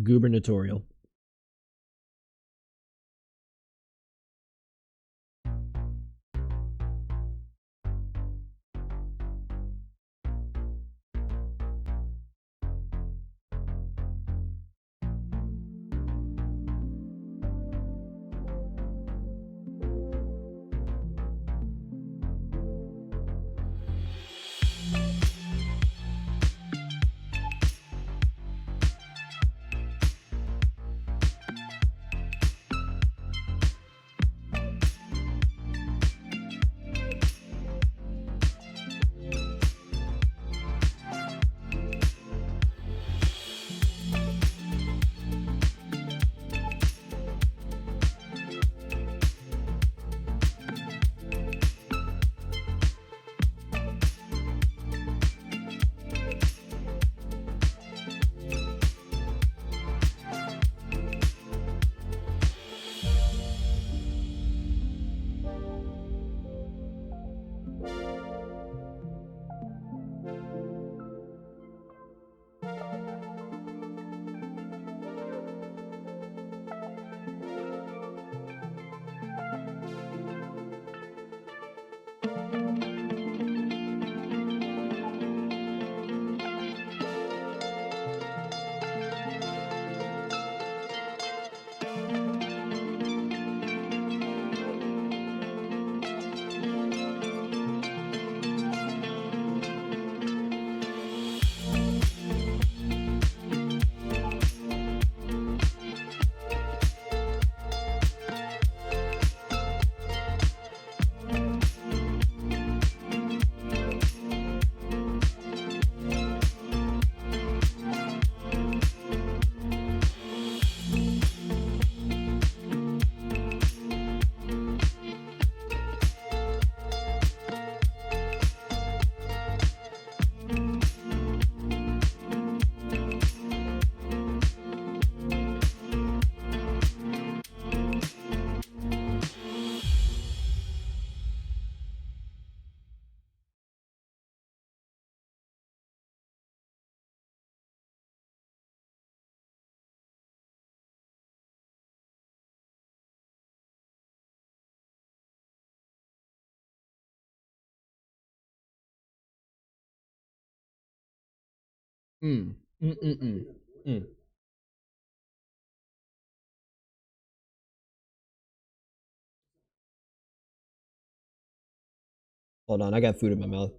Gubernatorial. Mm. Mm-mm-mm. Mm. Hold on, I got food in my mouth.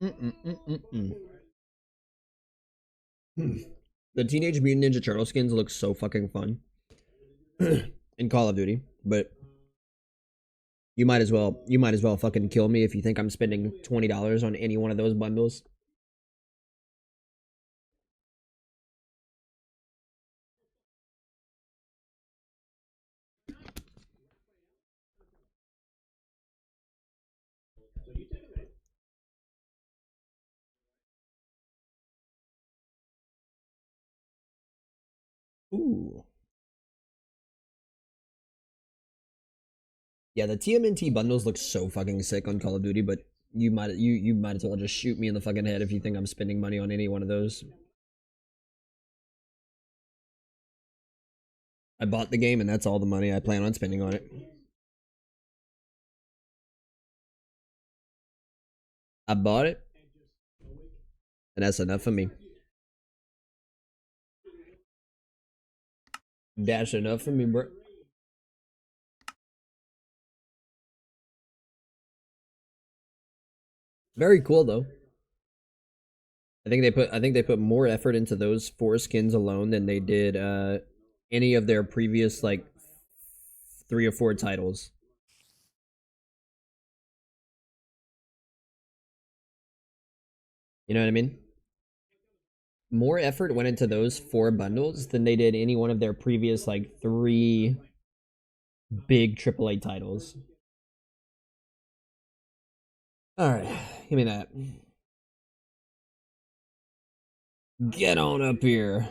Mm-mm-mm-mm-mm. The Teenage Mutant Ninja Turtle skins look so fucking fun in Call of Duty, but you might as well fucking kill me if you think I'm spending $20 on any one of those bundles. Ooh. Yeah, the TMNT bundles look so fucking sick on Call of Duty, but you might as well just shoot me in the fucking head if you think I'm spending money on any one of those. I bought the game and that's all the money I plan on spending on it. I bought it and that's enough for me. That's enough for me, bro. Very cool though. I think they put more effort into those four skins alone than they did any of their previous like 3 or 4 titles. You know what I mean? More effort went into those 4 bundles than they did any one of their previous like 3 big AAA titles. All right, give me that. Get on up here.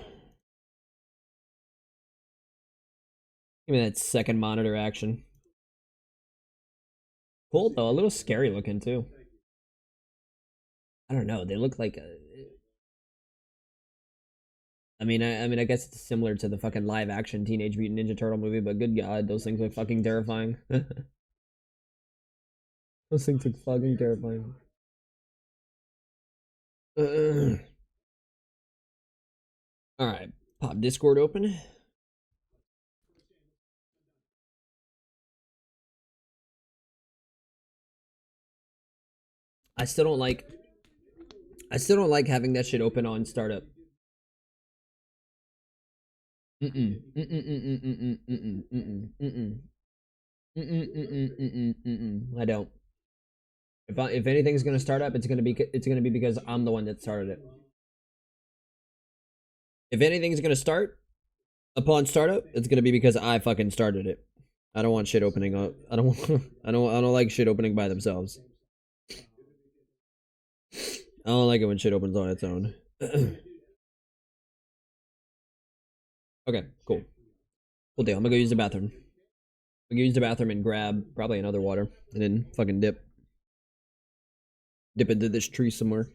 Give me that second monitor action. Cool though, a little scary looking too. I don't know. They look like I guess it's similar to the fucking live action Teenage Mutant Ninja Turtle movie, but good god, those things look fucking terrifying. Those things look fucking terrifying. All right, pop Discord open. I still don't like. I still don't like having that shit open on startup. Mm-mm. Mm-mm. Mm-mm. Mm-mm. Mm-mm. Mm-mm. Mm-mm. Mm-mm. Mm-mm. Mm-mm. Mm-mm. I don't. If anything's gonna start up, it's gonna be because I'm the one that started it. If anything's gonna start upon startup, it's gonna be because I fucking started it. I don't want shit opening up. I don't want. I don't like shit opening by themselves. I don't like it when shit opens on its own. Okay, cool. Cool deal. I'm gonna go use the bathroom. I'm gonna use the bathroom and grab probably another water and then fucking dip. Dip into this tree somewhere.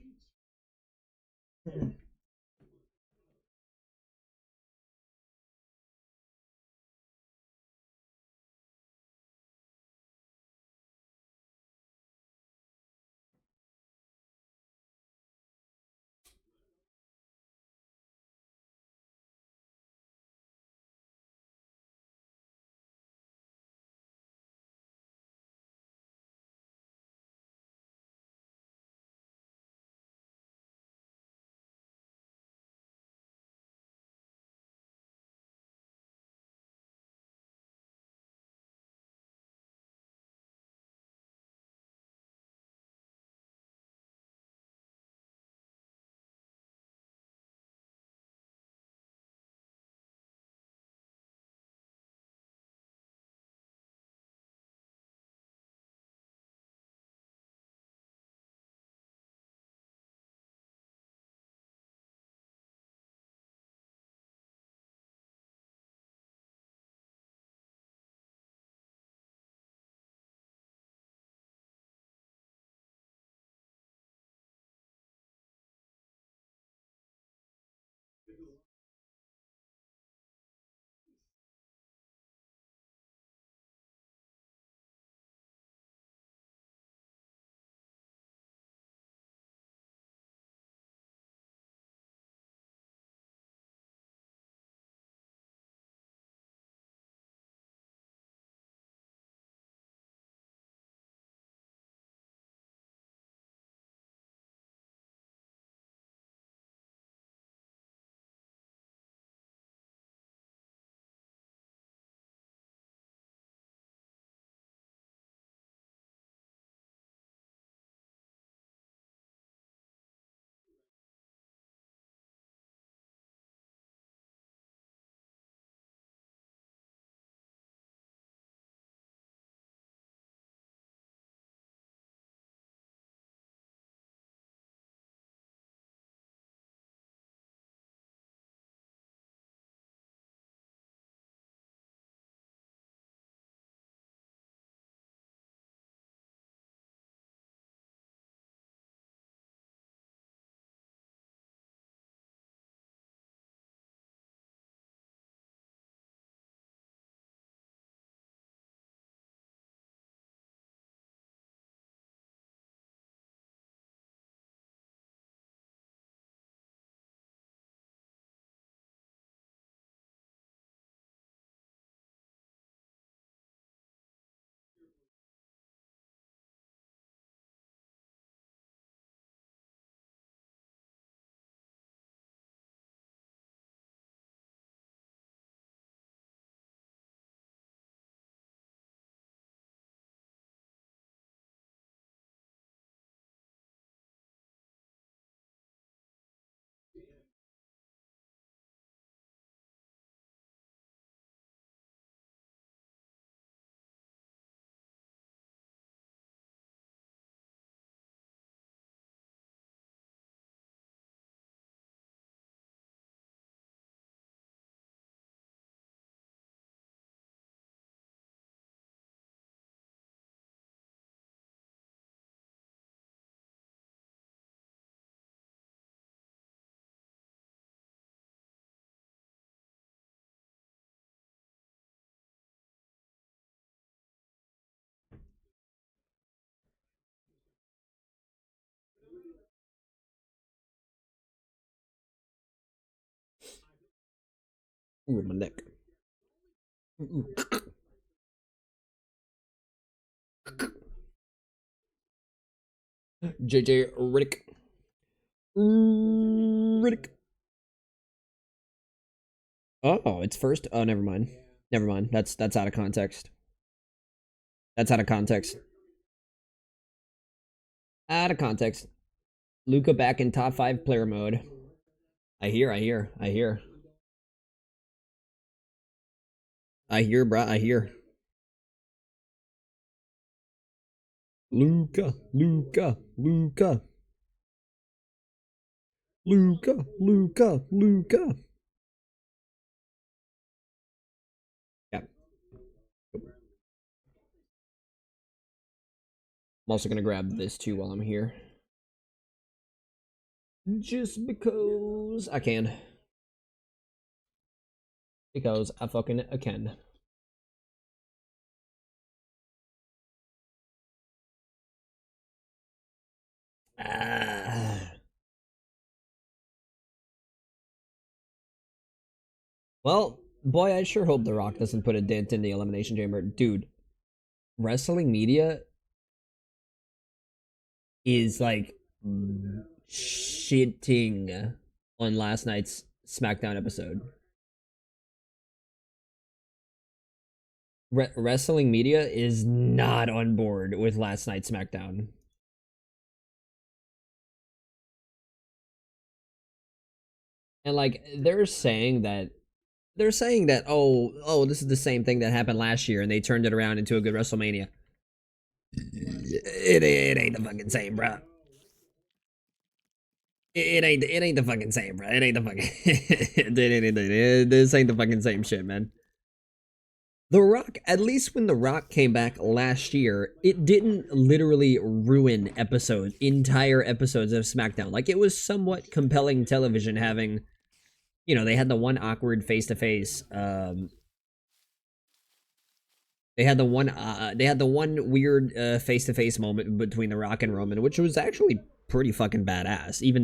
Ooh, my neck. Ooh. JJ Riddick. Riddick. Oh, it's first. Oh, never mind. Never mind. That's out of context. That's out of context. Out of context. Luca back in top 5 player mode. I hear, bruh. I hear. Luca, Luca, Luca. Luca, Luca, Luca. Yeah. I'm also gonna grab this too while I'm here. Just because I can. Because I fucking can. Ah. Well, boy, I sure hope The Rock doesn't put a dent in the Elimination Chamber. Dude, wrestling media is like shitting on last night's SmackDown episode. Wrestling media is not on board with last night's SmackDown. And like they're saying that oh this is the same thing that happened last year and they turned it around into a good WrestleMania. It ain't the fucking same, bro. It ain't the fucking same, bro. It ain't the fucking this ain't the fucking same shit, man. The Rock, at least when The Rock came back last year, it didn't literally ruin entire episodes of SmackDown. Like, it was somewhat compelling television having, they had the one awkward face to face. They had the one weird face to face moment between The Rock and Roman, which was actually pretty fucking badass. Even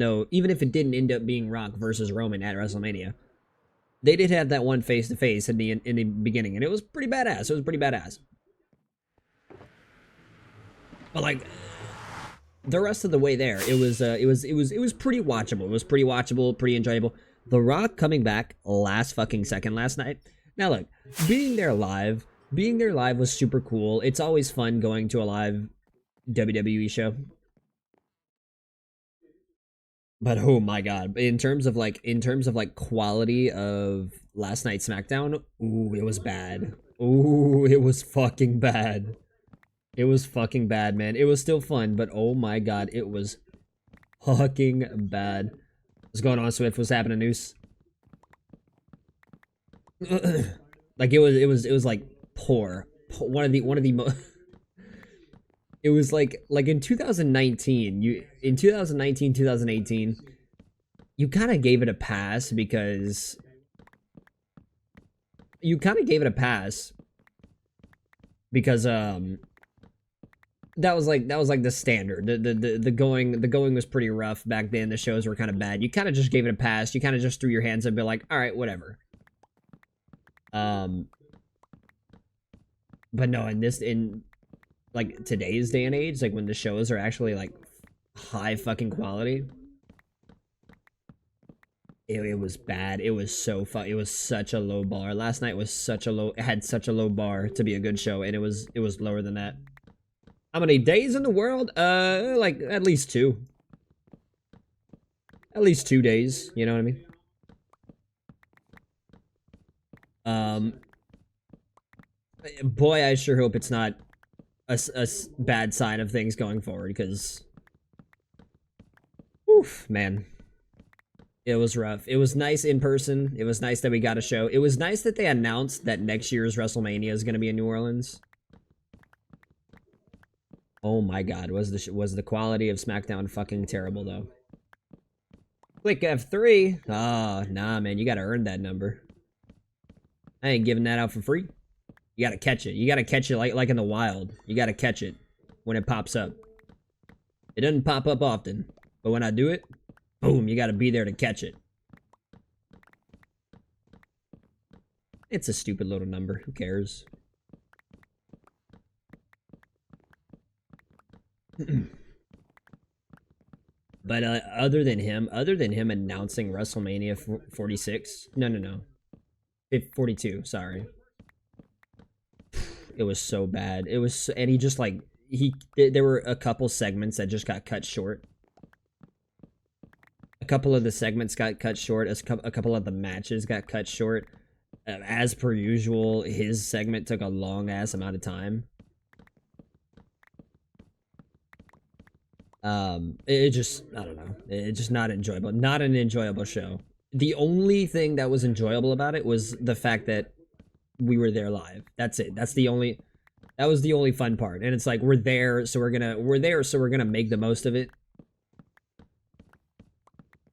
if it didn't end up being Rock versus Roman at WrestleMania, they did have that one face to face in the beginning, and it was pretty badass. It was pretty badass. But like the rest of the way there, it was pretty watchable. It was pretty watchable, pretty enjoyable. The Rock coming back last fucking second last night. Now look, being there live was super cool. It's always fun going to a live WWE show. But oh my god, in terms of quality of last night's SmackDown, ooh, it was bad. Ooh, it was fucking bad. It was fucking bad, man. It was still fun, but oh my god, it was fucking bad. What's going on, Swift? What's happening, Noose? Like it was like poor. One of the most. It was like in 2019, 2018, you kind of gave it a pass because that was like the standard. The going was pretty rough back then. The shows were kind of bad. You kind of just gave it a pass. You kind of just threw your hands up and be like, all right, whatever. But no, in like today's day and age, like when the shows are actually like high fucking quality, it was bad. It was it was such a low bar. Last night was it had such a low bar to be a good show, and it was lower than that. How many days in the world? Like at least 2. At least 2 days, you know what I mean? Boy, I sure hope it's not a bad sign of things going forward, because oof, man. It was rough. It was nice in person. It was nice that we got a show. It was nice that they announced that next year's WrestleMania is going to be in New Orleans. Oh my god, was the quality of SmackDown fucking terrible though. Click F3. Oh, nah, man, you gotta earn that number. I ain't giving that out for free. You gotta catch it. You gotta catch it like in the wild. You gotta catch it when it pops up. It doesn't pop up often, but when I do it, boom, you gotta be there to catch it. It's a stupid little number. Who cares? But other than him announcing WrestleMania 46, no, 42. Sorry, it was so bad. It was, and he just like there were a couple segments that just got cut short. A couple of the segments got cut short. A couple of the matches got cut short. As per usual, his segment took a long ass amount of time. It just, I don't know, it's just not enjoyable. Not an enjoyable show. The only thing that was enjoyable about it was the fact that we were there live. That's it. That was the only fun part. And it's like, we're there, so we're gonna make the most of it.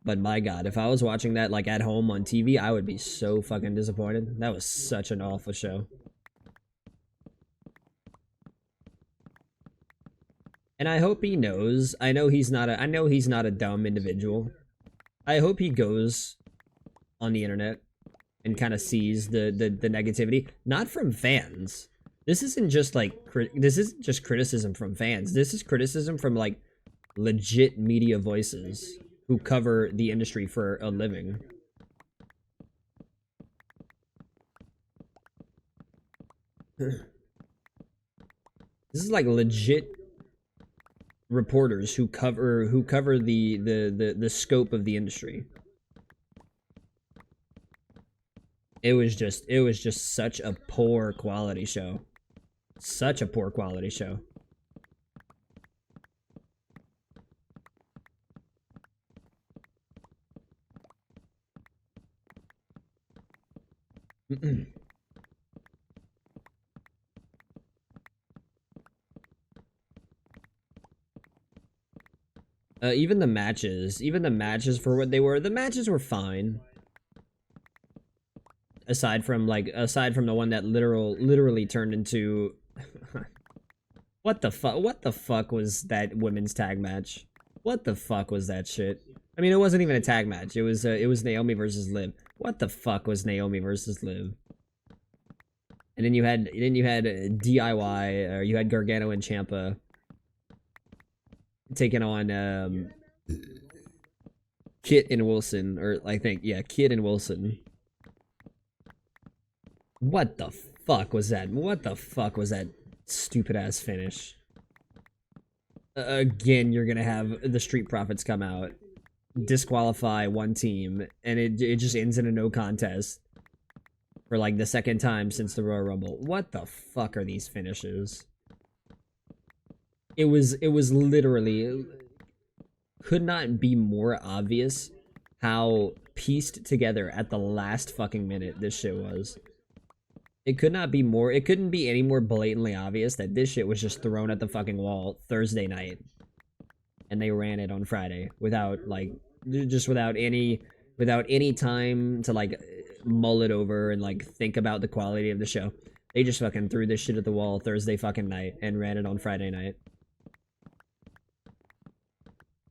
But my god, if I was watching that like at home on TV, I would be so fucking disappointed. That was such an awful show. And I hope he knows. I know he's not a dumb individual. I hope he goes on the internet and kind of sees the negativity, not from fans. This isn't just like this isn't just criticism from fans. This is criticism from like legit media voices who cover the industry for a living. This is like legit reporters who cover the scope of the industry. It was just such a poor quality show. Such a poor quality show. Even the matches for what they were, the matches were fine. Aside from the one that literally turned into what the fuck was that women's tag match? What the fuck was that shit? I mean, it wasn't even a tag match. It was Naomi versus Liv. What the fuck was Naomi versus Liv? And then you had DIY, or you had Gargano and Ciampa taking on Kit and Wilson, or I think, yeah, Kit and Wilson. What the fuck was that? What the fuck was that stupid ass finish? Again, you're gonna have the Street Profits come out, disqualify one team, and it just ends in a no contest for like the second time since the Royal Rumble. What the fuck are these finishes? It was literally, could not be more obvious how pieced together at the last fucking minute this shit was. It couldn't be any more blatantly obvious that this shit was just thrown at the fucking wall Thursday night. And they ran it on Friday without like, just without any time to like mull it over and like think about the quality of the show. They just fucking threw this shit at the wall Thursday fucking night and ran it on Friday night.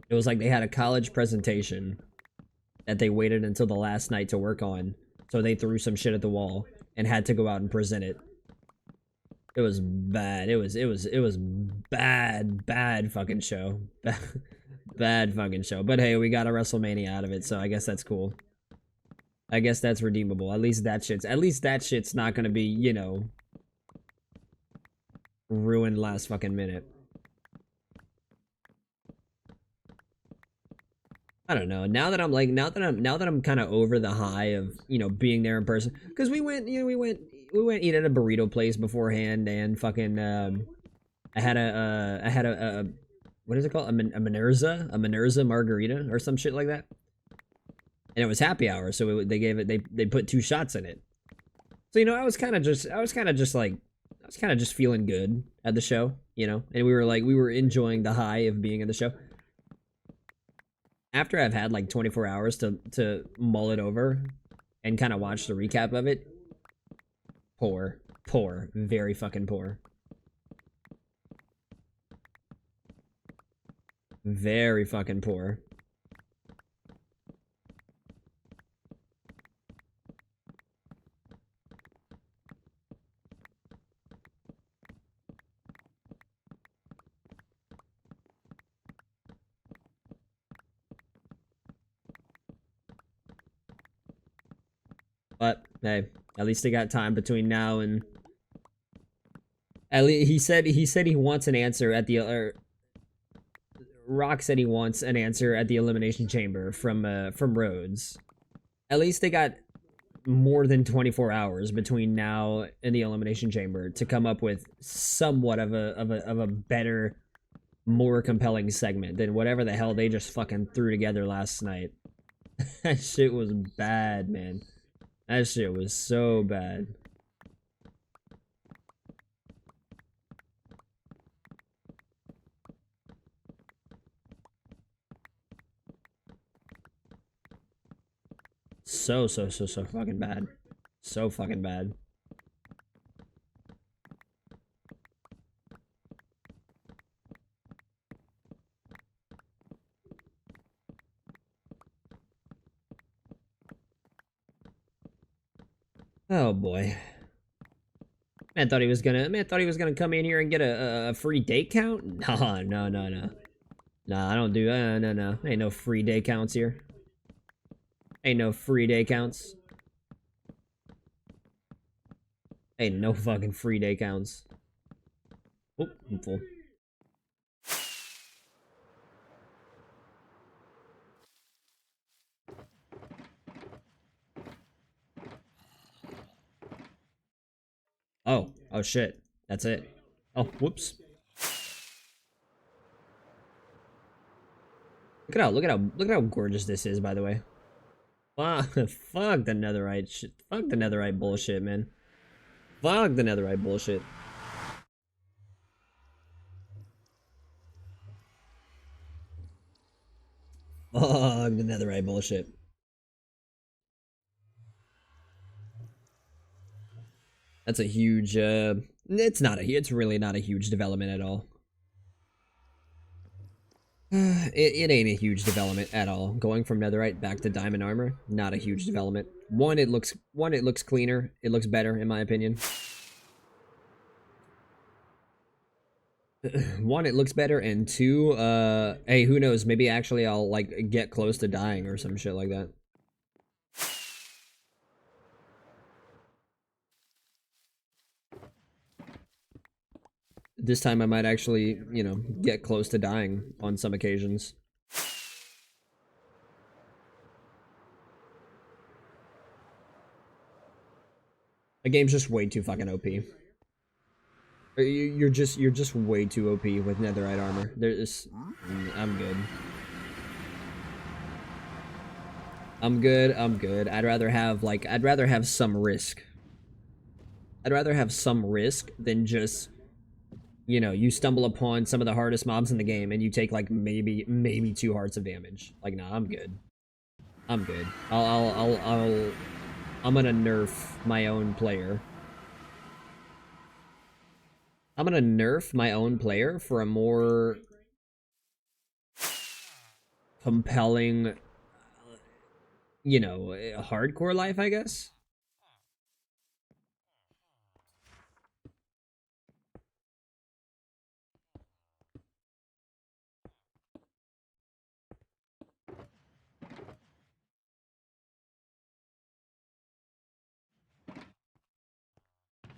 It was like they had a college presentation that they waited until the last night to work on, so they threw some shit at the wall and had to go out and present it. It was bad. It was bad fucking show. Bad fucking show. But hey, we got a WrestleMania out of it, so I guess that's cool. I guess that's redeemable. At least that shit's not gonna be, you know, ruined last fucking minute. I don't know. Now that I'm kind of over the high of, you know, being there in person, because we went eat at a burrito place beforehand, and fucking I had a what is it called, a Minerza margarita or some shit like that, and it was happy hour, so they put 2 shots in it. So, you know, I was kind of just feeling good at the show, you know, and we were enjoying the high of being at the show. After I've had like 24 hours to mull it over and kind of watch the recap of it, poor, very fucking poor. Very fucking poor. But hey, at least they got time between now and. At least he said he wants an answer at the. Rock said he wants an answer at the elimination chamber from Rhodes. At least they got more than 24 hours between now and the elimination chamber to come up with somewhat of a better, more compelling segment than whatever the hell they just fucking threw together last night. That shit was bad, man. That shit was so bad. So fucking bad. So fucking bad. Oh boy. Man thought he was gonna come in here and get a free day count? No. Nah, I don't do no. Ain't no free day counts here. Ain't no free day counts. Ain't no fucking free day counts. Oh, I'm full. Oh shit. That's it. Oh, whoops. Look at how gorgeous this is, by the way. Fuck the netherite shit. Fuck the netherite bullshit, man. Fuck the netherite bullshit. Fuck the netherite bullshit. That's a huge, it's really not a huge development at all. It ain't a huge development at all. Going from netherite back to diamond armor, not a huge development. One, it looks cleaner. It looks better, in my opinion. One, it looks better, and two, hey, who knows? Maybe actually I'll, like, get close to dying or some shit like that. This time I might actually, you know, get close to dying on some occasions. The game's just way too fucking OP. You're just way too OP with netherite armor. I'm good. I'm good. I'd rather have some risk. I'd rather have some risk than just, you know, you stumble upon some of the hardest mobs in the game and you take like maybe 2 hearts of damage. Like, nah, I'm good. I'm good. I'm gonna nerf my own player. I'm gonna nerf my own player for a more compelling, you know, hardcore life, I guess.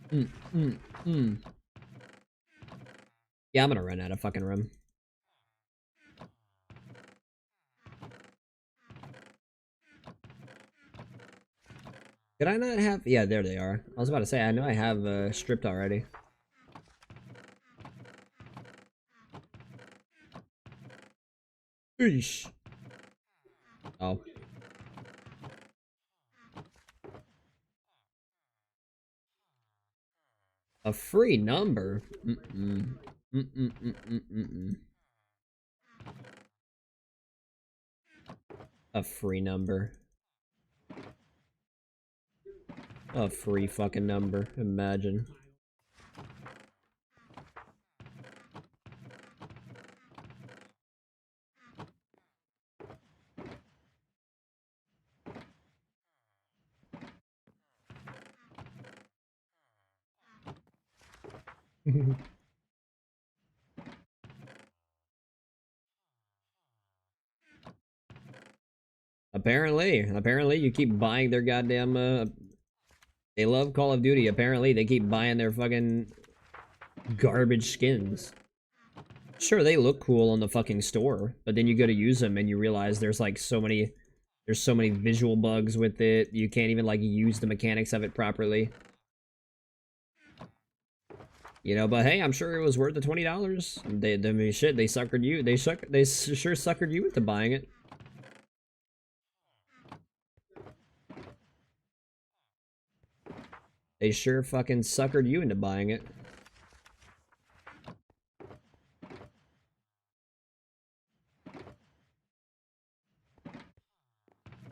Mm, mm, mm. Yeah, I'm gonna run out of fucking room. Did I not have? Yeah, there they are. I was about to say, I know I have stripped already. Eesh. Oh. A free number? Mm-mm. Mm-mm-mm-mm-mm-mm. A free number. A free fucking number. Imagine. Apparently you keep buying their goddamn They love Call of Duty. Apparently, they keep buying their fucking garbage skins. Sure, they look cool on the fucking store, but then you go to use them and you realize there's like there's so many visual bugs with it. You can't even like use the mechanics of it properly. You know, but hey, I'm sure it was worth the $20. I mean, shit, they suckered you. They sure suckered you into buying it. They sure fucking suckered you into buying it.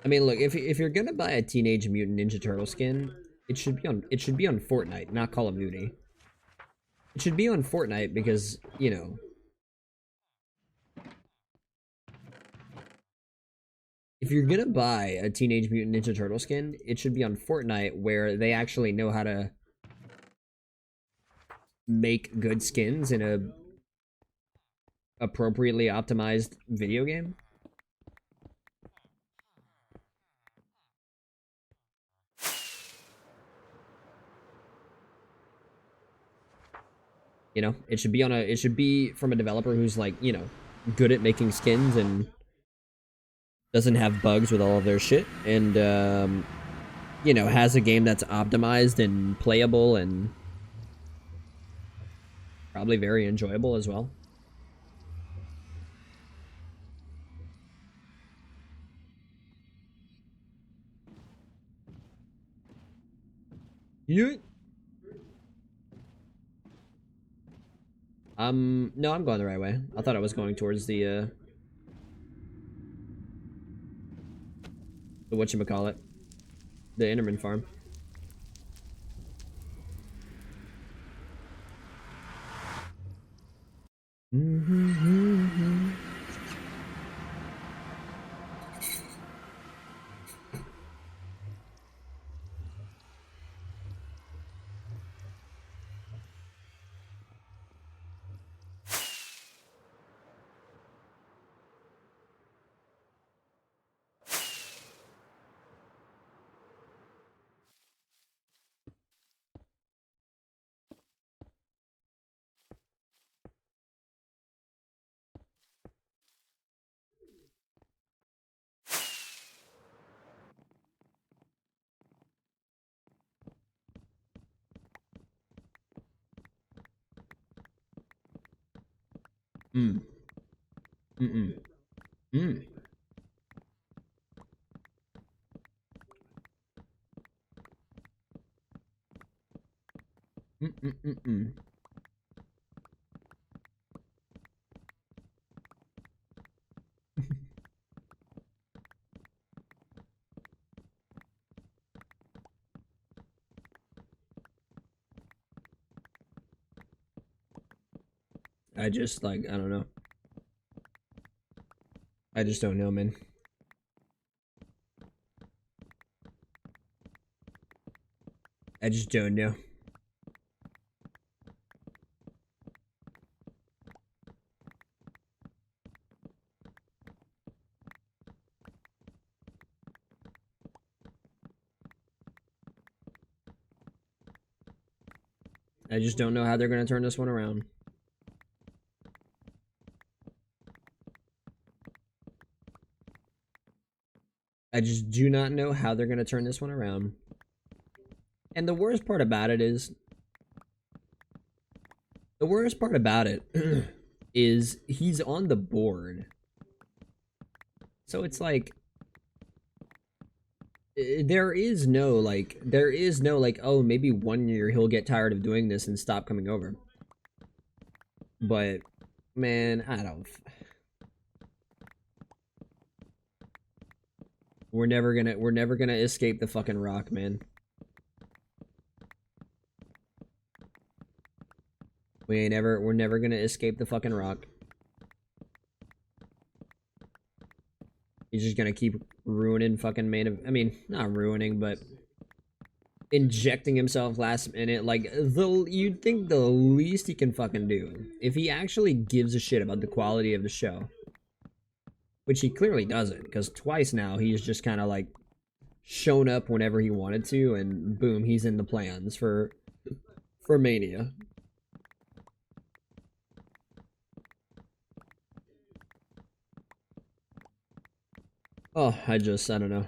I mean, look, if you're gonna buy a Teenage Mutant Ninja Turtle skin, it should be on Fortnite, not Call of Duty. It should be on Fortnite because, you know, if you're gonna buy a Teenage Mutant Ninja Turtle skin, it should be on Fortnite where they actually know how to make good skins in a appropriately optimized video game. You know, it should be from a developer who's like, you know, good at making skins and doesn't have bugs with all of their shit, and you know, has a game that's optimized and playable and probably very enjoyable as well. You no, I'm going the right way. I thought I was going towards the whatchamacallit, the Enderman farm. Mm. Mm-mm. Mm. Mm-mm-mm-mm. I just, like, I don't know. I just don't know, man. I just don't know. I just don't know how they're gonna turn this one around. I just do not know how they're gonna turn this one around. And the worst part about it is, is he's on the board. So it's like, there is no like, oh, maybe 1 year he'll get tired of doing this and stop coming over. But, man, I don't. We're never gonna escape the fucking rock, man. We're never gonna escape the fucking rock. He's just gonna keep ruining fucking I mean, not ruining, but injecting himself last minute. Like, you'd think the least he can fucking do, if he actually gives a shit about the quality of the show, which he clearly doesn't, because twice now he's just kind of like shown up whenever he wanted to, and boom, he's in the plans for Mania. Oh, I don't know.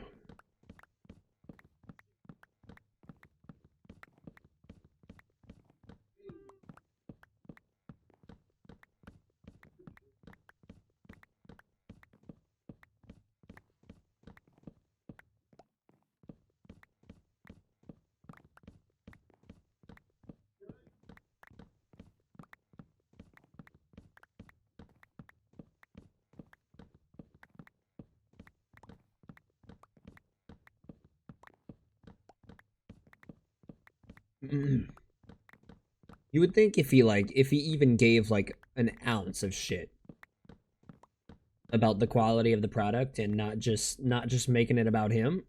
You would think if he even gave like an ounce of shit about the quality of the product and not just making it about him,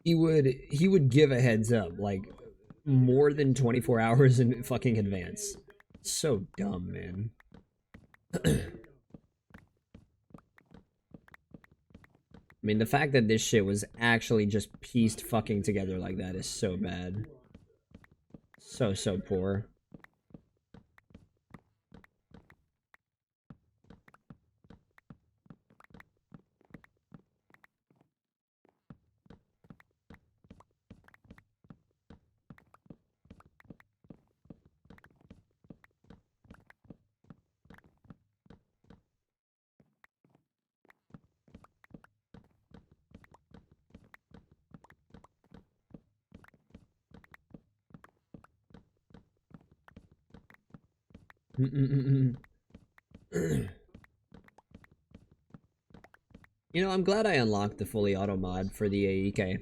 he would give a heads up like more than 24 hours in fucking advance. So dumb, man. I mean, the fact that this shit was actually just pieced fucking together like that is so bad. So poor. You know, I'm glad I unlocked the fully auto mod for the AEK.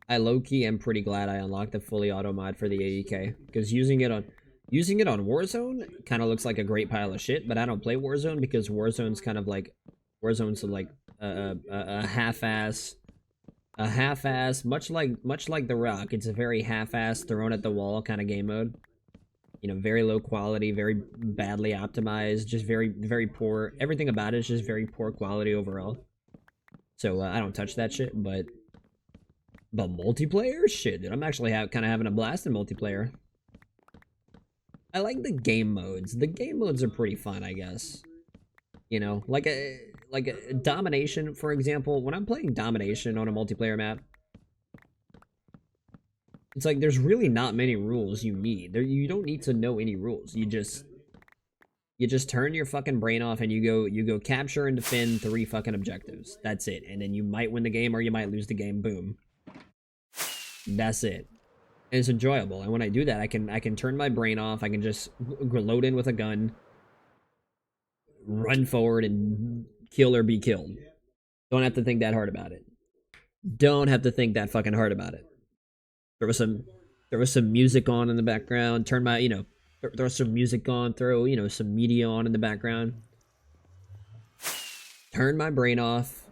I low-key am pretty glad I unlocked the fully auto mod for the AEK, because using it on Warzone kind of looks like a great pile of shit, but I don't play Warzone because Warzone's like a half-ass much like The Rock. It's a very half-ass thrown at the wall kind of game mode. You know, very low quality, very badly optimized, just very poor. Everything about it is just very poor quality overall. So I don't touch that shit, but multiplayer? Shit, dude, I'm actually kind of having a blast in multiplayer. I like the game modes. The game modes are pretty fun, I guess. You know, like a Domination, for example. When I'm playing Domination on a multiplayer map, it's like there's really not many rules you need. You don't need to know any rules. You just turn your fucking brain off and you go capture and defend 3 fucking objectives. That's it. And then you might win the game or you might lose the game. Boom. That's it. And it's enjoyable. And when I do that, I can turn my brain off. I can just load in with a gun, run forward, and kill or be killed. Don't have to think that hard about it. Don't have to think that fucking hard about it. There was some music on in the background. Turn my, throw some music on. Throw, some media on in the background. Turn my brain off.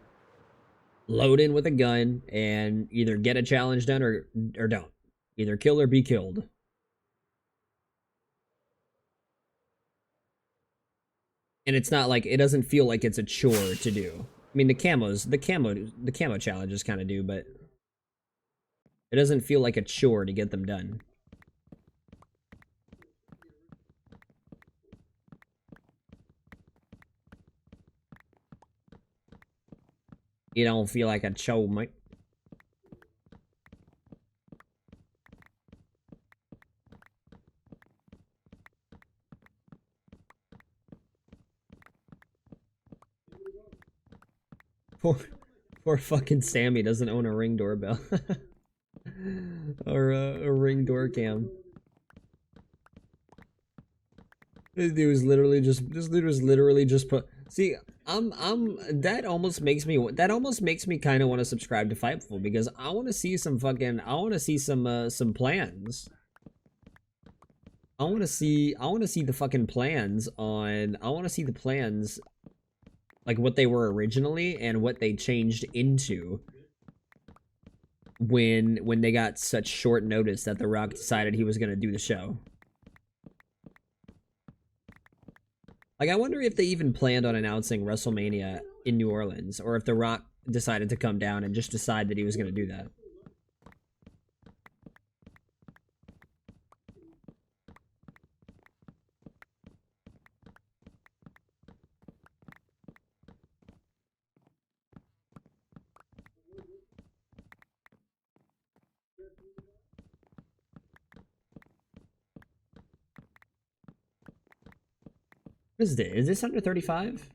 Load in with a gun and either get a challenge done or don't. Either kill or be killed. And it's not like, it doesn't feel like it's a chore to do. I mean, the camo challenges kind of do, but it doesn't feel like a chore to get them done. You don't feel like a chore, mate. Poor fucking Sammy doesn't own a Ring doorbell. Or a Ring door cam. This dude was literally just put. See, that almost makes me kind of want to subscribe to Fightful because I want to see some plans. I want to see the fucking plans on. I want to see the plans, like what they were originally and what they changed into when they got such short notice that The Rock decided he was gonna do the show. Like, I wonder if they even planned on announcing WrestleMania in New Orleans, or if The Rock decided to come down and just decide that he was going to do that. What is this? Is this under 35?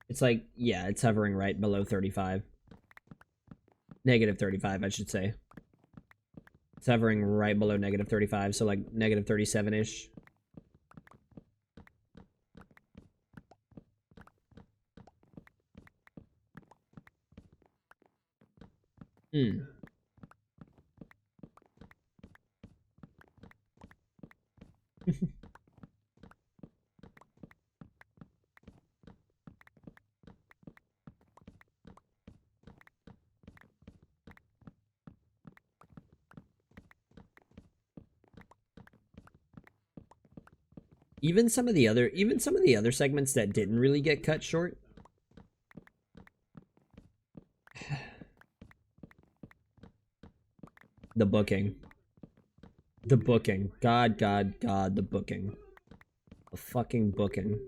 It's like, yeah, it's hovering right below 35. Negative 35, I should say. It's hovering right below negative 35, so like negative 37-ish. Hmm. Even some of the other segments that didn't really get cut short. The booking. The booking. God, the booking. The fucking booking.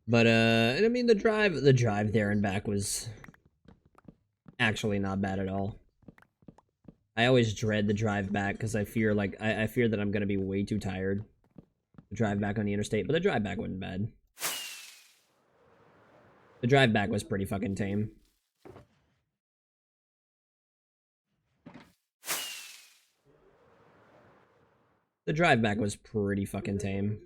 But I mean, the drive there and back was actually not bad at all. I always dread the drive back because I fear I fear that I'm gonna be way too tired to drive back on the interstate. But the drive back wasn't bad. The drive back was pretty fucking tame. The drive back was pretty fucking tame.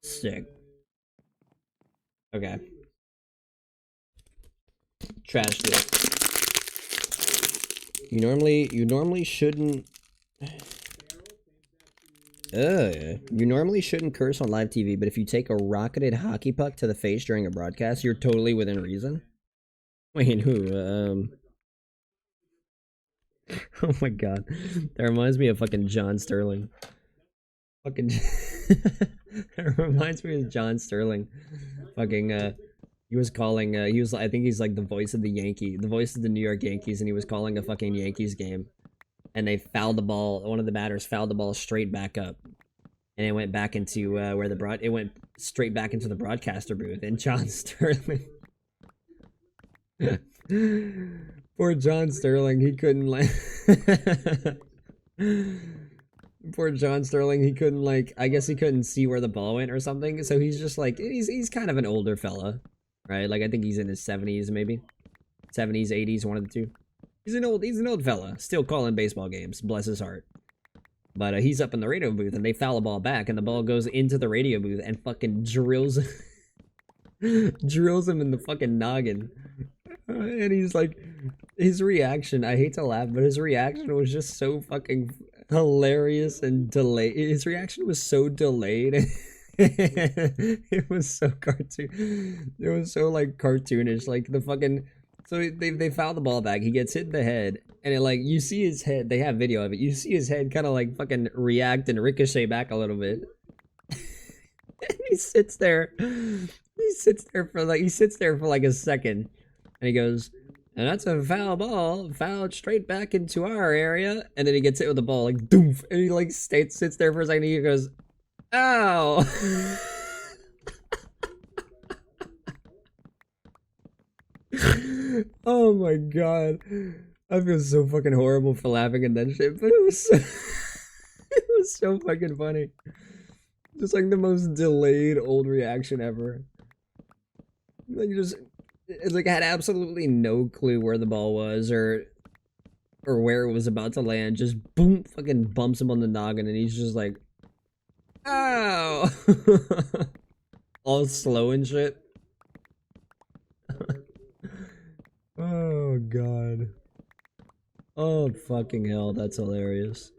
Sick. Okay. Trash it. You normally shouldn't. You normally shouldn't curse on live TV, but if you take a rocketed hockey puck to the face during a broadcast, you're totally within reason. Wait, who? Oh my god, that reminds me of fucking John Sterling. Fucking. That reminds me of John Sterling. Fucking. He was calling. He was. I think he's like the voice of the voice of the New York Yankees, and he was calling a fucking Yankees game, and they fouled the ball. One of the batters fouled the ball straight back up, and it went back into where the it went straight back into the broadcaster booth, and John Sterling. Poor John Sterling, he couldn't like. Poor John Sterling, he couldn't like. I guess he couldn't see where the ball went or something. So he's just like he's kind of an older fella, right? Like I think he's in his 70s, maybe 70s, 80s, one of the two. He's an old fella, still calling baseball games. Bless his heart. But he's up in the radio booth, and they foul a ball back, and the ball goes into the radio booth and fucking drills him in the fucking noggin. And he's like, his reaction, I hate to laugh, but his reaction was just so fucking hilarious and delayed. His reaction was so delayed. It was so cartoon. It was so like cartoonish. Like the fucking. So they foul the ball back. He gets hit in the head, and it like you see his head. They have video of it. You see his head kind of like fucking react and ricochet back a little bit. And he sits there. He he sits there for like a second, and he goes, and that's a foul ball, fouled straight back into our area, and then he gets hit with the ball like doof, and he like sits there for a second, and he goes, ow. Oh my god. I feel so fucking horrible for laughing at that shit, but it was so, it was so fucking funny. Just like the most delayed old reaction ever. Like just it's like had absolutely no clue where the ball was or where it was about to land. Just boom, fucking bumps him on the noggin, and he's just like, ow. All slow and shit. Oh god. Oh fucking hell, that's hilarious.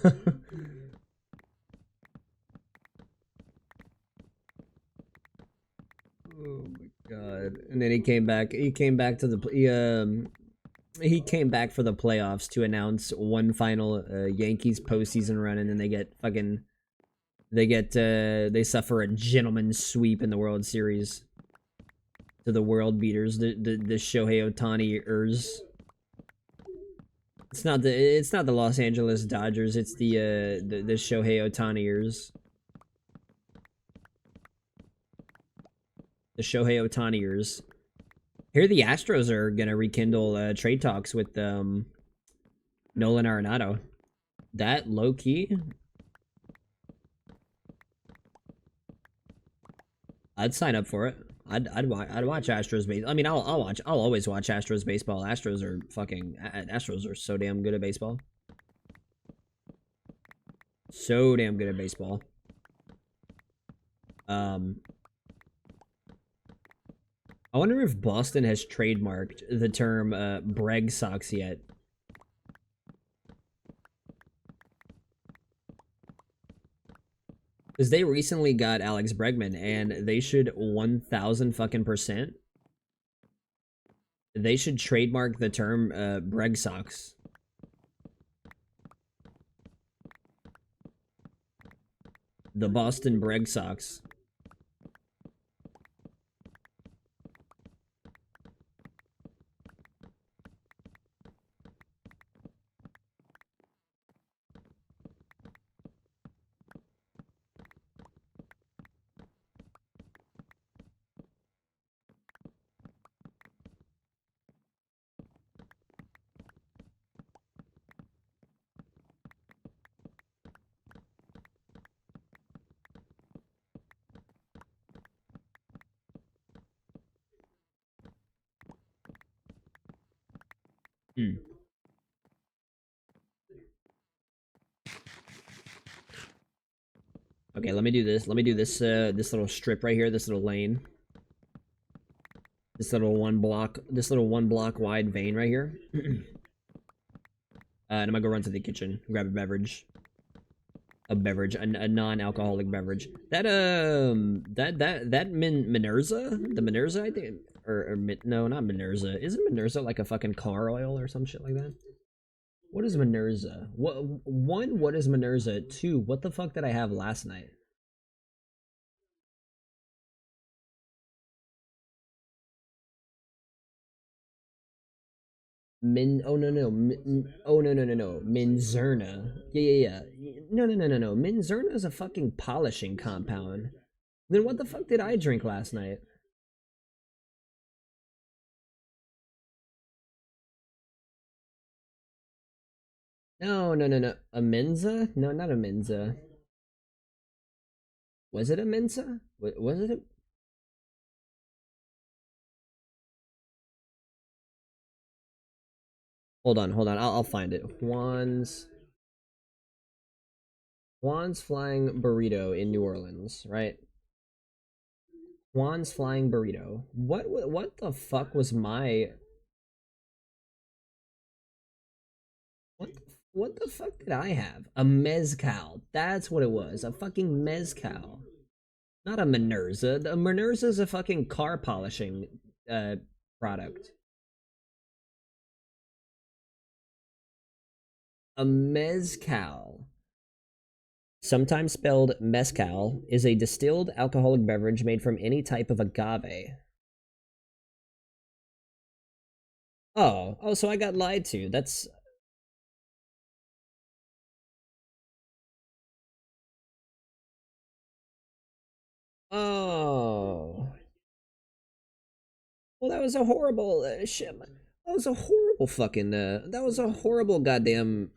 Oh my god. And then he came back to the he came back for the playoffs to announce one final Yankees postseason run, and then they suffer a gentleman's sweep in the World Series to the world beaters, the Shohei Ohtani-ers. It's not the Los Angeles Dodgers, it's the Shohei Ohtani-ers. The Shohei Ohtani-ers. Here the Astros are gonna rekindle trade talks with Nolan Arenado. That low key, I'd sign up for it. I'd watch Astros baseball. I mean, I'll always watch Astros baseball. Astros are so damn good at baseball. So damn good at baseball. I wonder if Boston has trademarked the term Breg Sox yet. Because they recently got Alex Bregman, and they should 1,000 fucking %. They should trademark the term Breg Sox. The Boston Breg Sox. Hmm. Okay, let me do this. Let me do this this little strip right here, this little lane. This little one block wide vein right here. And I'm gonna go run to the kitchen, grab a beverage. A non-alcoholic beverage. That Minerza? The Minerza, I think, no, not Minerza. Isn't Minerza like a fucking car oil or some shit like that? What is Minerza? What is Minerza? 2, what the fuck did I have last night? Oh no no, oh no no no no, Minzerna. Yeah. No. Minzerna is a fucking polishing compound. Then what the fuck did I drink last night? No. A Menza? No, not a Menza. Was it a Mensa? Was it a... Hold on. I'll find it. Juan's Flying Burrito in New Orleans, right? Juan's Flying Burrito. What the fuck was my... What the fuck did I have? A mezcal. That's what it was. A fucking mezcal. Not a Minerza. The Minerza is a fucking car polishing product. A mezcal. sometimes spelled mezcal, is a distilled alcoholic beverage made from any type of agave. Oh, so I got lied to. That's oh. Well, that was a horrible shit. That was a horrible fucking. That was a horrible goddamn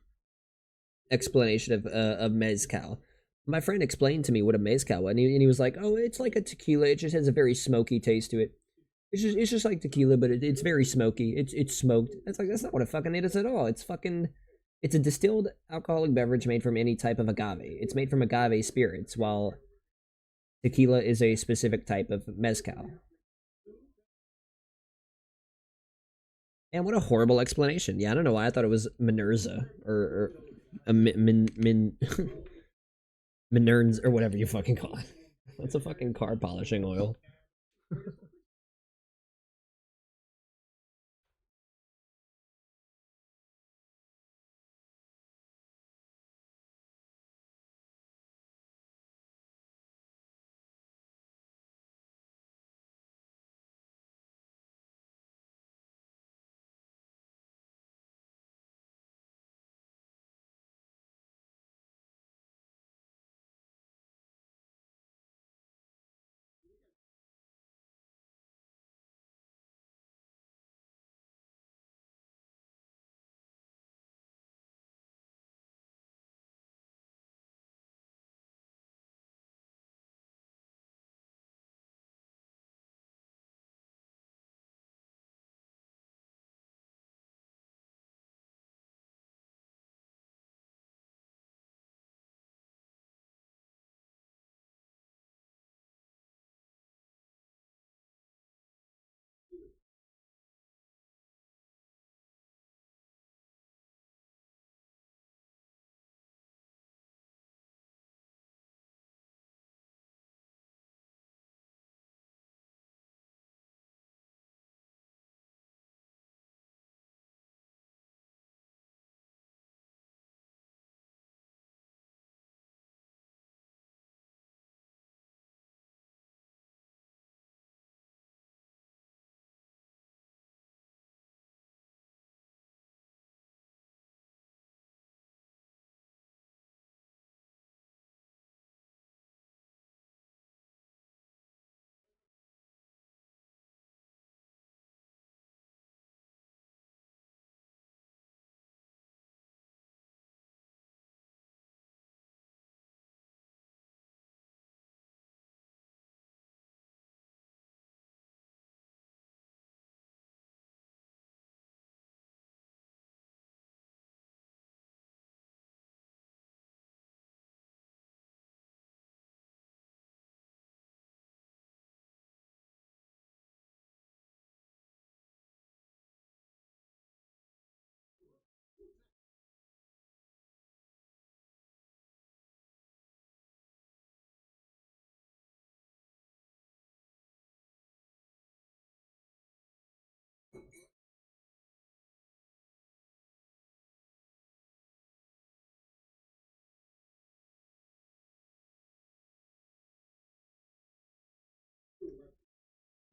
explanation of mezcal. My friend explained to me what a mezcal was, and he was like, "Oh, it's like a tequila. It just has a very smoky taste to it. It's just like tequila, but it's very smoky. It's smoked." That's like that's not what it fucking is at all. It's a distilled alcoholic beverage made from any type of agave. It's made from agave spirits, while tequila is a specific type of mezcal. And what a horrible explanation. Yeah, I don't know why I thought it was Minerza or a Minerns or whatever you fucking call it. That's a fucking car polishing oil.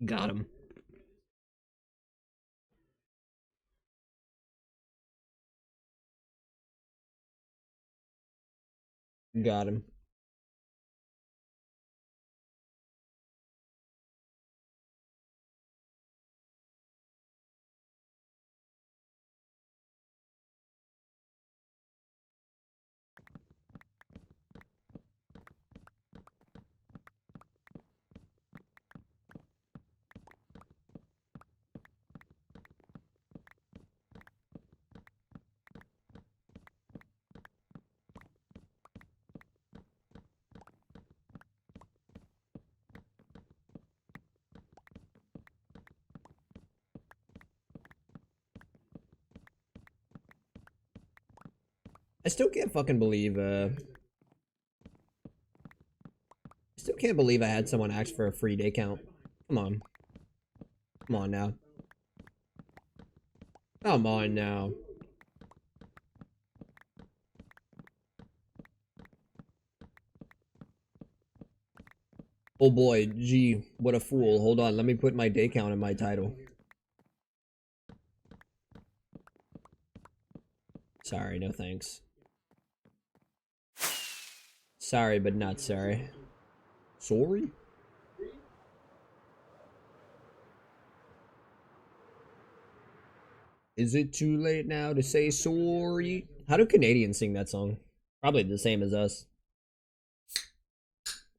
Got him. Got him. I still can't fucking believe. I still can't believe I had someone ask for a free day count. Come on, come on now, come on now. Oh boy, gee, what a fool. Hold on, let me put my day count in my title. Sorry, no thanks. Sorry, but not sorry. Sorry? Is it too late now to say sorry? How do Canadians sing that song? Probably the same as us.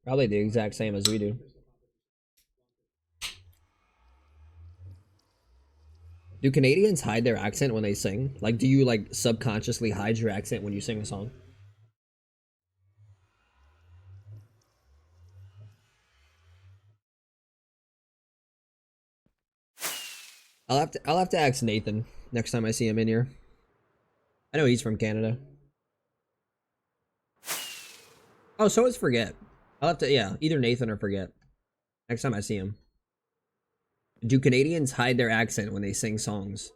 Probably the exact same as we do. Do Canadians hide their accent when they sing? Like, do you, like, subconsciously hide your accent when you sing a song? I'll have to ask Nathan next time I see him in here. I know he's from Canada. Oh, so is Forget. I'll have to, yeah, either Nathan or Forget. Next time I see him. Do Canadians hide their accent when they sing songs?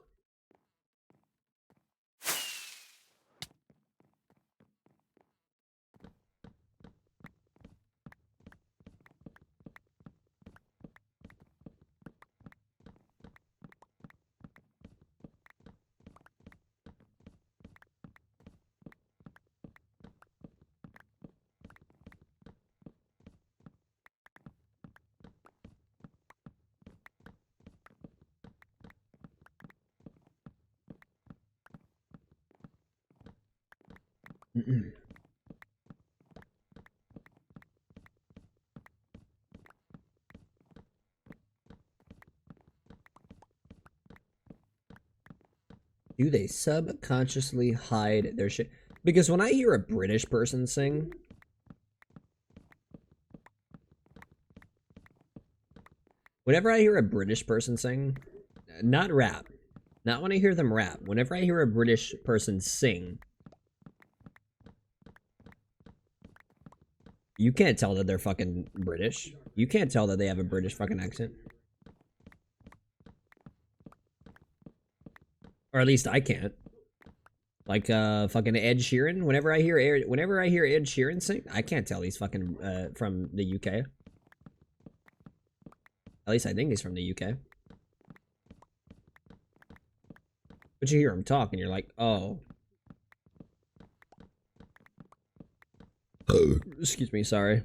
Do they subconsciously hide their shit? Because when I hear a British person sing, whenever I hear a British person sing, not rap, not when I hear them rap, whenever I hear a British person sing, you can't tell that they're fucking British. You can't tell that they have a British fucking accent. Or at least I can't. Like fucking Ed Sheeran. Whenever I hear Ed Sheeran sing, I can't tell he's fucking from the UK. At least I think he's from the UK. But you hear him talk and you're like, oh. Excuse me, sorry.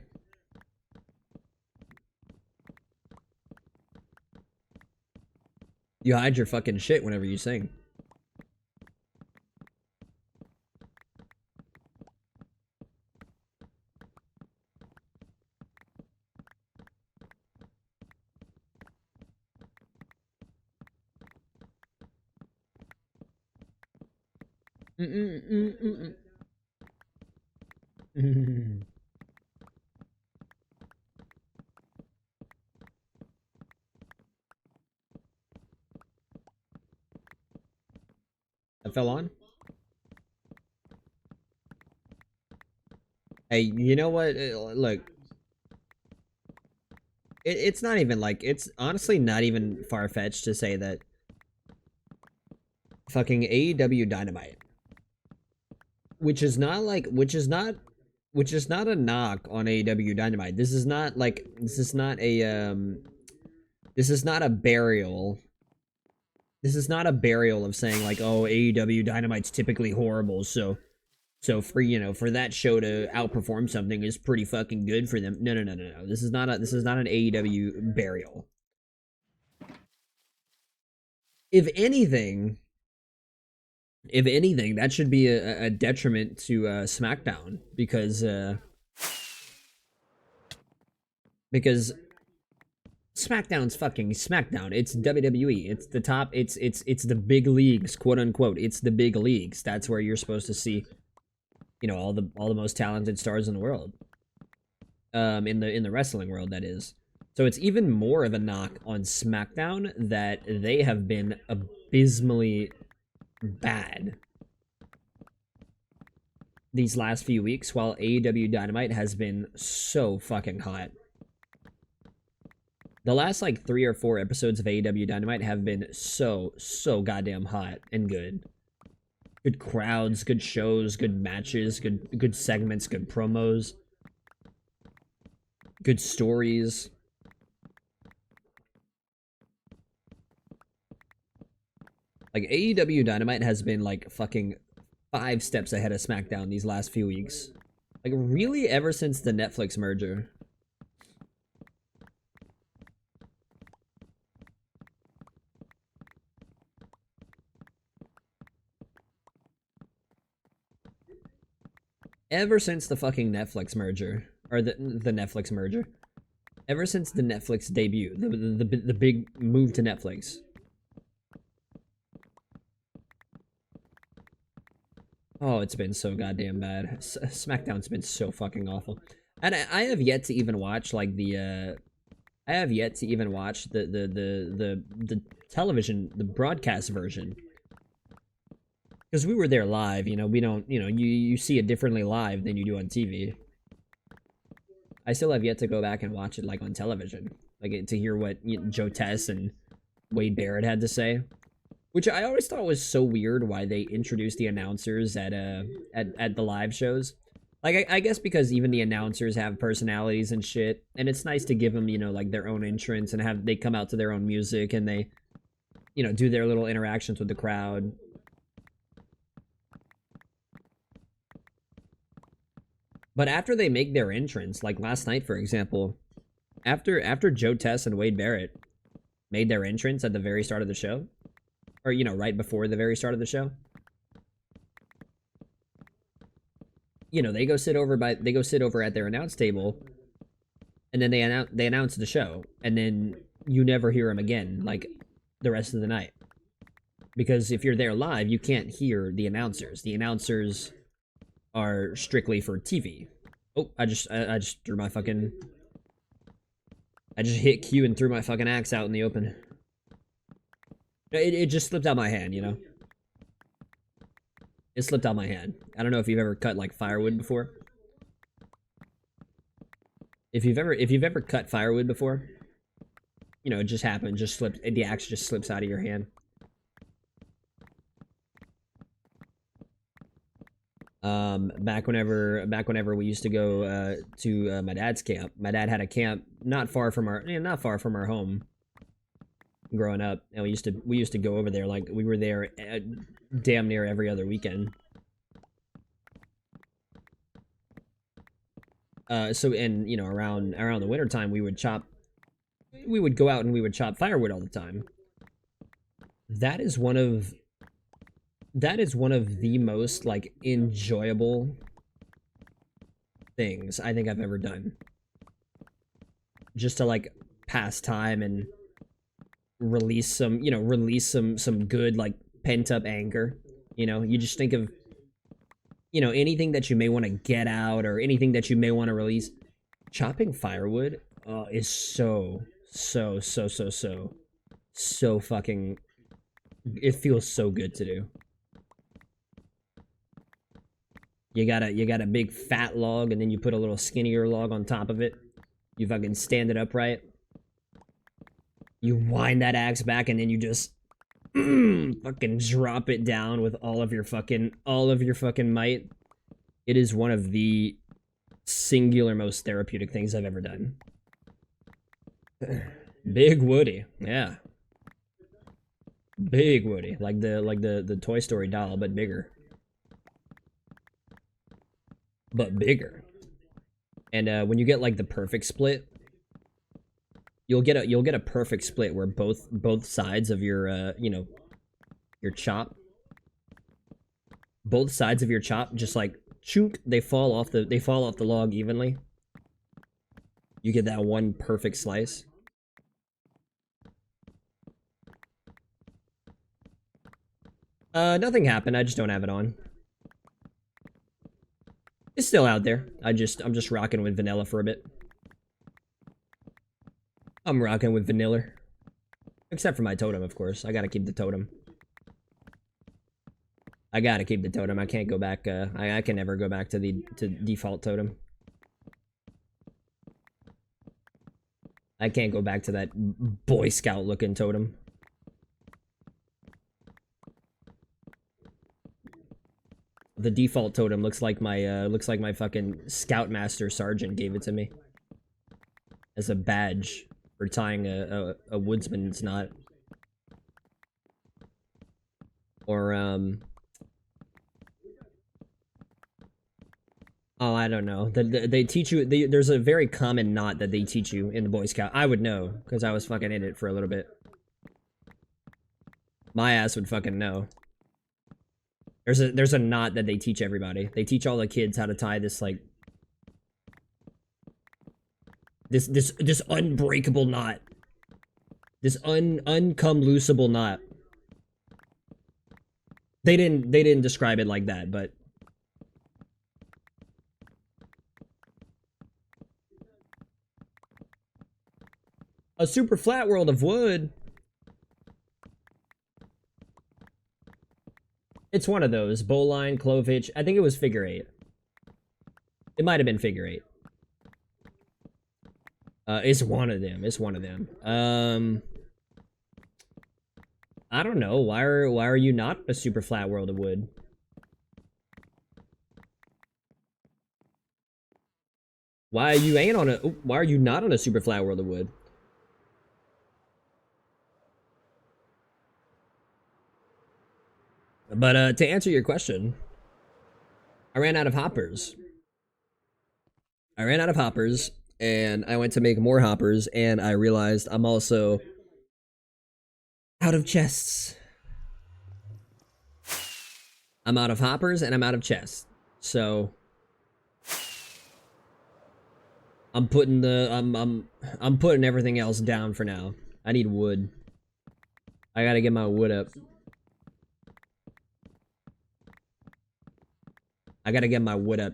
You hide your fucking shit whenever you sing. I fell on. Hey, you know what? Look, it's not even like, it's honestly not even far-fetched to say that fucking AEW Dynamite, which is not a knock on AEW Dynamite. This is not a burial. This is not a burial of saying like, oh, AEW Dynamite's typically horrible, so for that show to outperform something is pretty fucking good for them. No. This is not an AEW burial. If anything, that should be a detriment to SmackDown because SmackDown's fucking SmackDown. It's WWE. It's the top. It's the big leagues, quote unquote. It's the big leagues. That's where you're supposed to see, you know, all the most talented stars in the world. In the wrestling world, that is. So it's even more of a knock on SmackDown that they have been abysmally bad these last few weeks, while AEW Dynamite has been so fucking hot. The last like 3 or 4 episodes of AEW Dynamite have been so goddamn hot and good. Good crowds, good shows, good matches, good segments, good promos. good stories. Like, AEW Dynamite has been like fucking 5 steps ahead of SmackDown these last few weeks. Like, really, ever since the Netflix merger. Ever since the fucking Netflix merger. Or the Netflix merger. Ever since the Netflix debut. The big move to Netflix. Oh, it's been so goddamn bad. SmackDown's been so fucking awful. And I have yet to even watch, like, the, I have yet to even watch the television, the broadcast version. Because we were there live, you know, we don't, you know, you see it differently live than you do on TV. I still have yet to go back and watch it, like, on television. Like, to hear what Joe Tess and Wade Barrett had to say. Which I always thought was so weird why they introduced the announcers at the live shows. Like, I guess because even the announcers have personalities and shit, and it's nice to give them, you know, like, their own entrance and have they come out to their own music and they, you know, do their little interactions with the crowd. But after they make their entrance, like last night, for example, after Joe Tess and Wade Barrett made their entrance at the very start of the show, or, you know, right before the very start of the show, you know, they go sit over at their announce table, and then they announce the show, and then you never hear them again, like, the rest of the night. Because if you're there live, you can't hear the announcers. The announcers are strictly for TV. Oh, I just threw my fucking... I just hit Q and threw my fucking axe out in the open. It just slipped out my hand, you know? It slipped out my hand. I don't know if you've ever cut, like, firewood before. If you've ever cut firewood before, you know, it just happened, just slipped, the axe just slips out of your hand. Back whenever we used to go to my dad's camp. My dad had a camp not far from our home growing up, and we used to go over there. Like, we were there damn near every other weekend. So, and, you know, around the winter time, we would go out and we would chop firewood all the time. That is one of the most, like, enjoyable things I think I've ever done. Just to, like, pass time and release some good, like, pent-up anger. You know, you just think of, you know, anything that you may want to get out or anything that you may want to release. Chopping firewood is so fucking... It feels so good to do. You got a big fat log, and then you put a little skinnier log on top of it. You fucking stand it upright. You wind that axe back, and then you just fucking drop it down with all of your fucking might. It is one of the singular most therapeutic things I've ever done. Big Woody, yeah. Big Woody, like the Toy Story doll, but bigger. But bigger. And when you get, like, the perfect split, you'll get a perfect split where both sides of your you know, your chop, both sides of your chop just, like, chunk, they fall off the log evenly. You get that one perfect slice. Nothing happened. I just don't have it on. It's still out there. I'm just rocking with vanilla for a bit. I'm rocking with vanilla. Except for my totem, of course. I gotta keep the totem. I gotta keep the totem. I can't go back, I can never go back to default totem. I can't go back to that Boy Scout looking totem. The default totem looks like my fucking Scoutmaster Sergeant gave it to me. as a badge for tying a woodsman's knot. Or, oh, I don't know. They teach you, there's a very common knot that they teach you in the Boy Scout. I would know, because I was fucking in it for a little bit. My ass would fucking know. There's a knot that they teach everybody. They teach all the kids how to tie this, like, this unbreakable knot. This uncome-loosable knot. They didn't describe it like that, but a super flat world of wood. It's one of those. Bowline, Clovitch. I think it was figure 8. It might have been figure 8. It's one of them. It's one of them. I don't know. Why are you not a super flat world of wood? Why are you not on a super flat world of wood? But to answer your question, I ran out of hoppers. And I went to make more hoppers, and I realized I'm also out of chests. I'm out of hoppers and I'm out of chests. So I'm putting I'm putting everything else down for now. I need wood. I gotta get my wood up.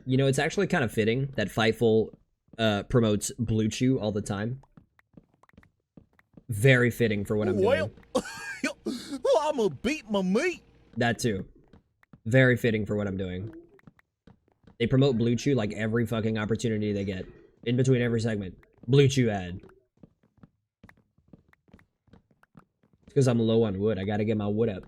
You know, it's actually kind of fitting that Fightful promotes Blue Chew all the time. Very fitting for what I'm doing. I'm gonna beat my meat. That too. Very fitting for what I'm doing. They promote Blue Chew like every fucking opportunity they get. In between every segment. Blue Chew ad. It's because I'm low on wood. I gotta get my wood up.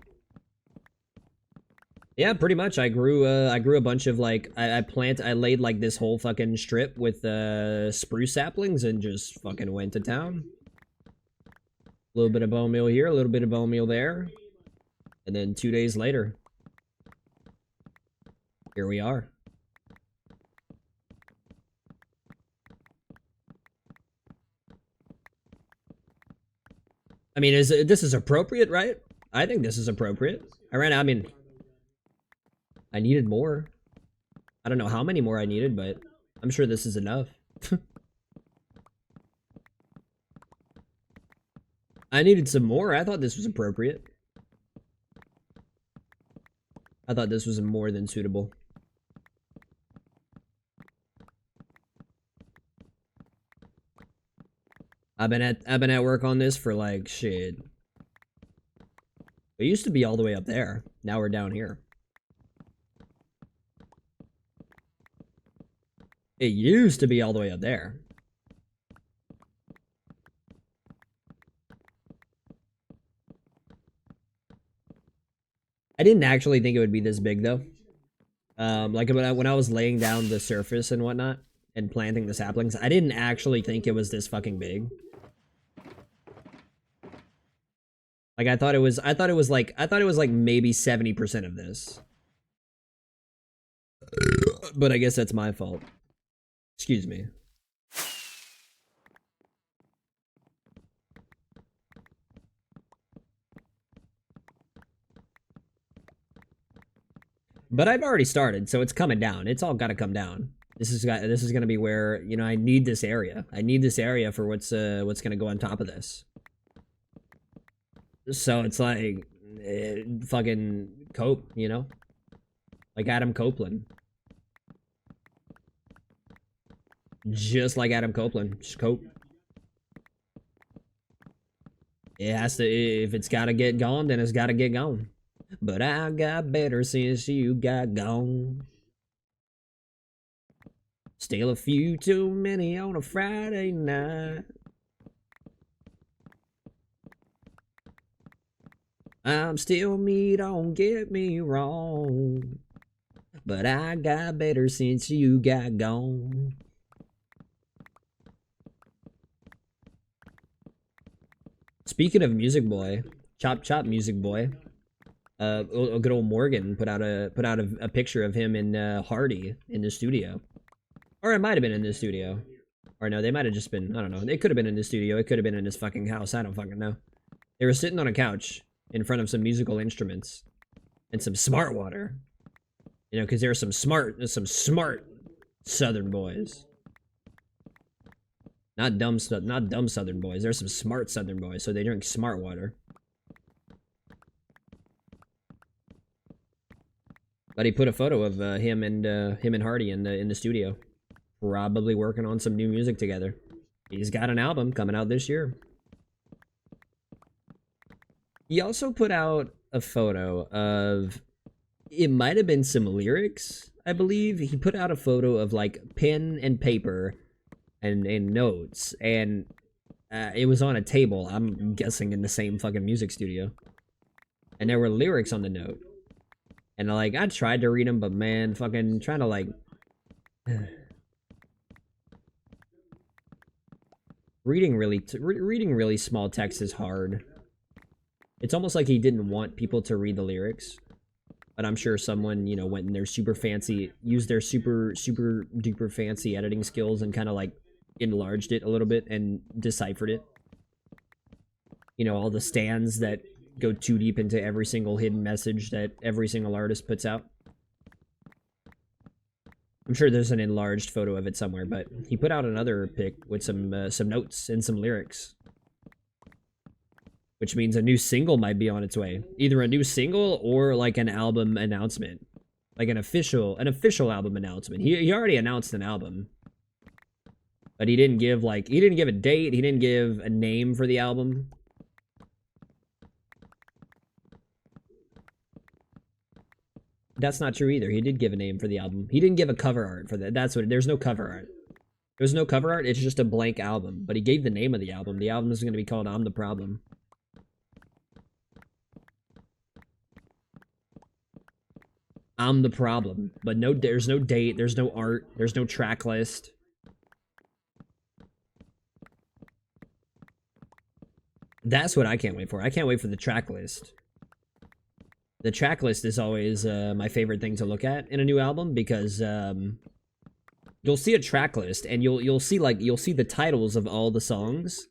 Yeah, pretty much. I grew a bunch of, like, I laid like this whole fucking strip with spruce saplings and just fucking went to town. A little bit of bone meal here, a little bit of bone meal there. And then 2 days later, here we are. I mean, this is appropriate, right? I think this is appropriate. I mean, I needed more. I don't know how many more I needed, but I'm sure this is enough. I needed some more. I thought this was appropriate. I thought this was more than suitable. I've been at work on this for like shit. It used to be all the way up there. Now we're down here. It used to be all the way up there. I didn't actually think it would be this big though. Like when I was laying down the surface and whatnot and planting the saplings, I didn't actually think it was this fucking big. Like I thought it was like maybe 70% of this. But I guess that's my fault. Excuse me. But I've already started, so it's coming down. It's all got to come down. This is gonna be where, you know, I need this area. I need this area for what's gonna go on top of this. So it's like fucking cope, you know, like Adam Copeland. Just like Adam Copeland, just cope. It has to. If it's gotta get gone, then it's gotta get gone. But I got better since you got gone. Still a few too many on a Friday night. I'm still me, don't get me wrong. But I got better since you got gone. Speaking of Music Boy, Chop Chop Music Boy, good old Morgan put out a picture of him and Hardy in the studio, or it might have been in the studio, or no, they might have just been, I don't know. It could have been in the studio. It could have been in his fucking house. I don't fucking know. They were sitting on a couch in front of some musical instruments and some smart water, you know, because there's some smart Southern boys. Not dumb Southern boys. There's some smart Southern boys, so they drink smart water. But he put a photo of him and Hardy in the studio, probably working on some new music together. He's got an album coming out this year. He also put out a photo of, it might have been some lyrics, I believe. He put out a photo of like pen and paper and notes, and it was on a table, I'm guessing in the same fucking music studio. And there were lyrics on the note. And like, I tried to read them, but man, fucking trying to like... reading really small text is hard. It's almost like he didn't want people to read the lyrics. But I'm sure someone, you know, went in their used their super duper fancy editing skills and kind of like enlarged it a little bit and deciphered it. You know, all the stands that go too deep into every single hidden message that every single artist puts out. I'm sure there's an enlarged photo of it somewhere, but he put out another pic with some notes and some lyrics. Which means a new single might be on its way. Either a new single or like an album announcement. Like an official album announcement. He already announced an album. But he didn't give a date, he didn't give a name for the album. That's not true either. He did give a name for the album. He didn't give a cover art for that. There's no cover art. There's no cover art, it's just a blank album. But he gave the name of the album. The album is going to be called I'm the Problem. I'm the Problem. But no, there's no date, there's no art, there's no track list. That's what I can't wait for. I can't wait for the track list. The track list is always my favorite thing to look at in a new album, because you'll see a track list and you'll see the titles of all the songs,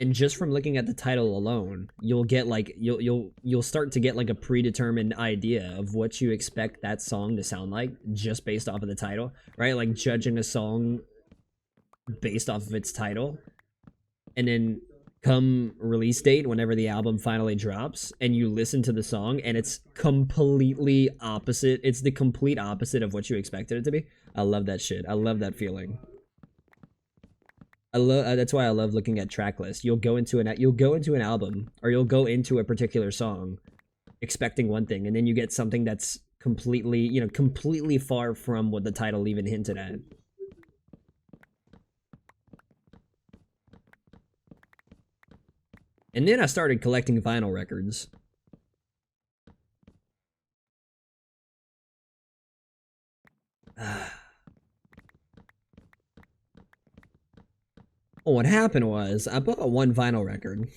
and just from looking at the title alone, you'll get like you'll start to get like a predetermined idea of what you expect that song to sound like just based off of the title, right? Like judging a song based off of its title, and then come release date, whenever the album finally drops, and you listen to the song, and it's completely opposite. It's the complete opposite of what you expected it to be. I love that shit. I love that feeling. That's why I love looking at track lists. You'll go into an album, or you'll go into a particular song expecting one thing, and then you get something that's completely far from what the title even hinted at. And then I started collecting vinyl records. Well, what happened was, I bought one vinyl record.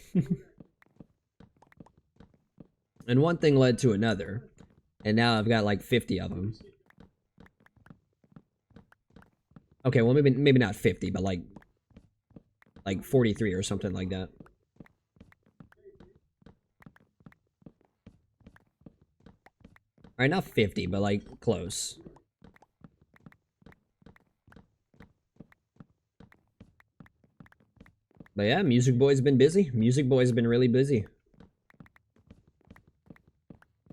And one thing led to another. And now I've got like 50 of them. Okay, well maybe not 50, but like 43 or something like that. Alright, not 50, but like close. But yeah, Music Boy's been busy. Music Boy's been really busy.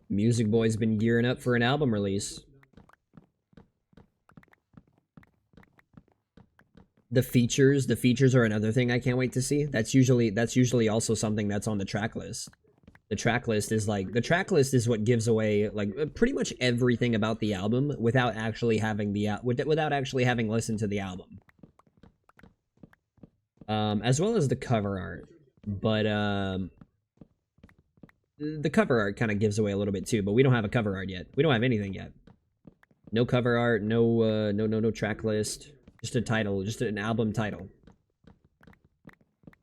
Music Boy's been gearing up for an album release. The features are another thing I can't wait to see. That's usually also something that's on the track list. The track list is what gives away like pretty much everything about the album without actually having listened to the album. As well as the cover art. But the cover art kind of gives away a little bit too, but we don't have a cover art yet. We don't have anything yet. No cover art, no track list, just a title, just an album title.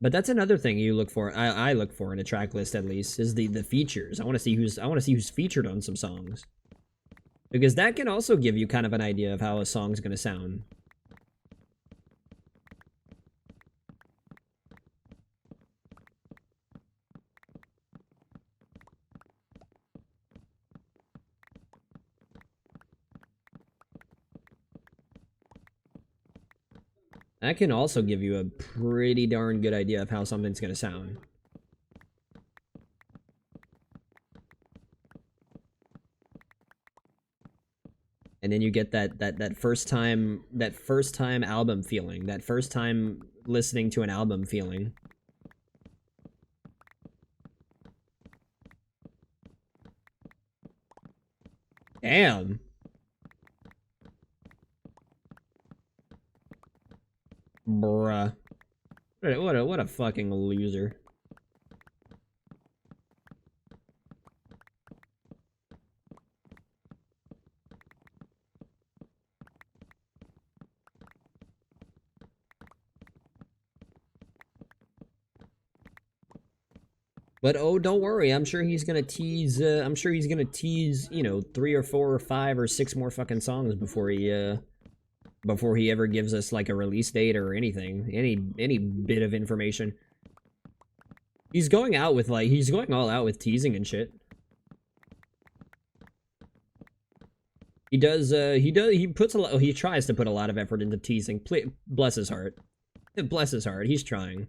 But that's another thing you look for. I look for in a track list at least is the features. I want to see who's featured on some songs, because that can also give you kind of an idea of how a song's gonna sound. That can also give you a pretty darn good idea of how something's gonna sound. And then you get that first time album feeling, that first time listening to an album feeling. Damn. Bruh. What a fucking loser. But oh, don't worry. I'm sure he's gonna tease. You know, 3 or 4 or 5 or 6 more fucking songs before he ever gives us like a release date or anything, any bit of information. He's going all out with teasing and shit. He tries to put a lot of effort into teasing. Bless his heart. Bless his heart. He's trying.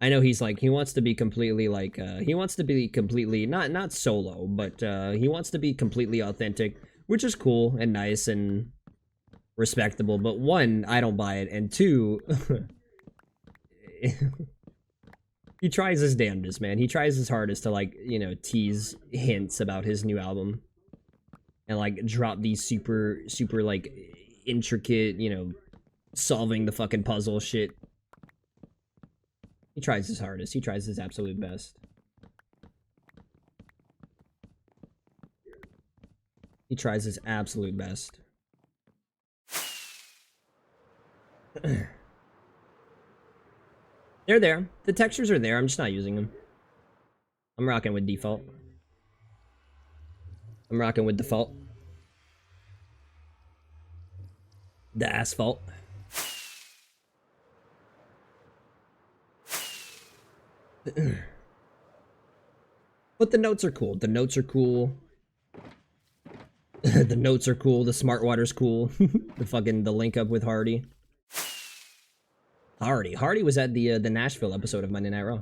I know he wants to be completely not solo, but he wants to be completely authentic, which is cool and nice and respectable. But one, I don't buy it, and two, he tries his damnedest, man. He tries his hardest to tease hints about his new album and drop these super intricate, solving the fucking puzzle shit. He tries his hardest. He tries his absolute best. He tries his absolute best. They're there. The textures are there. I'm just not using them. I'm rocking with default. I'm rocking with default. The asphalt. But the notes are cool. The notes are cool. The notes are cool. The smart water's cool. The link up with Hardy. Hardy was at the Nashville episode of Monday Night Raw.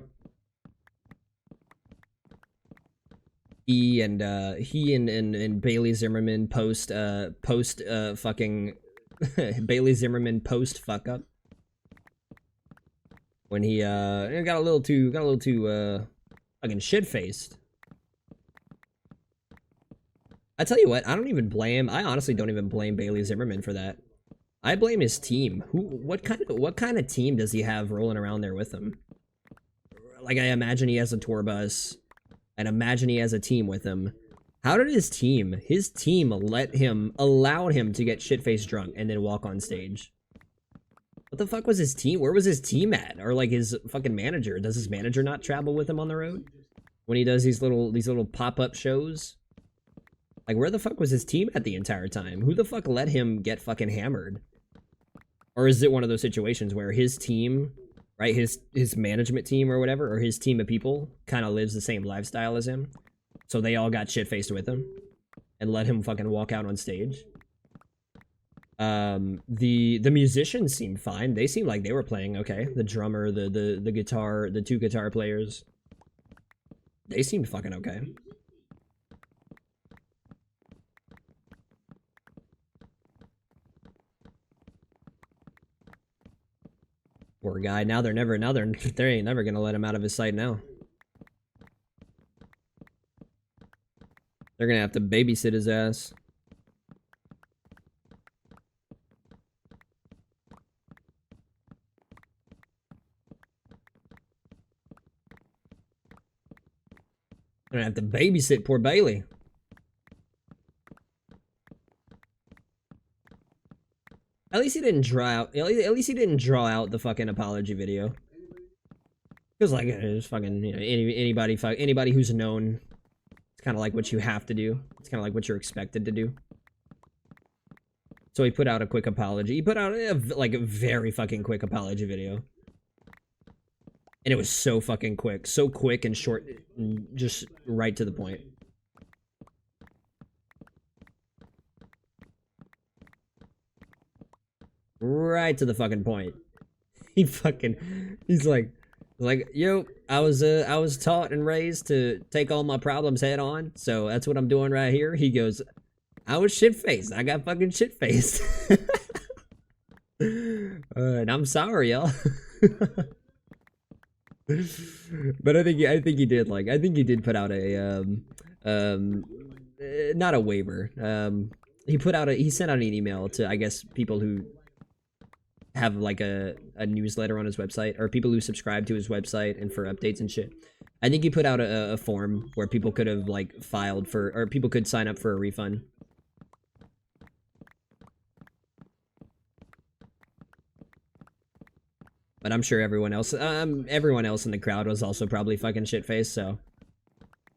He and Bailey Zimmerman post fucking Bailey Zimmerman post fuck up. When he got a little too fucking shit faced. I tell you what, I honestly don't even blame Bailey Zimmerman for that. I blame his team. What kind of team does he have rolling around there with him? Like, I imagine he has a tour bus, and imagine he has a team with him. How did his team allowed him to get shit-faced drunk and then walk on stage? What the fuck was his team? Where was his team at? Or like his fucking manager? Does his manager not travel with him on the road when he does these little pop-up shows? Like, where the fuck was his team at the entire time? Who the fuck let him get fucking hammered? Or is it one of those situations where his team, right, his management team or whatever, or his team of people kind of lives the same lifestyle as him, so they all got shit-faced with him and let him fucking walk out on stage? The musicians seemed fine. They seemed like they were playing okay. The drummer, the guitar, the 2 guitar players, they seemed fucking okay. Poor guy. Now they're never gonna let him out of his sight now. They're gonna have to babysit his ass. Gonna have to babysit poor Bailey. At least he didn't draw out. At least he didn't draw out the fucking apology video. Because like it's fucking anybody who's known, it's kind of like what you have to do. It's kind of like what you're expected to do. So he put out a quick apology. He put out a very fucking quick apology video. And it was so fucking quick. So quick and short. And just right to the point. Right to the fucking point. He's like, yo, I was taught and raised to take all my problems head on. So that's what I'm doing right here. He goes, I was shit-faced. I got fucking shit-faced. And I'm sorry, y'all. But I think he did put out a not a waiver. He sent out an email to, I guess, people who have like a newsletter on his website, or people who subscribe to his website and for updates and shit. I think he put out a form where people could have like filed for, or people could sign up for a refund. But I'm sure everyone else in the crowd was also probably fucking shit-faced, so.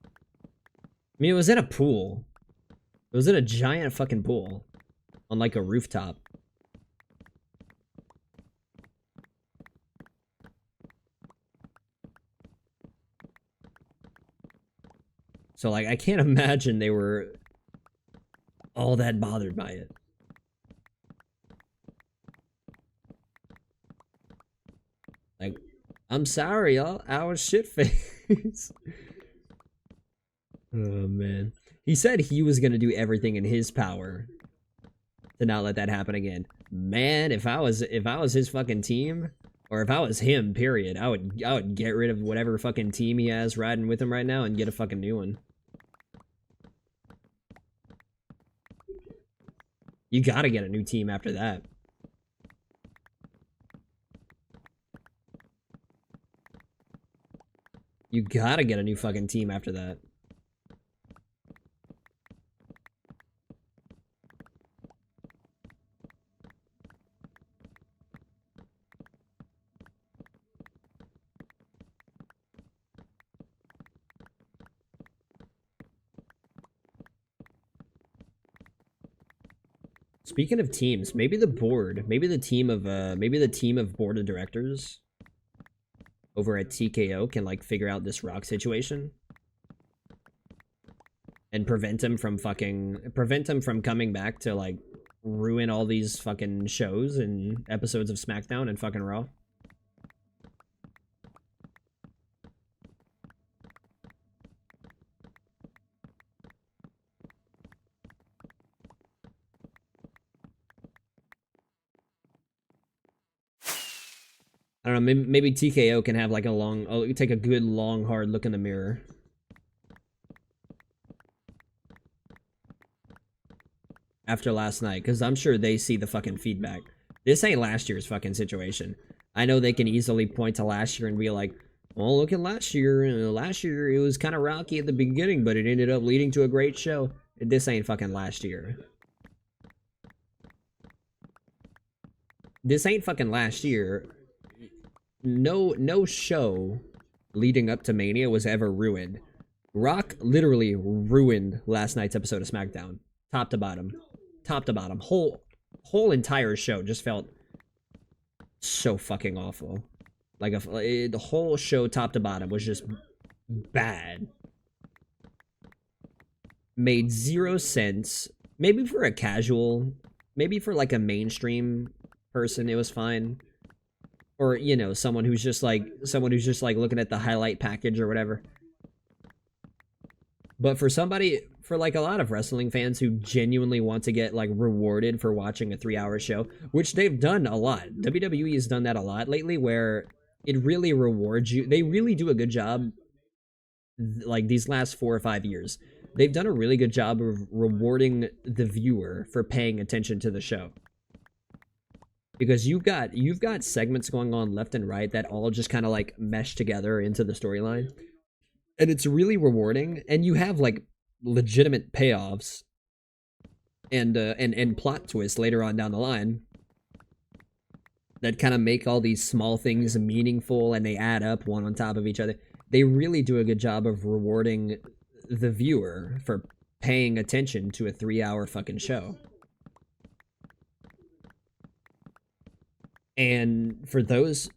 I mean, it was in a pool. It was in a giant fucking pool. On like a rooftop. So like, I can't imagine they were all that bothered by it. Like, I'm sorry, y'all. I was shit-faced. Oh, man. He said he was gonna do everything in his power to not let that happen again. Man, if I was his fucking team, or if I was him, period, I would get rid of whatever fucking team he has riding with him right now and get a fucking new one. You gotta get a new team after that. You gotta get a new fucking team after that. Speaking of teams, maybe the team of board of directors over at TKO can like figure out this Rock situation and prevent him from coming back to like ruin all these fucking shows and episodes of SmackDown and fucking Raw. I don't know, maybe TKO can have like take a good long hard look in the mirror. After last night, because I'm sure they see the fucking feedback. This ain't last year's fucking situation. I know they can easily point to last year and be like, well, look at last year. Last year it was kind of rocky at the beginning, but it ended up leading to a great show. This ain't fucking last year. This ain't fucking last year. No show leading up to Mania was ever ruined. Rock literally ruined last night's episode of SmackDown. Top to bottom. Top to bottom. Whole entire show just felt so fucking awful. Like the whole show top to bottom was just bad. Made zero sense. Maybe for a casual, maybe for like a mainstream person it was fine. Or, you know, someone who's just like looking at the highlight package or whatever. But for like a lot of wrestling fans who genuinely want to get like rewarded for watching a 3-hour show, which they've done a lot. WWE has done that a lot lately, where it really rewards you. They really do a good job, like these last 4 or 5 years. They've done a really good job of rewarding the viewer for paying attention to the show. Because you've got segments going on left and right that all just kind of like mesh together into the storyline. And it's really rewarding, and you have like legitimate payoffs and plot twists later on down the line that kind of make all these small things meaningful and they add up one on top of each other. They really do a good job of rewarding the viewer for paying attention to a 3-hour fucking show. And for those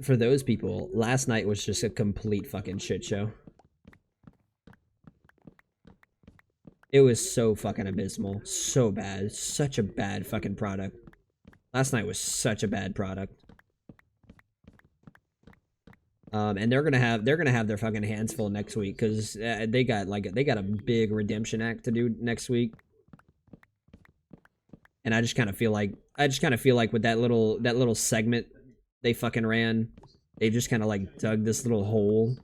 people, last night was just a complete fucking shit show. It was so fucking abysmal, so bad, such a bad fucking product. Last night was such a bad product. And they're gonna have their fucking hands full next week because they got a big redemption act to do next week. And I just kind of feel like with that little segment they fucking ran, they just kind of like dug this little hole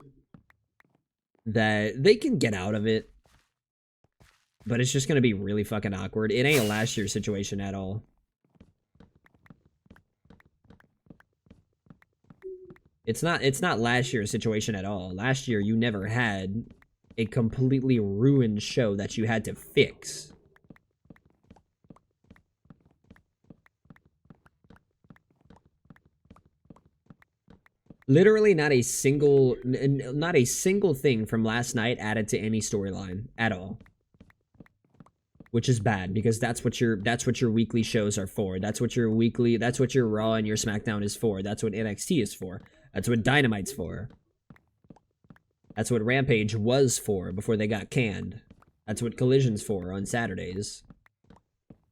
that they can get out of it, but it's just gonna be really fucking awkward. It ain't a last year situation at all. It's not last year's situation at all. Last year you never had a completely ruined show that you had to fix. Literally not a single thing from last night added to any storyline at all. Which is bad because that's what your weekly shows are for. That's what your Raw and your SmackDown is for. That's what NXT is for. That's what Dynamite's for. That's what Rampage was for before they got canned. That's what Collision's for on Saturdays.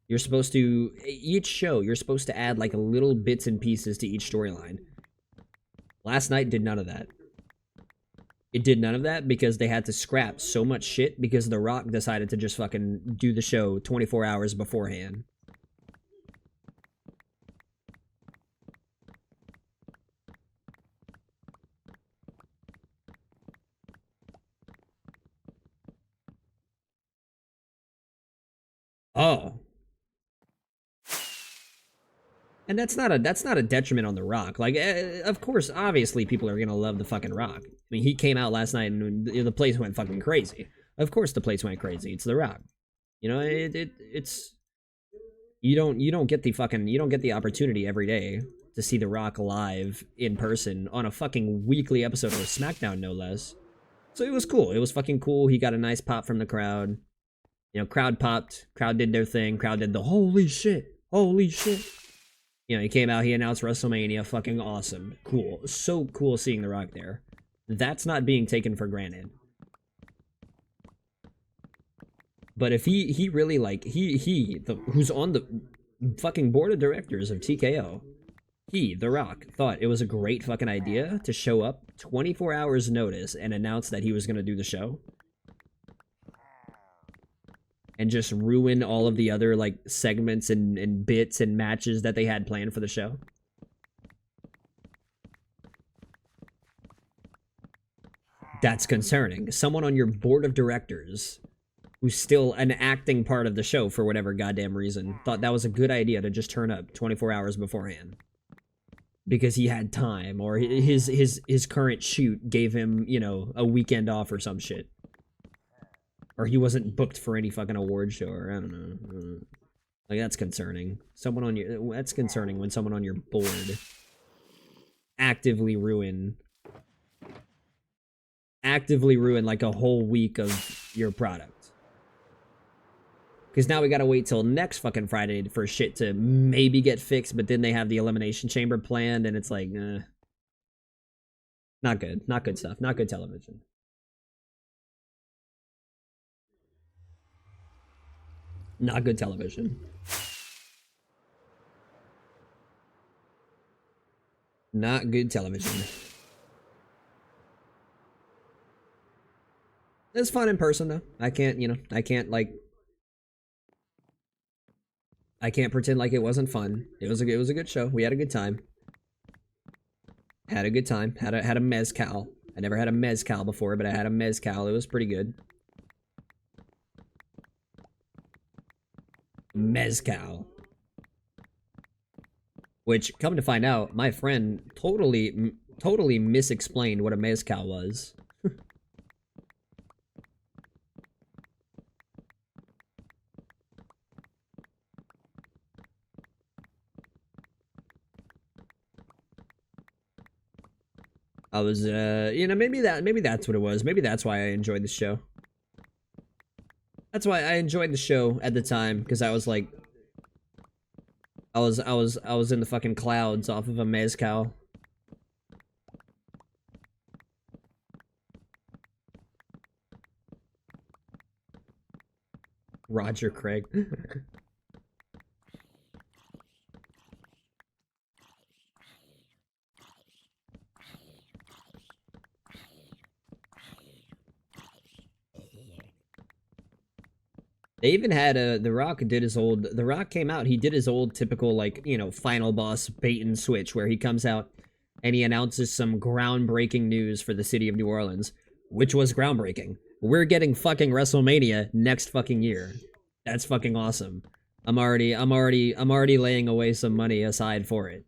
You're supposed to, each show, you're supposed to add like little bits and pieces to each storyline. Last night did none of that. It did none of that because they had to scrap so much shit because The Rock decided to just fucking do the show 24 hours beforehand. Oh. And that's not a detriment on The Rock. Like, of course, obviously, people are gonna love the fucking Rock. I mean, he came out last night and the place went fucking crazy. Of course, the place went crazy. It's The Rock. You know, it's you don't get the opportunity every day to see The Rock live in person on a fucking weekly episode of SmackDown, no less. So it was cool. It was fucking cool. He got a nice pop from the crowd. You know, crowd popped. Crowd did their thing. Crowd did the holy shit. Holy shit. You know, he came out, he announced WrestleMania, fucking awesome. Cool. So cool seeing The Rock there. That's not being taken for granted. But if he really, like, who's on the fucking board of directors of TKO, The Rock, thought it was a great fucking idea to show up 24 hours notice and announce that he was gonna do the show. And just ruin all of the other, like, segments and bits and matches that they had planned for the show. That's concerning. Someone on your board of directors, who's still an acting part of the show for whatever goddamn reason, thought that was a good idea to just turn up 24 hours beforehand. Because he had time, or his current shoot gave him, you know, a weekend off or some shit. Or he wasn't booked for any fucking award show, or I don't know. Like, that's concerning. That's concerning when someone on your board actively ruin like a whole week of your product. Because now we gotta wait till next fucking Friday for shit to maybe get fixed, but then they have the Elimination Chamber planned, and it's like, not good. Not good stuff. Not good television. Not good television. Not good television. It's fun in person, though. I can't pretend like it wasn't fun. It was a good show. We had a good time. Had a good time. Had a mezcal. I never had a mezcal before, but I had a mezcal. It was pretty good. Mezcal. Which, come to find out, my friend totally misexplained what a mezcal was. I was, you know, maybe that's what it was. Maybe that's why I enjoyed the show. That's why I enjoyed the show at the time, because I was like, I was in the fucking clouds off of a mezcal. Roger Craig. They even had The Rock did his old. The Rock came out. He did his old typical like final boss bait and switch where he comes out and he announces some groundbreaking news for the city of New Orleans, which was groundbreaking. We're getting fucking WrestleMania next fucking year. That's fucking awesome. I'm already laying away some money aside for it.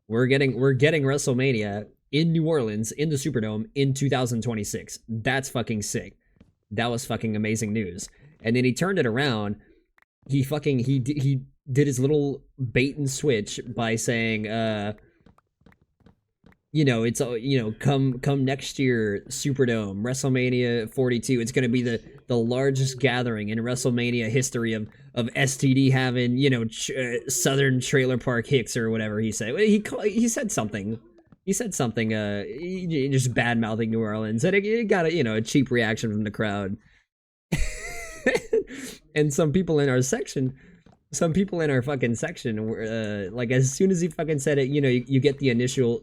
We're getting WrestleMania in New Orleans in the Superdome in 2026. That's fucking sick. That was fucking amazing news. And then he turned it around. He did his little bait and switch by saying, it's come next year, Superdome, WrestleMania 42. It's gonna be the largest gathering in WrestleMania history of STD having Southern Trailer Park Hicks or whatever he said. He said something. He said something. Just bad mouthing New Orleans, and it got a cheap reaction from the crowd. And some people in our fucking section were like, as soon as he fucking said it, you get the initial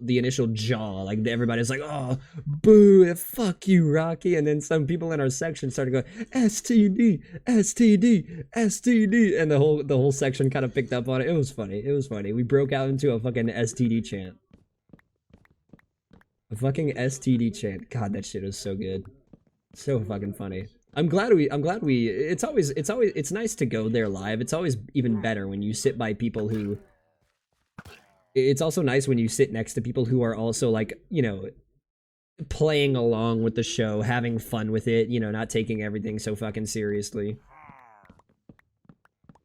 jaw, like everybody's like, oh, boo, fuck you, Rocky. And then some people in our section started going STD, STD, STD, and the whole section kind of picked up on it. It was funny. We broke out into a fucking STD chant. A fucking STD chant. God, that shit was so good. So fucking funny. I'm glad we it's nice to go there live. It's always even better when you sit by people who it's also nice when you sit next to people who are also like, playing along with the show, having fun with it, not taking everything so fucking seriously.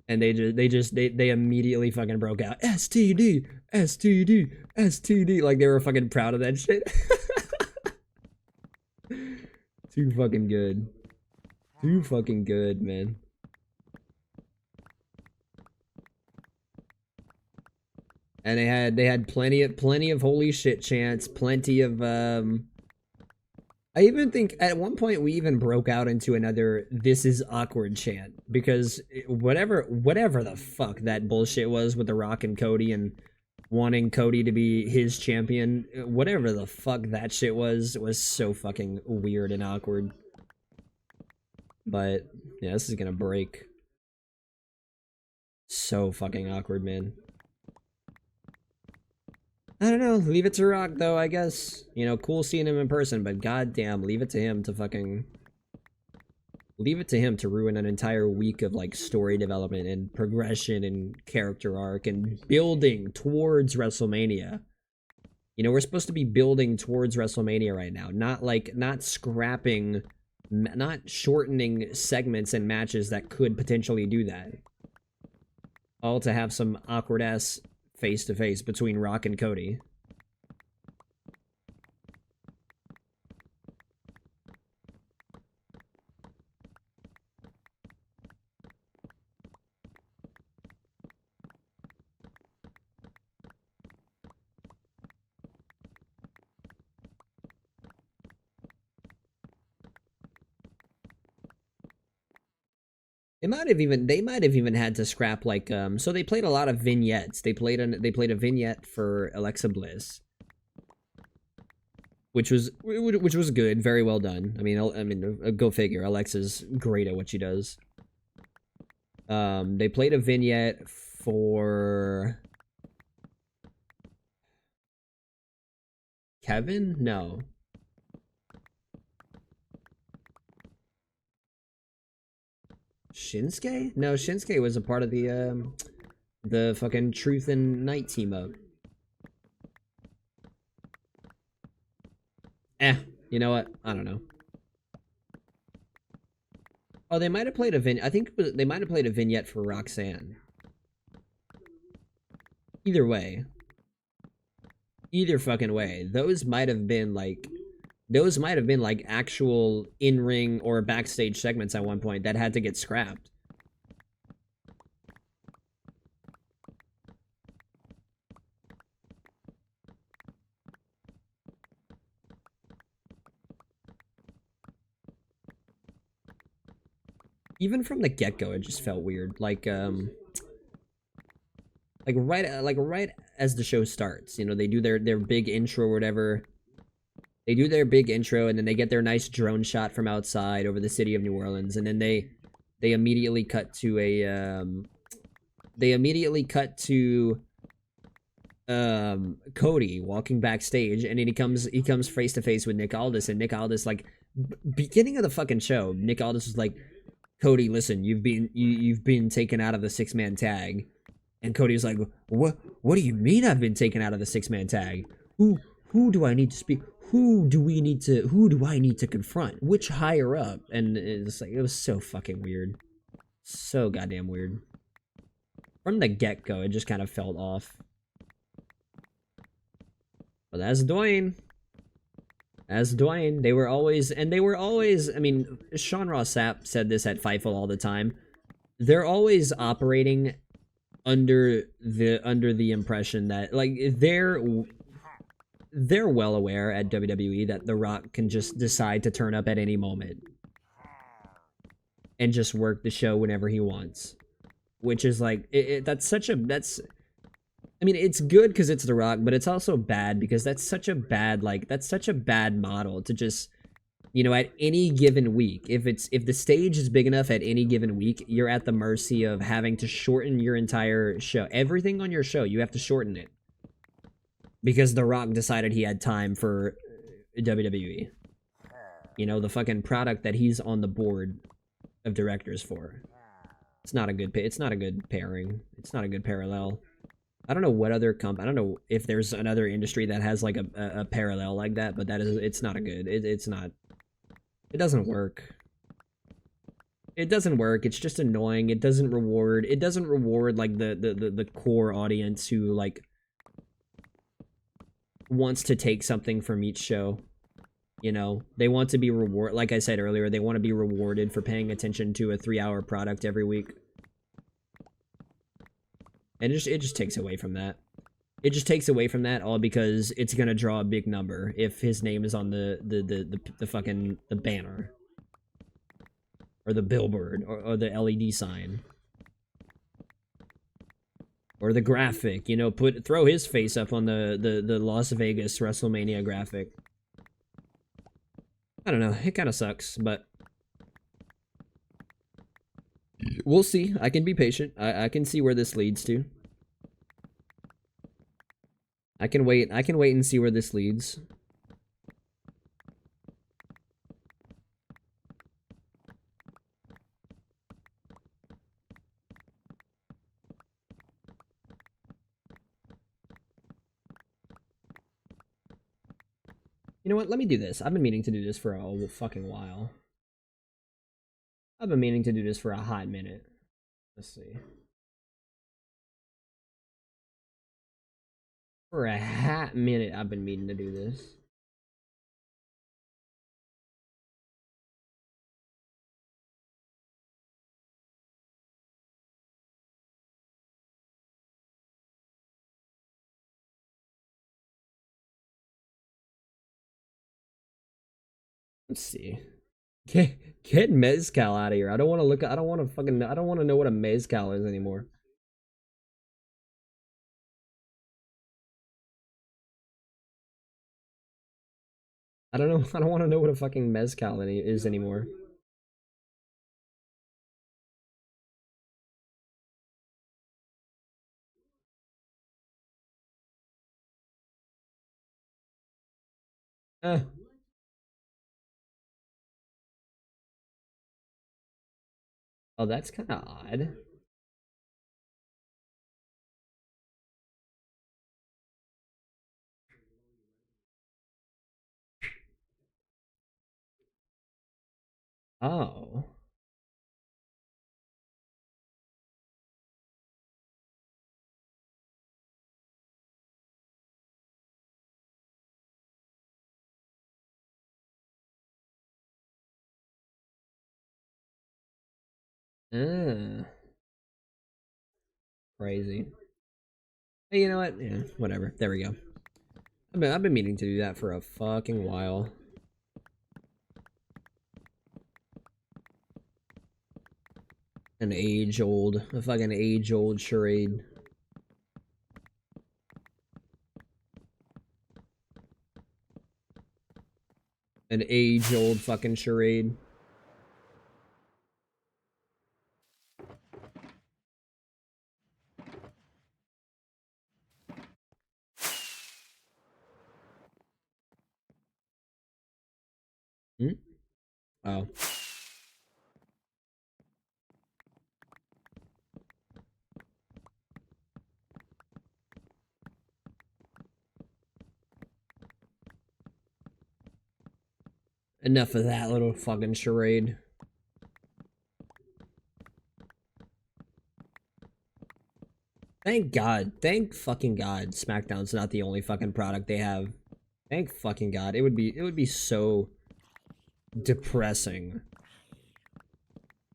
And they immediately fucking broke out STD, STD, STD, like they were fucking proud of that shit. Too fucking good. Too fucking good, man. And they had plenty of holy shit chants, plenty of I even think at one point we even broke out into another "this is awkward" chant, because whatever the fuck that bullshit was with The Rock and Cody and wanting Cody to be his champion, whatever the fuck that shit was so fucking weird and awkward. But yeah, this is gonna break. So fucking awkward, man. I don't know, leave it to Rock though, I guess. Cool seeing him in person, but goddamn, leave it to him to ruin an entire week of like story development and progression and character arc and building towards WrestleMania. We're supposed to be building towards WrestleMania right now, not scrapping, not shortening segments and matches that could potentially do that. All to have some awkward ass face-to-face between Rock and Cody. They might have even had to scrap like so they played a lot of vignettes. They played a vignette for Alexa Bliss, which was good, very well done. I mean, go figure. Alexa's great at what she does. They played a vignette for Kevin? No. Shinsuke? No, Shinsuke was a part of the fucking Truth and Night team up. You know what? I don't know. Oh, they might have played a vignette. I think they might have played a vignette for Roxanne. Either way. Either fucking way, those might have been like actual in-ring or backstage segments at one point that had to get scrapped. Even from the get-go, it just felt weird. Like right as the show starts, you know, they do their big intro or whatever. They do their big intro, and then they get their nice drone shot from outside over the city of New Orleans, and then they immediately cut to a they immediately cut to Cody walking backstage, and then he comes face to face with Nick Aldis, and Nick Aldis, like, beginning of the fucking show, Nick Aldis was like, Cody, listen, you've been taken out of the 6-man tag. And Cody was like, what do you mean I've been taken out of the 6-man tag? Who do I need to speak? Who do I need to confront? Which higher up? And it's like, it was so fucking weird. So goddamn weird. From the get-go, it just kind of felt off. But that's Dwayne. As Dwayne, they were always, I mean, Sean Ross Sapp said this at Fightful all the time. They're always operating under the impression that, like, they're well aware at WWE that The Rock can just decide to turn up at any moment and just work the show whenever he wants, which is like, I mean, it's good because it's The Rock, but it's also bad because that's such a bad model to just, you know, at any given week, if the stage is big enough at any given week, you're at the mercy of having to shorten your entire show. Everything on your show, you have to shorten it. Because The Rock decided he had time for WWE. You know, the fucking product that he's on the board of directors for. It's not a good pairing. It's not a good parallel. I don't know what other I don't know if there's another industry that has like a parallel like that, but it's not a good. It's not. It doesn't work. It doesn't work. It's just annoying. It doesn't reward like the core audience who like wants to take something from each show. You know, they want to be like I said earlier, they want to be rewarded for paying attention to a 3-hour product every week. And it just takes away from that. It just takes away from that all because it's gonna draw a big number if his name is on the fucking the banner. Or the billboard, or the LED sign. Or the graphic, you know, throw his face up on the Las Vegas WrestleMania graphic. I don't know, it kind of sucks, but we'll see. I can be patient. I can see where this leads to. I can wait and see where this leads. You know what? Let me do this. I've been meaning to do this for a fucking while. I've been meaning to do this for a hot minute. Let's see. For a hot minute, I've been meaning to do this. Let's see. Get mezcal out of here. I don't want to look. I don't want to fucking. I don't want to know what a mezcal is anymore. I don't know. I don't want to know what a fucking mezcal is anymore. Eh. Oh, that's kind of odd. Oh. Ah, crazy. Hey, you know what? Yeah, whatever. There we go. I've been meaning to do that for a fucking while. A fucking age-old charade. An age-old fucking charade. Hmm? Oh. Enough of that little fucking charade. Thank God. Thank fucking God SmackDown's not the only fucking product they have. Thank fucking God. It would be so depressing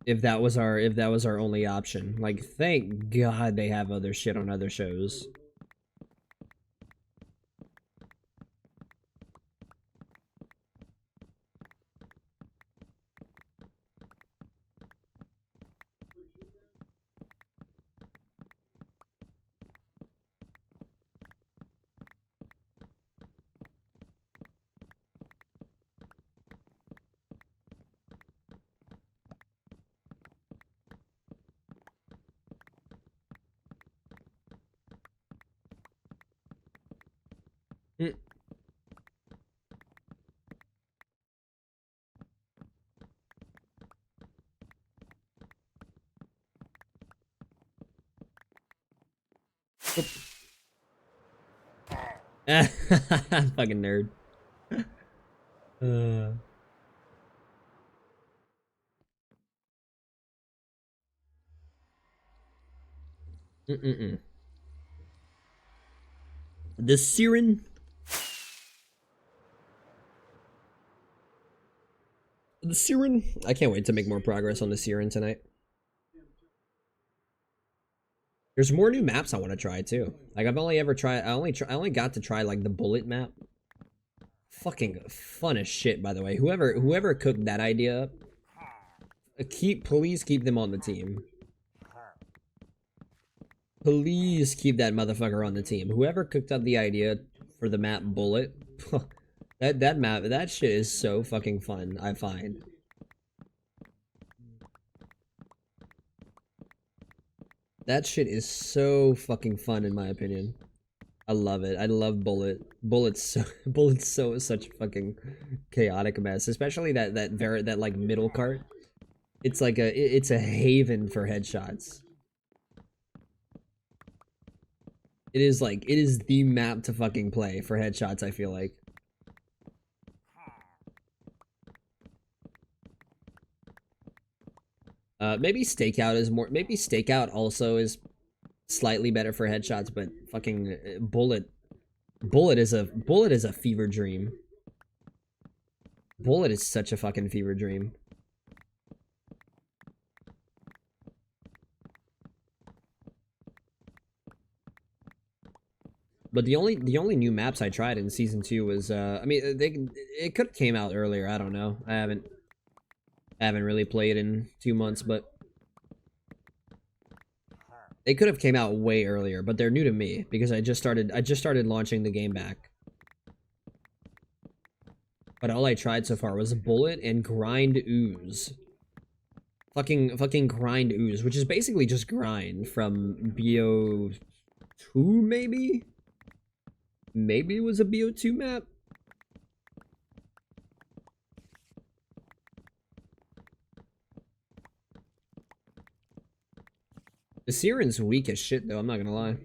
if that was our only option. Like, thank God they have other shit on other shows. Mm. Fucking nerd. Uh, mm-mm-mm. The Siren. The Siren. I can't wait to make more progress on the Siren tonight. There's more new maps I want to try too. Like I've only ever tried. I only got to try like the bullet map. Fucking fun as shit, by the way. Whoever cooked that idea up, please keep them on the team. Please keep that motherfucker on the team. Whoever cooked up the idea for the map bullet, that shit is so fucking fun. I find that shit is so fucking fun in my opinion. I love it. I love bullet. Bullet's such a fucking chaotic mess, especially that like middle cart. It's like it's a haven for headshots. It is the map to fucking play for headshots, I feel like. Maybe stakeout also is slightly better for headshots, but fucking bullet is a fever dream. Bullet is such a fucking fever dream. But the only new maps I tried in season 2 was I mean it could have came out earlier, I don't know. I haven't really played in 2 months, but they could have came out way earlier, but they're new to me because I just started launching the game back. But all I tried so far was Bullet and Grind Ooze. Fucking Grind Ooze, which is basically just Grind from BO2 maybe? Maybe it was a BO2 map? The Siren's weak as shit though, I'm not gonna lie.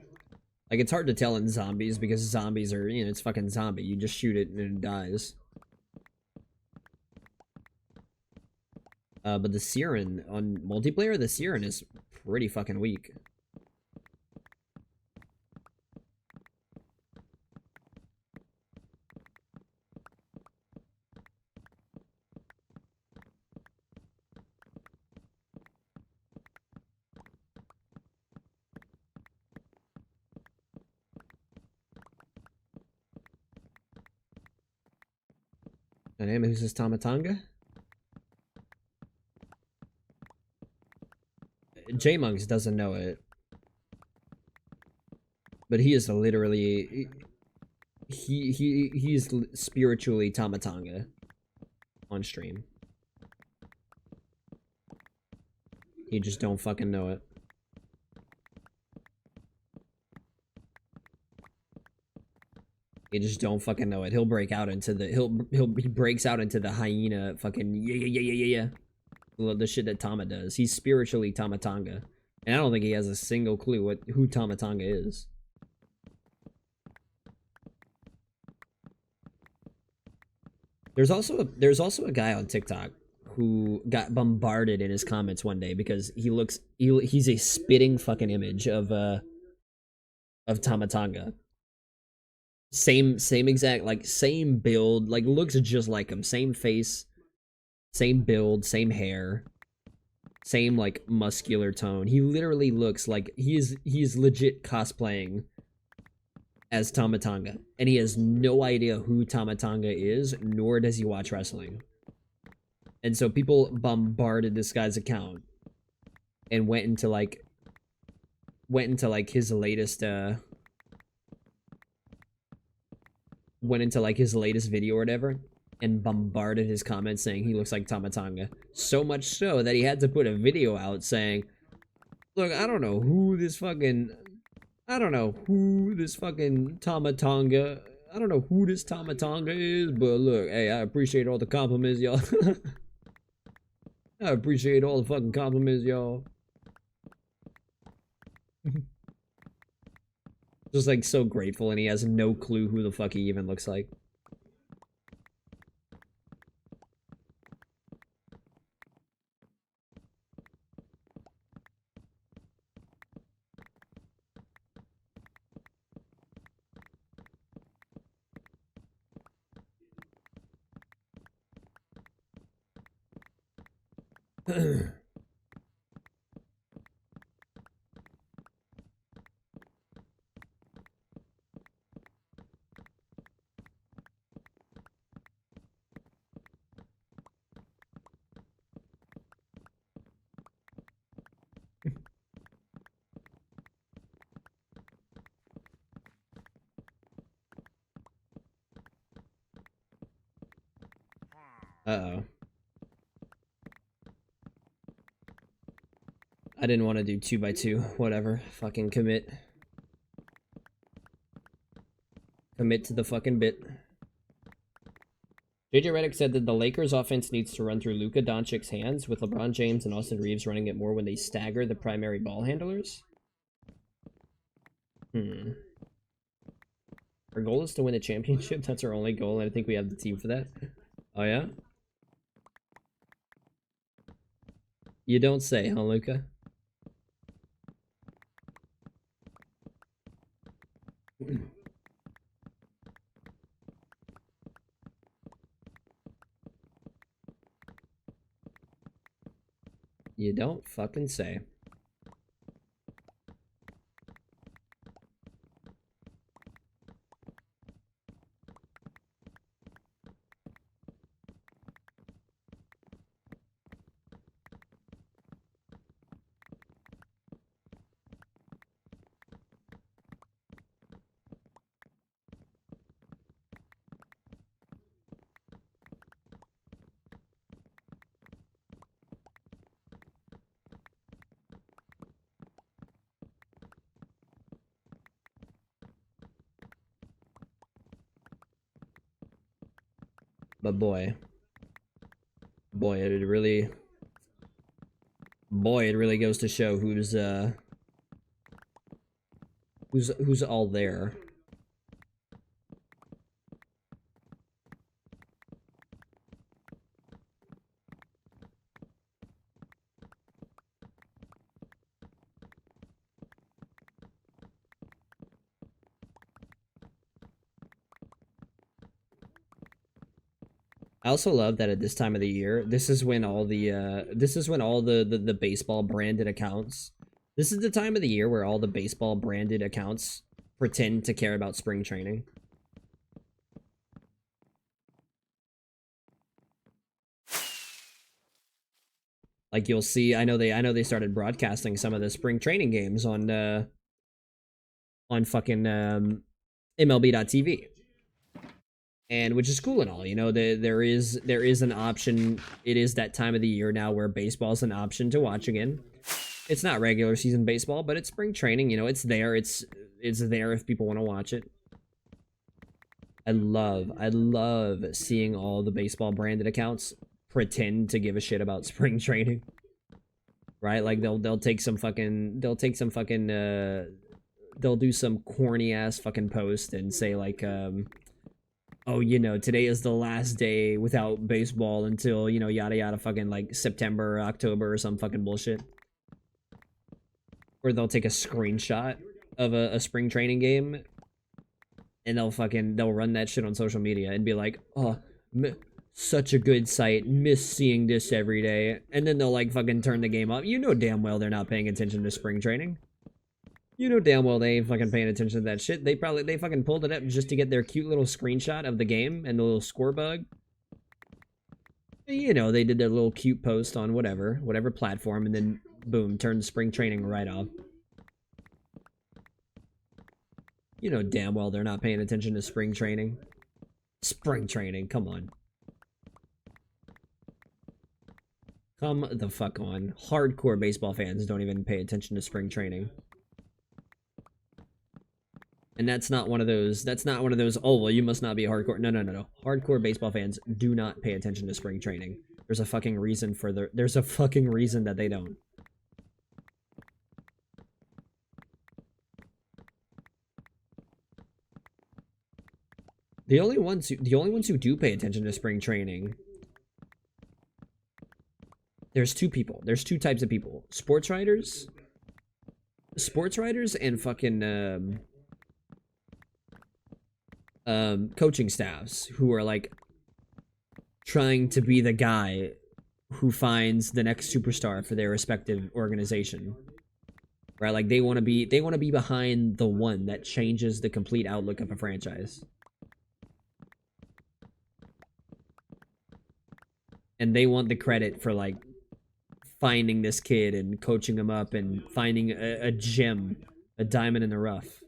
Like, it's hard to tell in zombies because zombies are, it's fucking zombie. You just shoot it and it dies. But the Siren, on multiplayer, the Siren is pretty fucking weak. name who's this Tamatanga? J-Monks doesn't know it. But he is literally... He's spiritually Tamatanga on stream. You just don't fucking know it. You just don't fucking know it. He'll break out into the he breaks out into the hyena fucking yeah. The shit that Tama does. He's spiritually Tamatanga. And I don't think he has a single clue who Tamatanga is. There's also a guy on TikTok who got bombarded in his comments one day because he's a spitting fucking image of Tamatanga. Same exact, like, same build, like, looks just like him. Same face, same build, same hair, same, like, muscular tone. He literally looks like he's legit cosplaying as Tamatanga. And he has no idea who Tamatanga is, nor does he watch wrestling. And so people bombarded this guy's account and went into his latest his latest video or whatever, and bombarded his comments saying he looks like Tamatanga. So much so that he had to put a video out saying, look, I don't know who this fucking Tamatanga, I don't know who this Tamatanga is, but look, hey, I appreciate all the compliments, y'all. I appreciate all the fucking compliments, y'all. Just, like, so grateful, and he has no clue who the fuck he even looks like. Uh-oh. I didn't want to do 2x2. Whatever. Fucking commit. Commit to the fucking bit. JJ Redick said that the Lakers offense needs to run through Luka Doncic's hands, with LeBron James and Austin Reeves running it more when they stagger the primary ball handlers. Our goal is to win a championship. That's our only goal, and I think we have the team for that. Oh, yeah? You don't say, huh, Luka? You don't fucking say. But boy, it really goes to show who's all there. I also love that at this time of the year, this is when all the baseball branded accounts. This is the time of the year where all the baseball branded accounts pretend to care about spring training. Like you'll see, I know they started broadcasting some of the spring training games on fucking MLB.TV. And which is cool and all, you know, there is an option. It is that time of the year now where baseball's an option to watch again. It's not regular season baseball, but it's spring training, you know, it's there. It's there if people want to watch it. I love seeing all the baseball branded accounts pretend to give a shit about spring training. Right? Like they'll take some fucking they'll do some corny ass fucking post and say like oh, you know, today is the last day without baseball until, you know, yada yada fucking like September or October or some fucking bullshit. Or they'll take a screenshot of a spring training game and they'll run that shit on social media and be like, oh, such a good sight, miss seeing this every day. And then they'll like fucking turn the game up. You know damn well they're not paying attention to spring training. You know damn well they ain't fucking paying attention to that shit. They fucking pulled it up just to get their cute little screenshot of the game and the little score bug. You know, they did their little cute post on whatever platform, and then boom, turned spring training right off. You know damn well they're not paying attention to spring training. Spring training, come on. Come the fuck on. Hardcore baseball fans don't even pay attention to spring training. And that's not one of those, oh, well, you must not be hardcore. No. Hardcore baseball fans do not pay attention to spring training. There's a fucking reason that they don't. The only ones who do pay attention to spring training, there's two types of people. Sports writers and fucking coaching staffs who are like trying to be the guy who finds the next superstar for their respective organization. Right? Like they want to be behind the one that changes the complete outlook of a franchise. And they want the credit for like finding this kid and coaching him up and finding a gem, a diamond in the rough.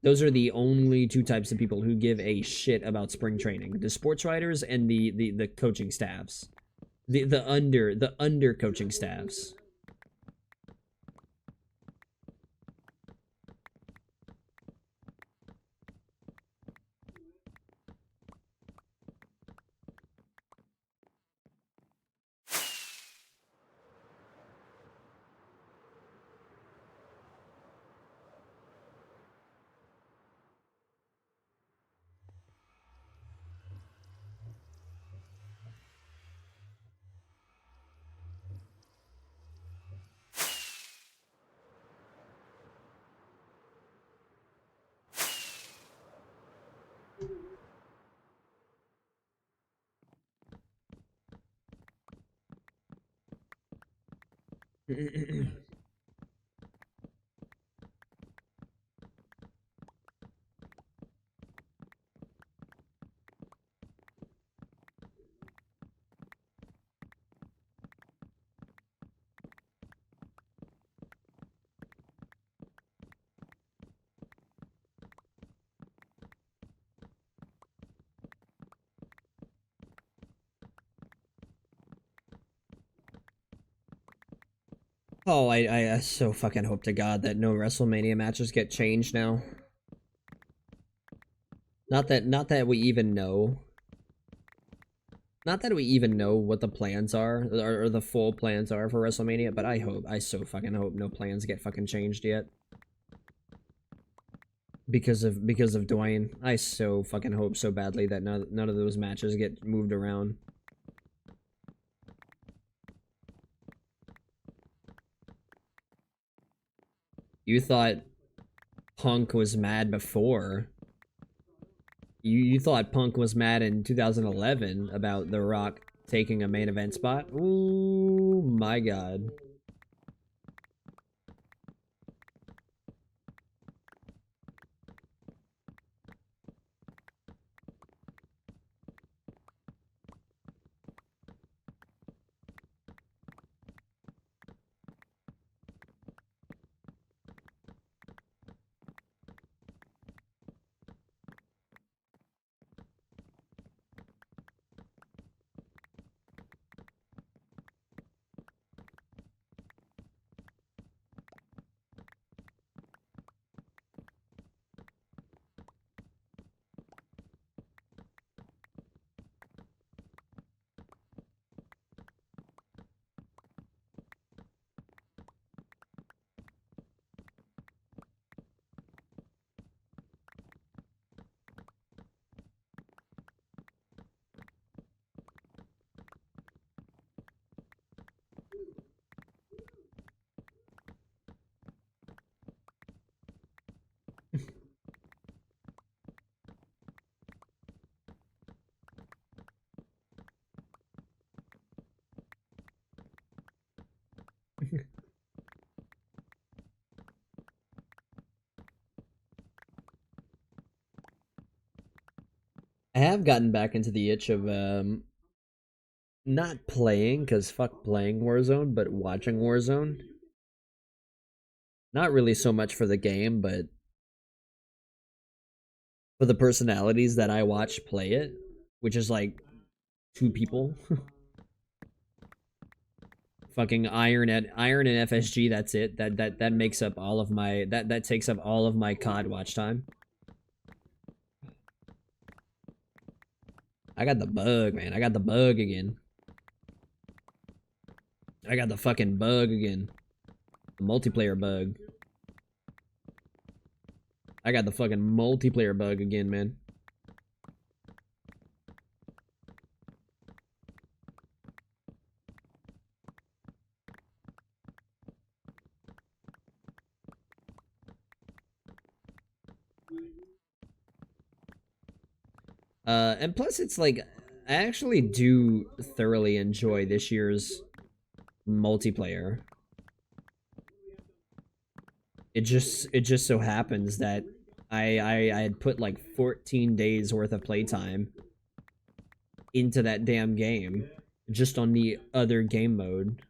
Those are the only two types of people who give a shit about spring training. The sports writers and the coaching staffs. The under coaching staffs. Oh, I so fucking hope to God that no WrestleMania matches get changed now. Not that we even know. Not that we even know what the plans are, or the full plans are for WrestleMania, but I so fucking hope no plans get fucking changed yet. Because of Dwayne. I so fucking hope so badly that none of those matches get moved around. You thought Punk was mad before. You thought Punk was mad in 2011 about The Rock taking a main event spot? Ooh, my God. I have gotten back into the itch of not playing, cause fuck playing Warzone, but watching Warzone. Not really so much for the game, but for the personalities that I watch play it, which is like two people. Fucking Iron and FSG, that's it. That makes up all of my that takes up all of my COD watch time. I got the bug, man. I got the bug again. I got the fucking bug again. The multiplayer bug. I got the fucking multiplayer bug again, man. And plus it's like I actually do thoroughly enjoy this year's multiplayer. It just so happens that I had put like 14 days worth of playtime into that damn game just on the other game mode.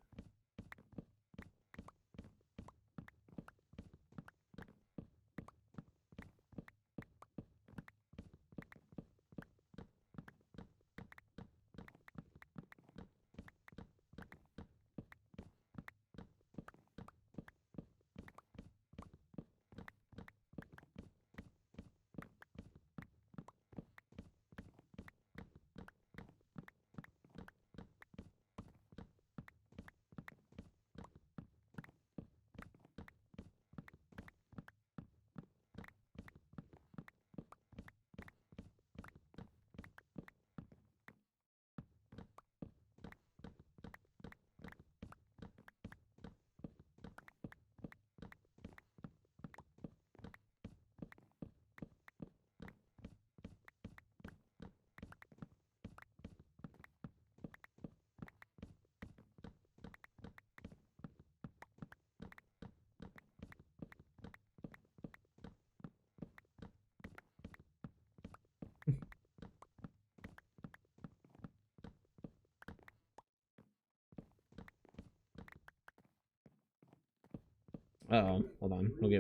Uh-oh, hold on. Don't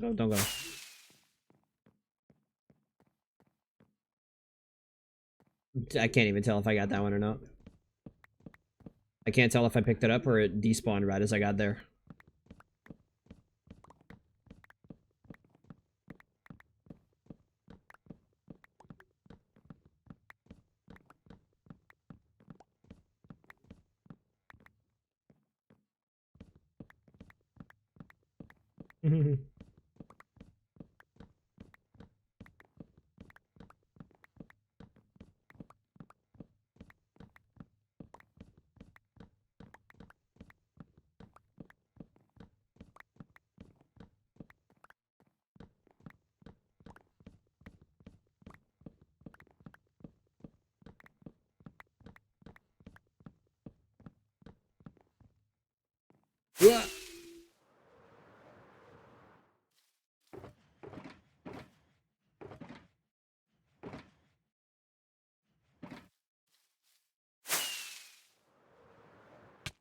go, don't go. I can't even tell if I got that one or not. I can't tell if I picked it up or it despawned right as I got there.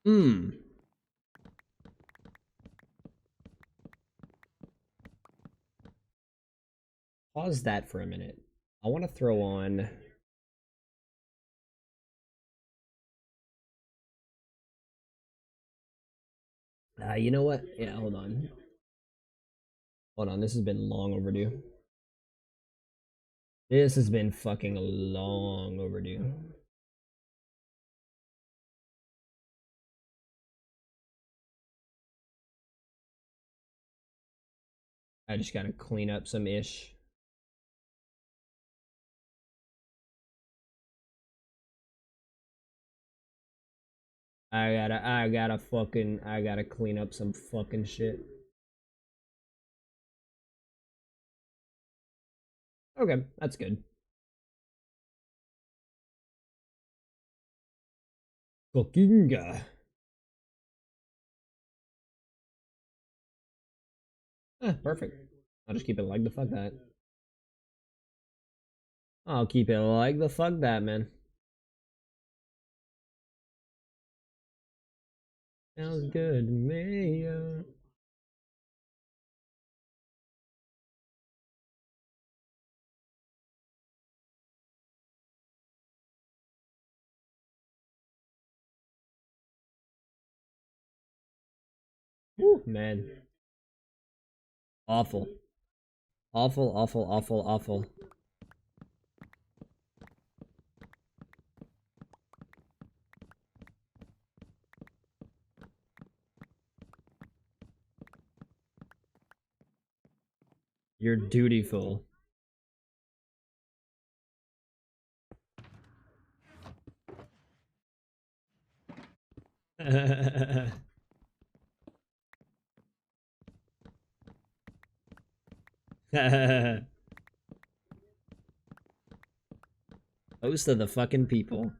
Hmm. Pause that for a minute. I want to throw on. You know what? Yeah, hold on. Hold on. This has been long overdue. This has been fucking long overdue. I just gotta clean up some ish. I gotta clean up some fucking shit. Okay, that's good. Fucking perfect. I'll just keep it like the fuck that. I'll keep it like the fuck that, man. Sounds good to me. Whew, man. Awful. Awful, awful, awful, awful. You're dutiful. Most of the fucking people.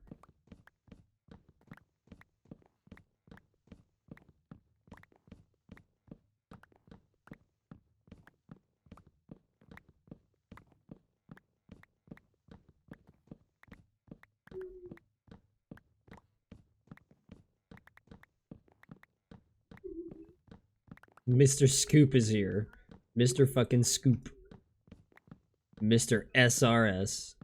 Mr. Scoop is here. Mr. fucking Scoop. Mr. SRS.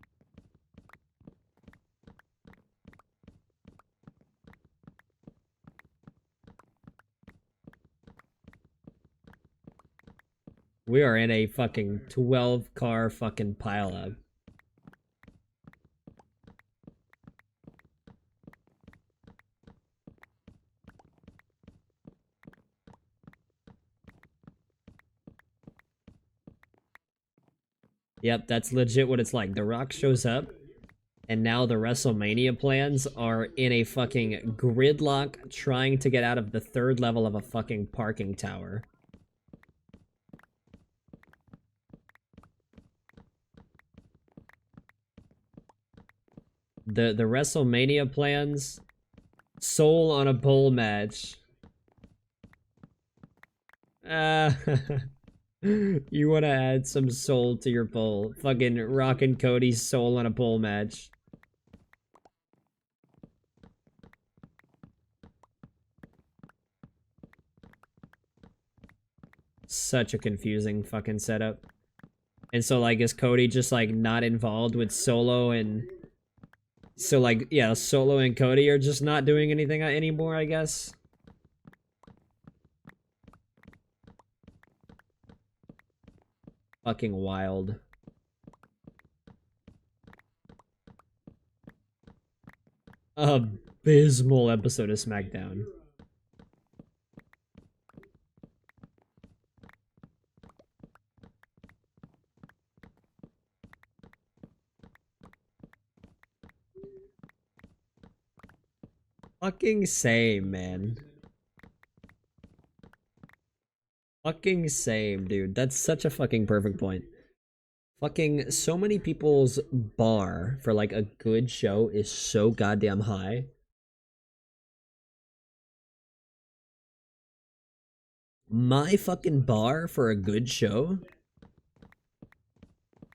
We are in a fucking 12 car fucking pileup. Yep, that's legit what it's like. The Rock shows up, and now the WrestleMania plans are in a fucking gridlock trying to get out of the third level of a fucking parking tower. The WrestleMania plans, Soul on a pole match. You want to add some soul to your pole. Fucking Rock and Cody's Soul on a pole match. Such a confusing fucking setup. And so, like, is Cody just, like, not involved with Solo and... So, like, yeah, Solo and Cody are just not doing anything anymore, I guess? Fucking wild. Abysmal episode of SmackDown. Fucking same, man. Fucking same, dude. That's such a fucking perfect point. Fucking so many people's bar for like a good show is so goddamn high. My fucking bar for a good show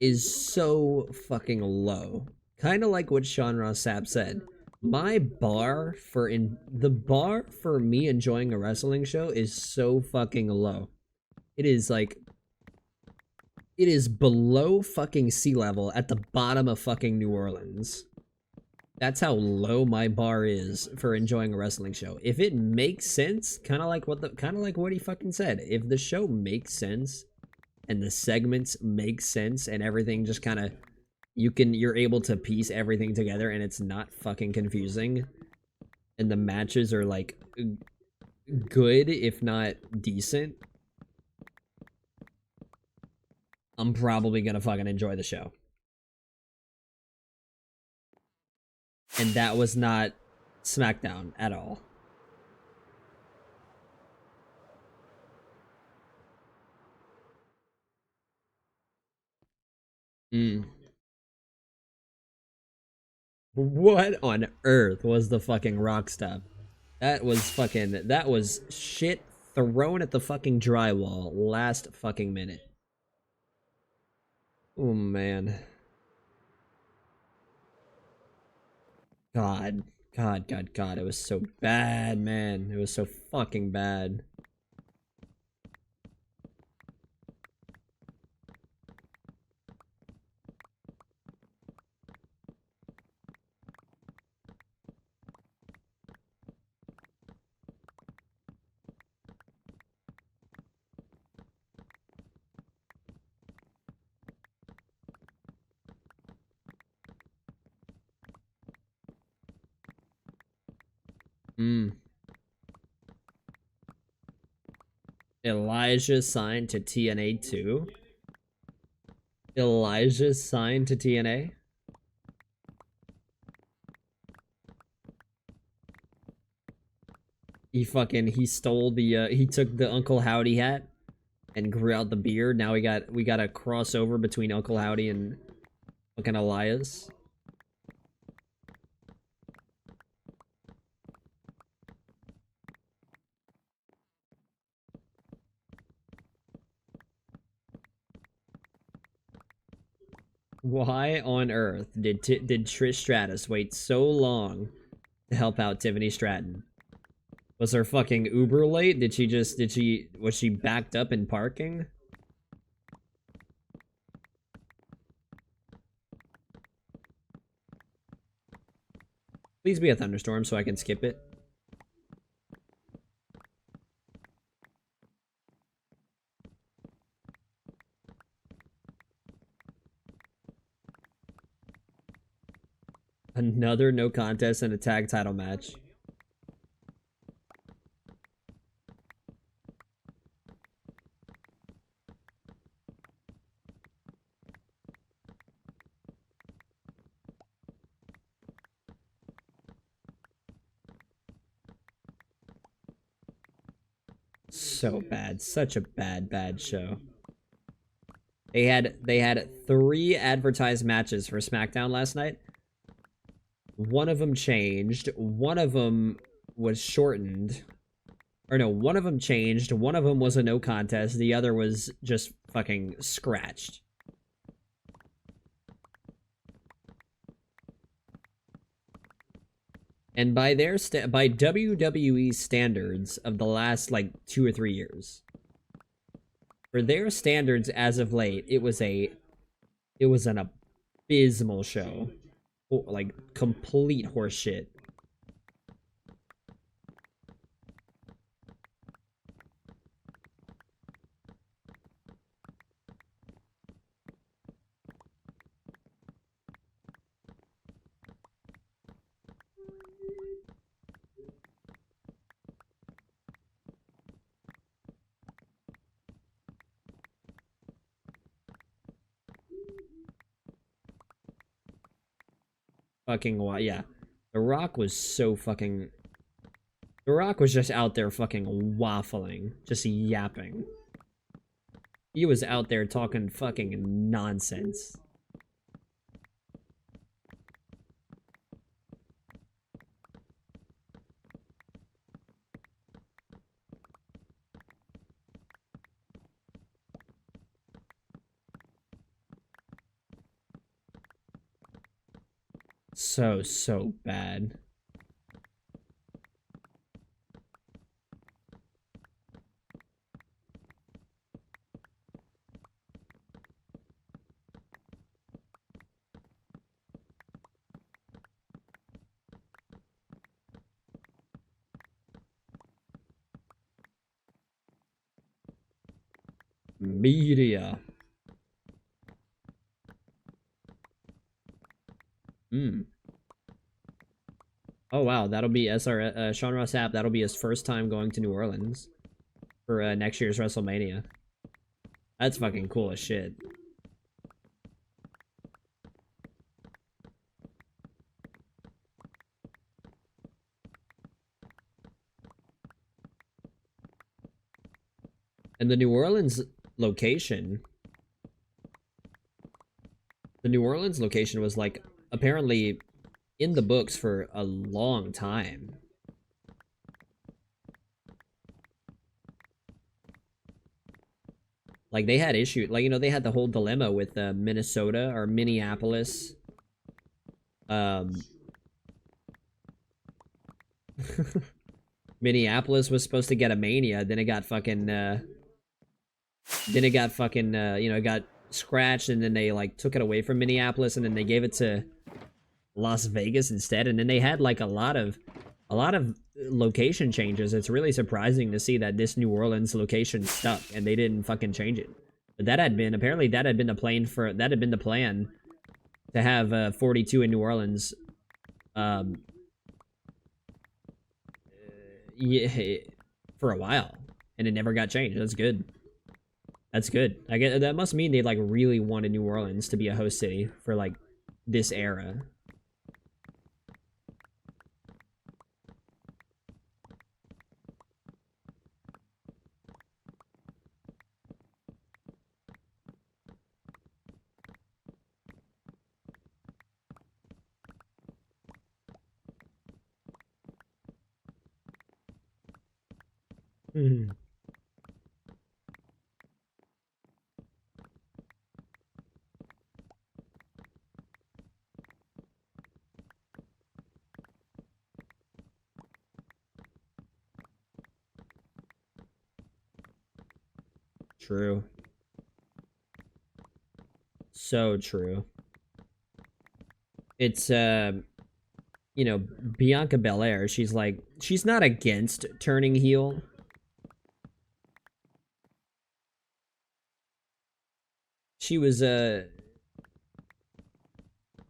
is so fucking low. Kind of like what Sean Ross Sapp said. My bar for the bar for me enjoying a wrestling show is so fucking low. It is like it is below fucking sea level at the bottom of fucking New Orleans. That's how low my bar is for enjoying a wrestling show. If it makes sense, kind of like what he fucking said. If the show makes sense and the segments make sense and everything just kind of you're able to piece everything together and it's not fucking confusing and the matches are like good if not decent, I'm probably gonna fucking enjoy the show. And that was not SmackDown at all. What on earth was the fucking rock stop? That was shit thrown at the fucking drywall last fucking minute. Oh man. God, God. It was so bad, man. It was so fucking bad. Hmm. Elijah signed to TNA too? Elijah signed to TNA? He stole the he took the Uncle Howdy hat and grew out the beard. Now we got a crossover between Uncle Howdy and fucking Elias. Why on earth did Trish Stratus wait so long to help out Tiffany Stratton? Was her fucking Uber late? Was she backed up in parking? Please be a thunderstorm so I can skip it. Another no contest and a tag title match. So bad. Such a bad show. They had 3 advertised matches for SmackDown last night. One of them changed. One of them was shortened. Or no, one of them changed. One of them was a no contest. The other was just fucking scratched. And by by WWE standards of the last like 2 or 3 years, for their standards as of late, it was an abysmal show. Like complete horseshit. Fucking yeah. The Rock was so fucking. The Rock was just out there fucking waffling, just yapping. He was out there talking fucking nonsense. So bad. Media. Hmm. Oh wow, that'll be Sean Ross Sapp. That'll be his first time going to New Orleans for next year's WrestleMania. That's fucking cool as shit. And location, the New Orleans location was like apparently in the books for a long time. Like they had issues, like they had the whole dilemma with Minnesota or Minneapolis, um, Minneapolis was supposed to get a Mania, then it got fucking you know, it got scratched, and then they like took it away from Minneapolis, and then they gave it to Las Vegas instead, and then they had like a lot of location changes. It's really surprising to see that this New Orleans location stuck and they didn't fucking change it. But that had been the plan to have 42 in New Orleans. Um, yeah, for a while, and it never got changed. That's good. That's good. I get that must mean they like really wanted New Orleans to be a host city for like this era. Mhm. True. So true. It's you know, Bianca Belair, she's not against turning heel. She was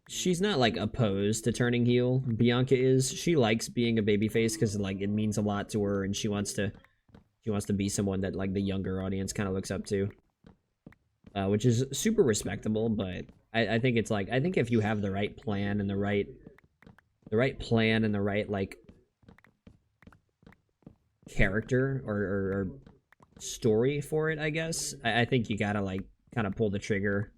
she's not like opposed to turning heel. Bianca is. She likes being a babyface cuz like it means a lot to her, and she wants to be someone that like the younger audience kind of looks up to. Which is super respectable, but I think it's like I think if you have the right plan and the right like character or story for it, I guess I think you gotta like kind of pull the trigger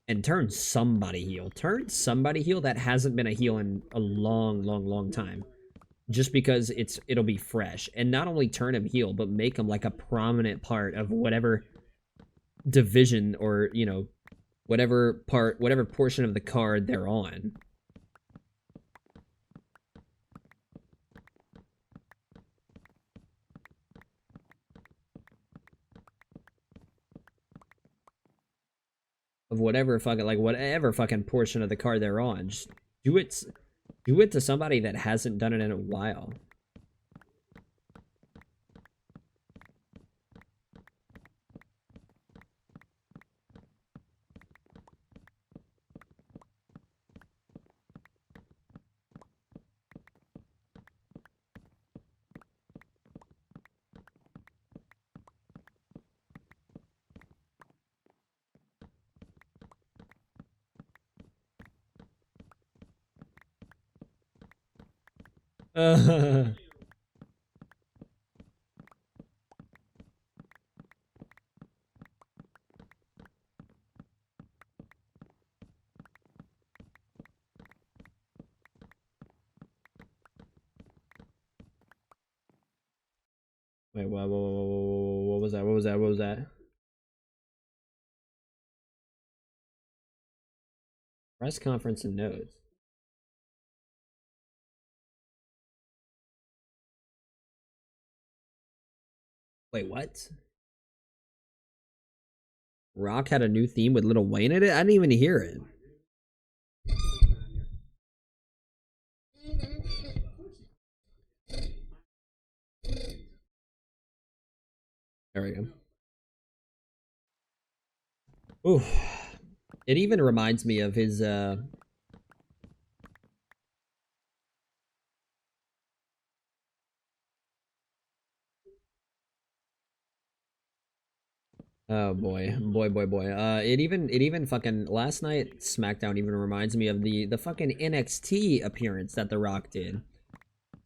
and turn somebody heel. Turn somebody heel that hasn't been a heel in a long, long, long time. Just because it'll be fresh, and not only turn him heel, but make him like a prominent part of whatever division or you know whatever portion of the card they're on. Of whatever fucking portion of the card they're on. Just do it to somebody that hasn't done it in a while. Wait, what was that? What was that? What was that? Press conference and notes. Wait, what? Rock had a new theme with Lil Wayne in it? I didn't even hear it. There we go. Ooh. It even reminds me of his oh boy. It even fucking last night SmackDown even reminds me of the fucking NXT appearance that The Rock did.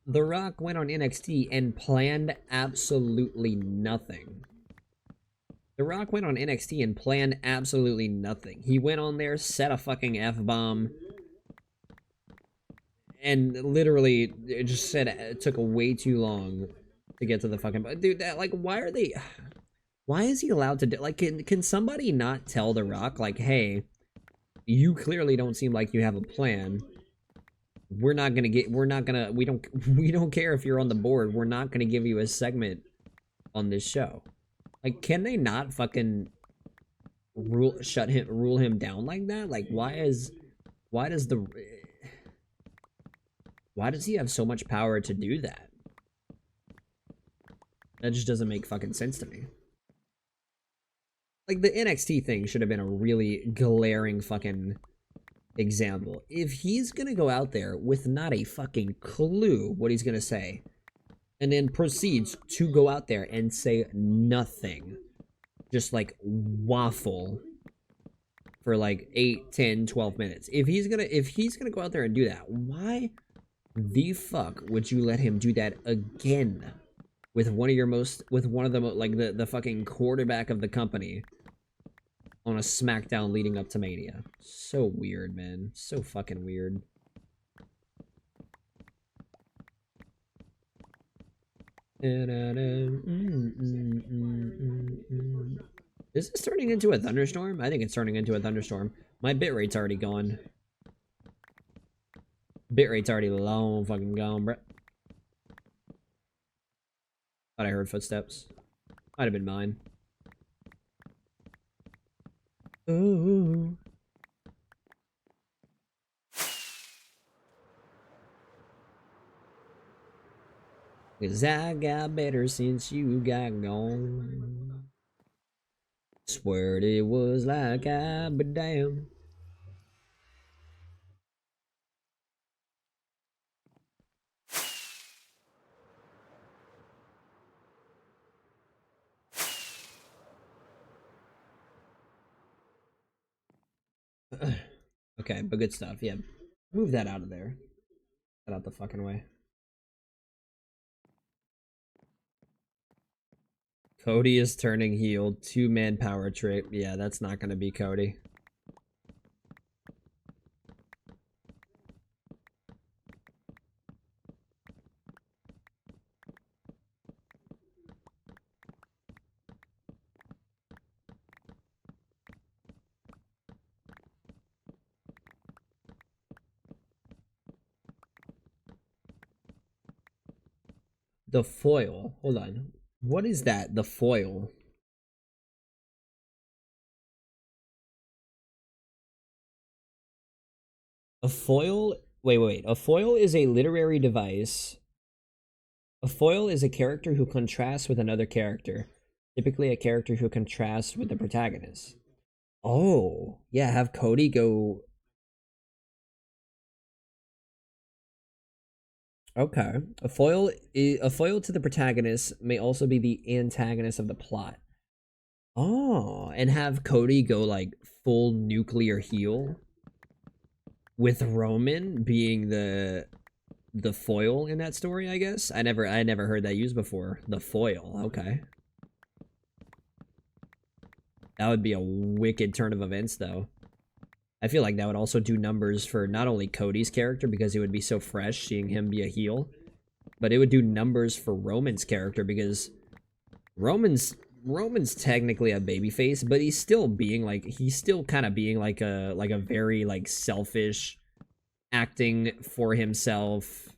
The Rock went on NXT and planned absolutely nothing. The Rock went on NXT and planned absolutely nothing. He went on there, set a fucking F-bomb, and literally it just said it took way too long to get to the fucking dude. That like, why is he allowed to do like? Can somebody not tell The Rock like, hey, you clearly don't seem like you have a plan. we're not gonna get, we're not gonna, we don't, we don't care if you're on the board. We're not gonna give you a segment on this show. Like, can they not fucking rule him down like that? Like, why does the, why does he have so much power to do that? That just doesn't make fucking sense to me. Like, the NXT thing should have been a really glaring fucking example. If he's gonna go out there with not a fucking clue what he's gonna say, and then proceeds to go out there and say nothing, just like waffle for like 8, 10, 12 minutes. If he's gonna go out there and do that, why the fuck would you let him do that again with one of the like the fucking quarterback of the company on a SmackDown leading up to Mania? So weird, man. So fucking weird. Is this turning into a thunderstorm? I think it's turning into a thunderstorm. My bitrate's already gone. Bitrate's already long fucking gone, bruh. Thought I heard footsteps. Might have been mine. Ooh. Cause I got better since you got gone. Swear it was like I be damn. Okay, but good stuff. Yeah, move that out of there. Get out the fucking way. Cody is turning heel. 2-man power trip. Yeah, that's not gonna be Cody. The foil. Hold on. What is that? The foil. A foil? Wait. A foil is a literary device. A foil is a character who contrasts with another character. Typically a character who contrasts with the protagonist. Oh, yeah, have Cody go. Okay. A foil to the protagonist may also be the antagonist of the plot. Oh, and have Cody go like full nuclear heel with Roman being the foil in that story, I guess. I never heard that used before. The foil. Okay. That would be a wicked turn of events though. I feel like that would also do numbers for not only Cody's character because it would be so fresh seeing him be a heel, but it would do numbers for Roman's character because Roman's technically a babyface, but he's still kind of being like a very like selfish, acting for himself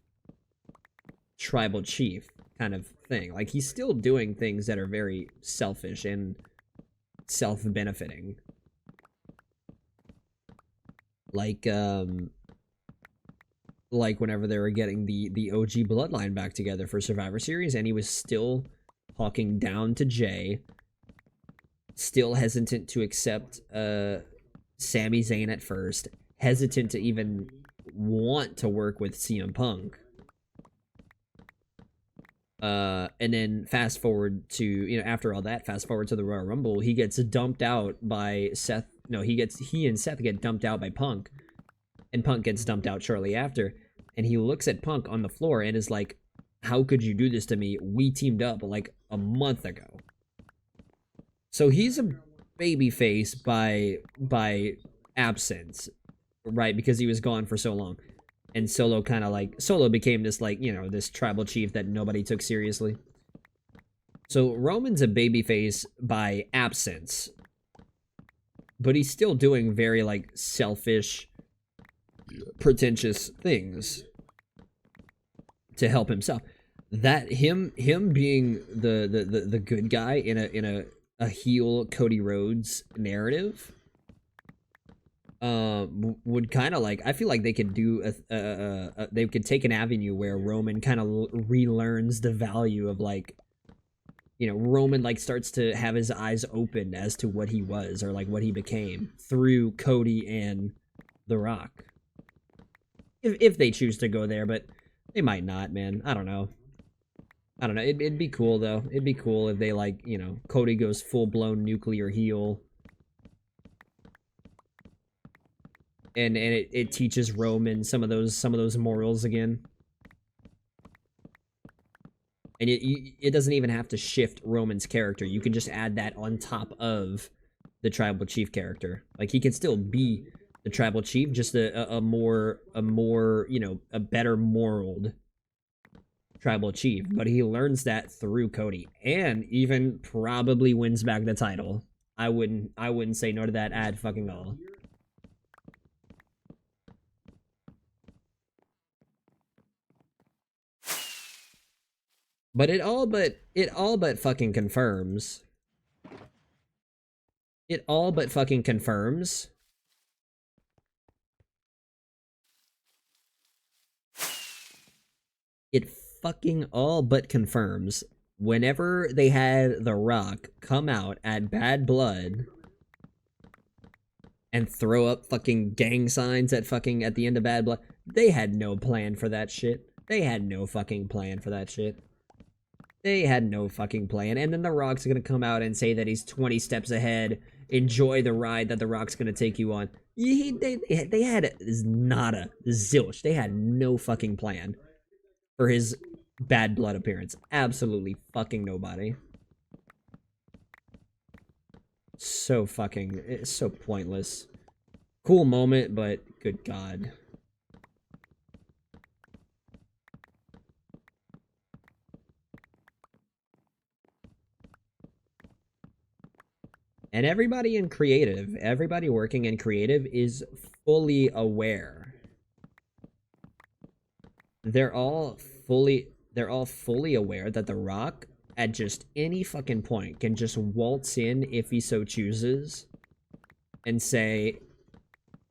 tribal chief kind of thing. Like he's still doing things that are very selfish and self-benefiting. Like whenever they were getting the OG bloodline back together for Survivor Series, and he was still talking down to Jay, still hesitant to accept Sami Zayn at first, hesitant to even want to work with CM Punk. And then fast forward to, you know, after all that, fast forward to the Royal Rumble, he gets dumped out by Seth. No, he and Seth get dumped out by Punk, and Punk gets dumped out shortly after. And he looks at Punk on the floor and is like, "How could you do this to me? We teamed up like a month ago." So he's a babyface by absence, right? Because he was gone for so long. And Solo became this like, you know, this tribal chief that nobody took seriously. So Roman's a babyface by absence, but he's still doing very like selfish, pretentious things to help himself. That him being the good guy in a heel Cody Rhodes narrative would kind of like, I feel like they could do they could take an avenue where Roman kind of relearns the value of, like, you know, Roman like starts to have his eyes open as to what he was or like what he became through Cody and The Rock. If they choose to go there, but they might not, man. I don't know. It'd be cool though. It'd be cool if they, like, you know, Cody goes full blown nuclear heel, and it teaches Roman some of those morals again. And it doesn't even have to shift Roman's character. You can just add that on top of the tribal chief character. Like, he can still be the tribal chief, just a more you know, a better moraled tribal chief. But he learns that through Cody, and even probably wins back the title. I wouldn't say no to that at fucking all. But it all but fucking confirms. It all but fucking confirms it fucking all but confirms whenever they had The Rock come out at Bad Blood and throw up fucking gang signs at the end of Bad Blood, they had no plan for that shit. They had no fucking plan for that shit. They had no fucking plan. And then The Rock's gonna come out and say that he's 20 steps ahead. Enjoy the ride that The Rock's gonna take you on. They had nada, zilch. They had no fucking plan for his Bad Blood appearance. Absolutely fucking nobody. So fucking, it's so pointless. Cool moment, but good God. And everybody in creative, everybody working in creative is fully aware. They're all fully aware that The Rock at just any fucking point can just waltz in if he so chooses and say,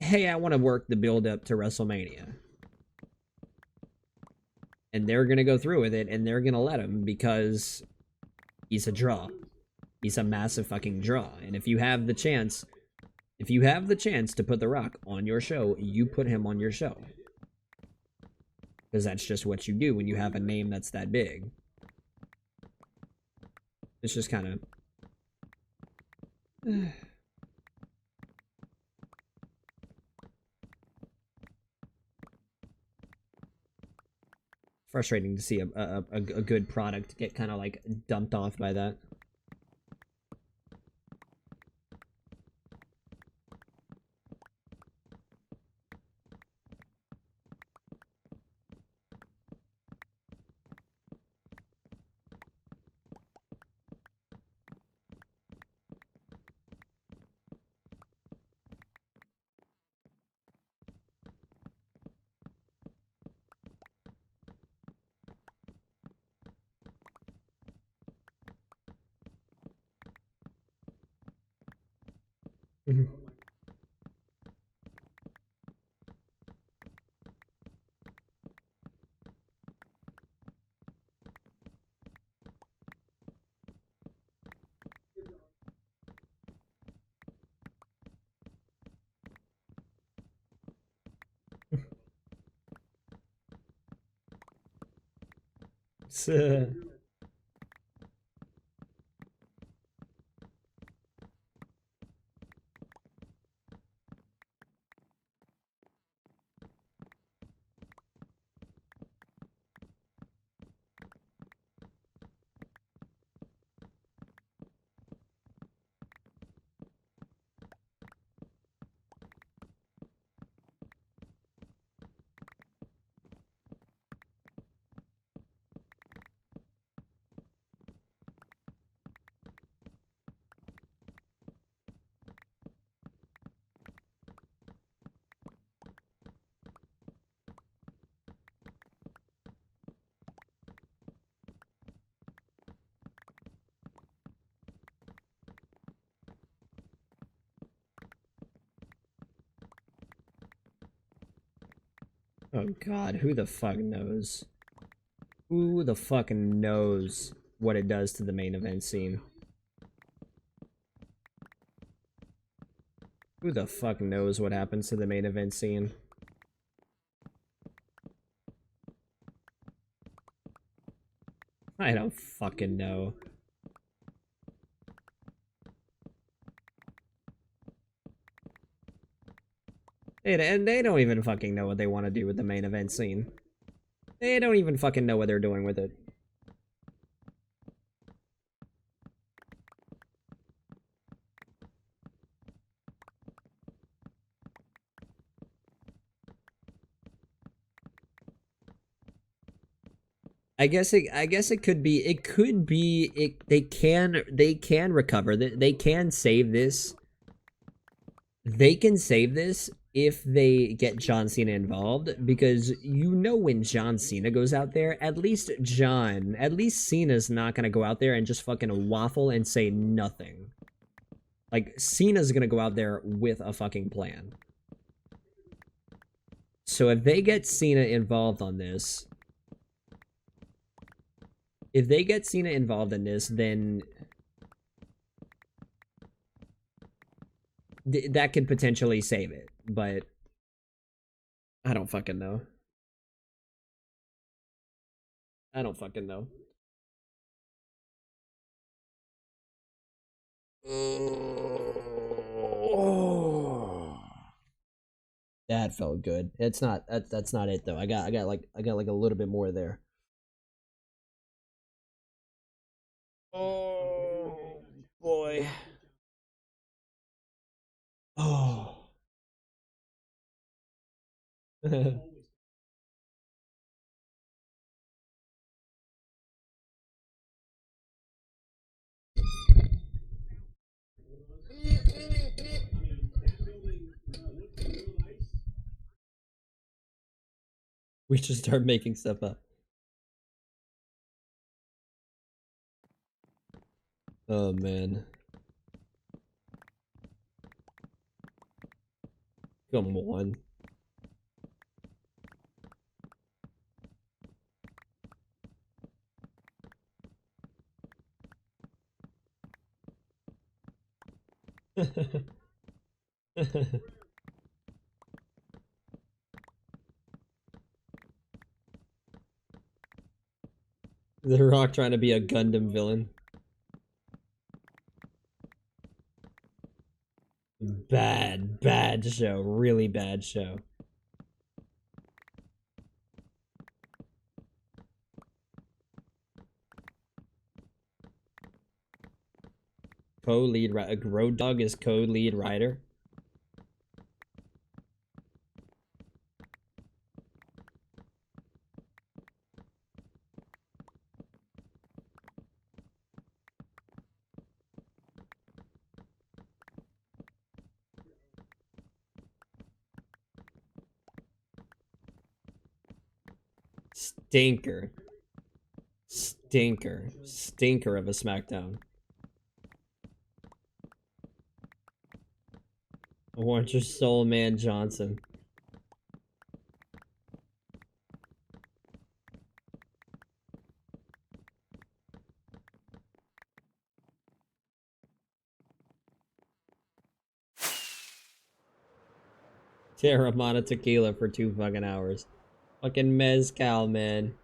"Hey, I want to work the build up to WrestleMania." And they're going to go through with it, and they're going to let him, because he's a draw. He's a massive fucking draw. And if you have the chance to put The Rock on your show, you put him on your show. Because that's just what you do when you have a name that's that big. It's just kind of... frustrating to see a good product get kind of like dumped off by that. Oh god, who the fuck knows? Who the fuck knows what it does to the main event scene? Who the fuck knows what happens to the main event scene? I don't fucking know. And they don't even fucking know what they want to do with the main event scene. They don't even fucking know what they're doing with it. I guess it could be they can recover they can save this. They can save this if they get John Cena involved, because you know when John Cena goes out there, at least Cena's not gonna go out there and just fucking waffle and say nothing. Like, Cena's gonna go out there with a fucking plan. So if they get Cena involved on this, then that could potentially save it. But I don't fucking know. I don't fucking know. Oh, that felt good. It's not that's not it though. I got like a little bit more there. Oh boy. Oh. We should start making stuff up. Oh man. Come on. The Rock trying to be a Gundam villain. Bad show. Really bad show. Co-lead Road Dogg is co-lead writer. Stinker. Stinker of a SmackDown. I want your soul, man, Johnson. Terramana tequila for 2 fucking hours. Fucking mezcal, man.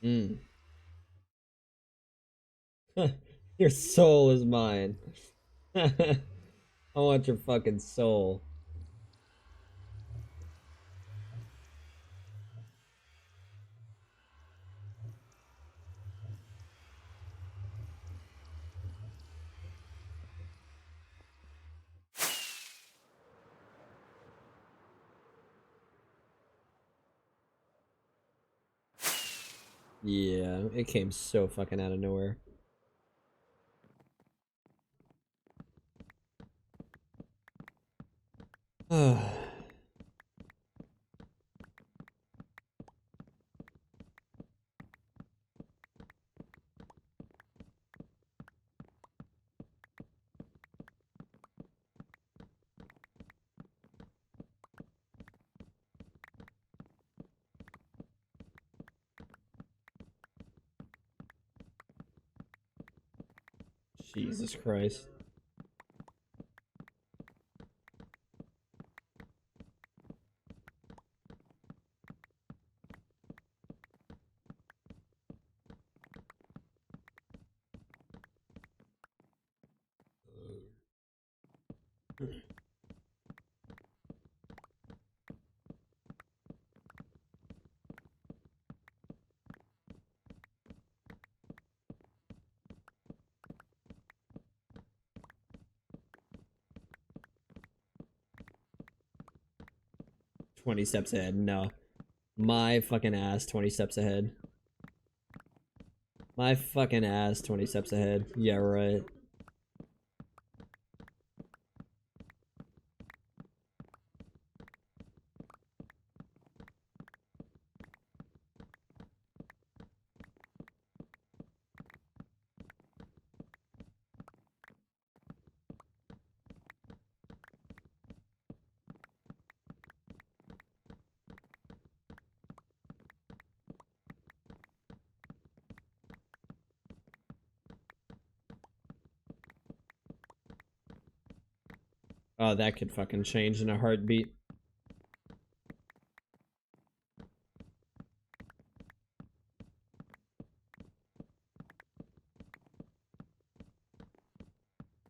Mm. Your soul is mine. I want your fucking soul. Yeah, it came so fucking out of nowhere. Jesus Christ. Hmm. 20 steps ahead. No. My fucking ass 20 steps ahead. My fucking ass 20 steps ahead. Yeah, right. Oh, that could fucking change in a heartbeat.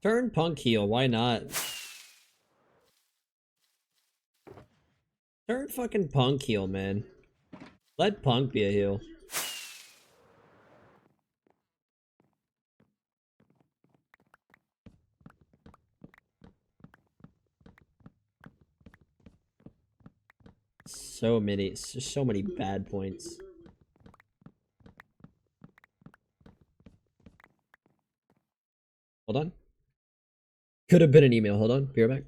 Turn Punk heel, why not? Turn fucking Punk heel, man. Let Punk be a heel. So many bad points. Hold on. Could have been an email. Hold on. Be right back.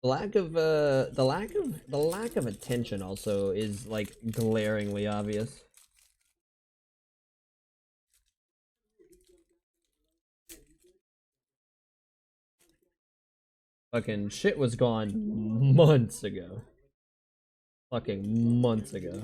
The lack of attention also is like glaringly obvious. Fucking shit was gone months ago. Fucking months ago.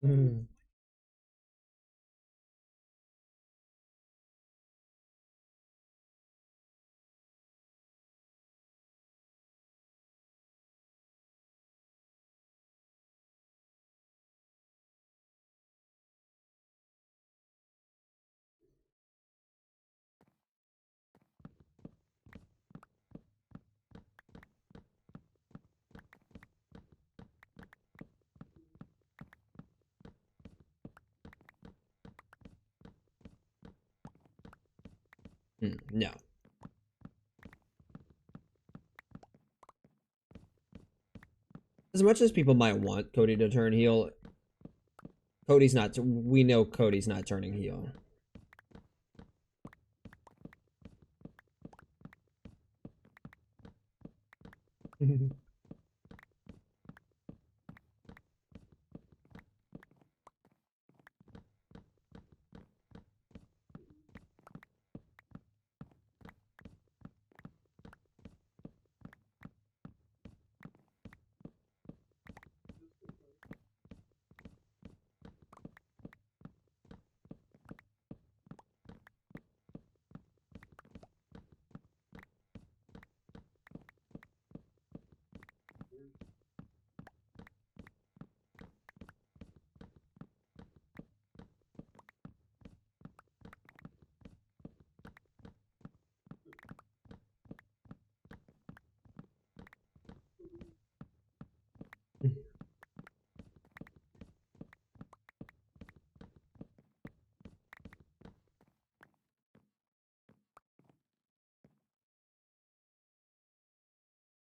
Mm. No. As much as people might want Cody to turn heel, Cody's not. We know Cody's not turning heel.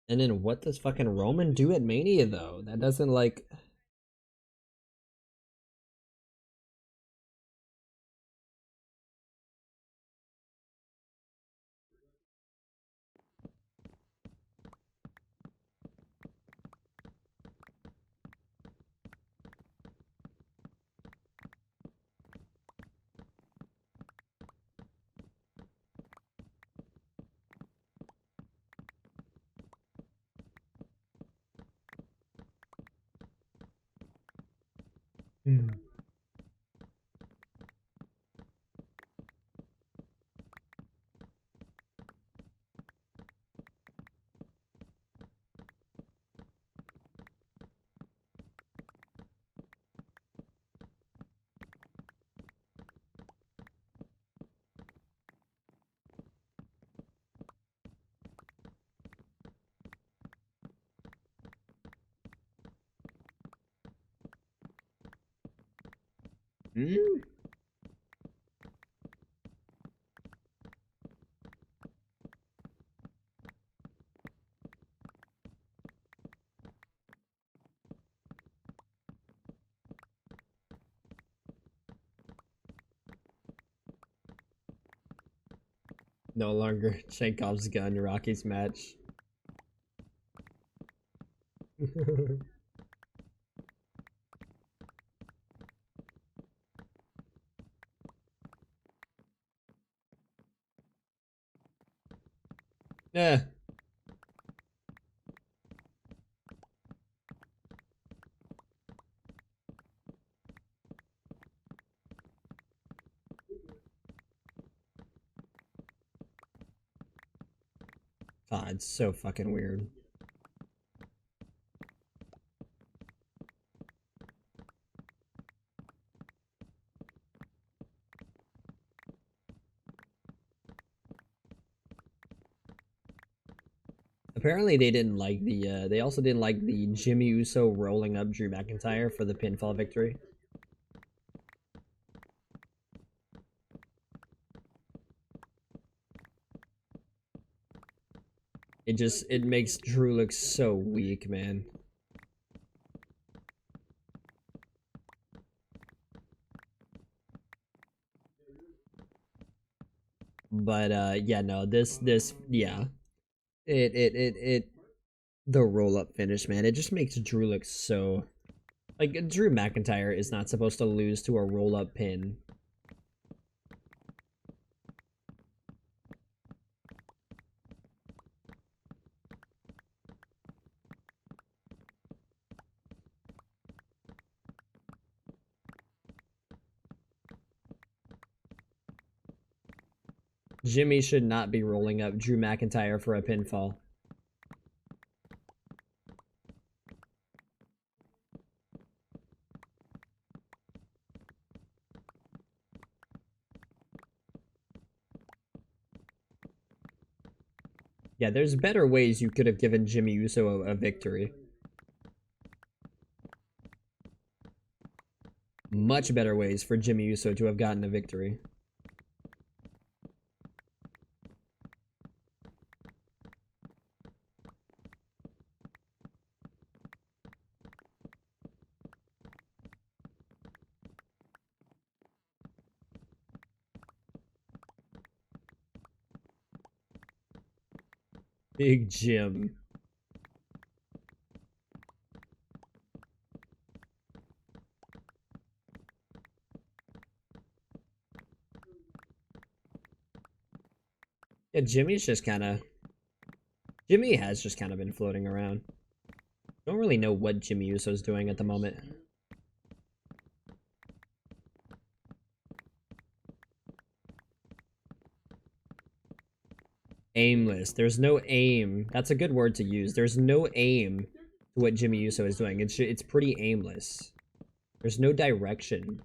And then what does fucking Roman do at Mania though? That doesn't like. Mm? No longer Chekhov's gun, Rocky's match. Eh. God, it's so fucking weird. Apparently they didn't like the they also didn't like the Jimmy Uso rolling up Drew McIntyre for the pinfall victory. it makes Drew look so weak, man. But yeah, no, yeah. It the roll up finish, man. It just makes Drew look so like Drew McIntyre is not supposed to lose to a roll up pin. Jimmy should not be rolling up Drew McIntyre for a pinfall. Yeah, there's better ways you could have given Jimmy Uso a victory. Much better ways for Jimmy Uso to have gotten a victory. Big Jim. Yeah, Jimmy has just kind of been floating around. Don't really know what Jimmy Uso's doing at the moment. Aimless. There's no aim. That's a good word to use. There's no aim to what Jimmy Uso is doing. It's pretty aimless. There's no direction.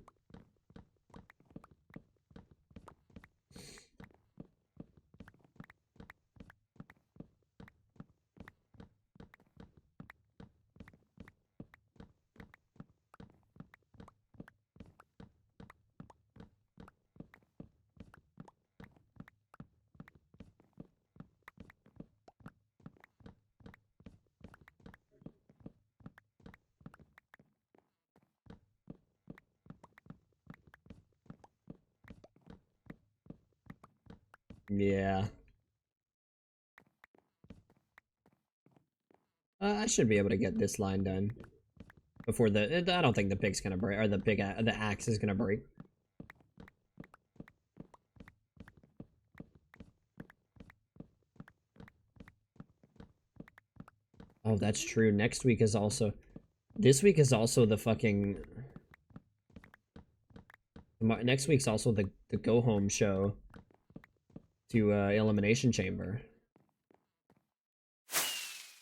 Yeah. I should be able to get this line done before the. I don't think the pig's gonna break, or the axe is gonna break. Oh, that's true. Next week is also. This week is also the fucking. Next week's also the go home show to Elimination Chamber.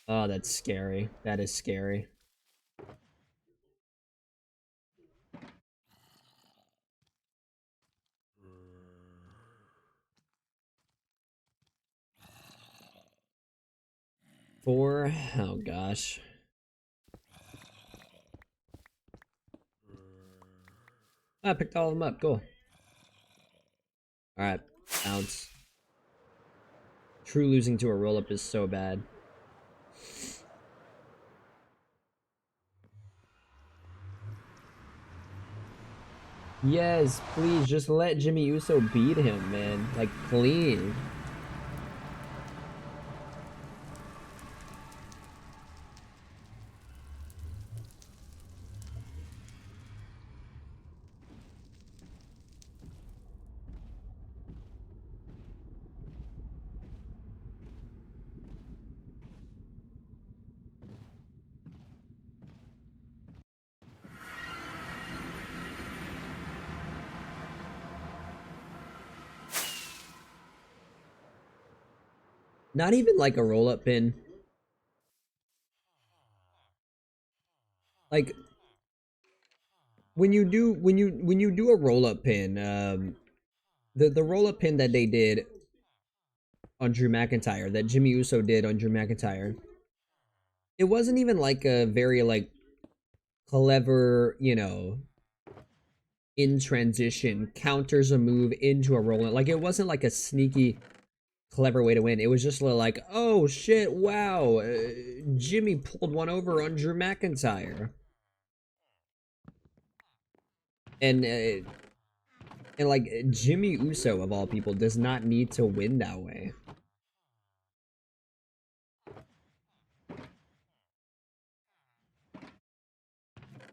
Oh, that's scary. That is scary. Oh gosh. I picked all of them up. Cool. Alright. Bounce. True losing to a roll up is so bad. Yes, please just let Jimmy Uso beat him, man. Like, clean. Not even like a roll up pin. Like when you do a roll up pin, the roll up pin that they did on Drew McIntyre, that Jimmy Uso did on Drew McIntyre, it wasn't even like a very like clever, you know, in transition counters a move into a roll up. Like it wasn't like a sneaky clever way to win. It was just like, oh shit, wow, Jimmy pulled one over on Drew McIntyre, and like Jimmy Uso of all people does not need to win that way.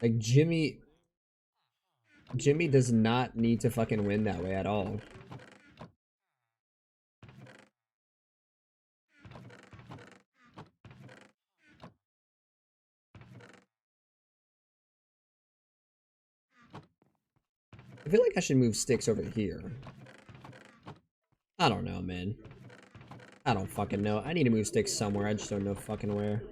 Like Jimmy does not need to fucking win that way at all. I feel like I should move sticks over here. I don't know, man. I don't fucking know. I need to move sticks somewhere. I just don't know fucking where.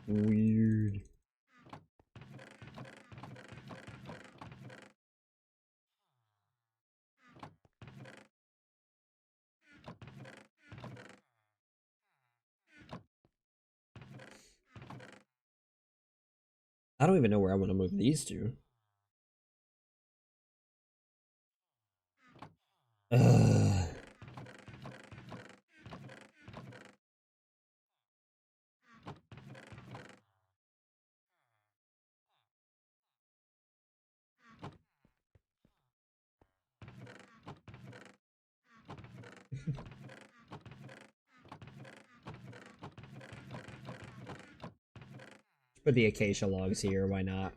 Weird. I don't even know where I want to move these to. Ugh. Put the acacia logs here, why not?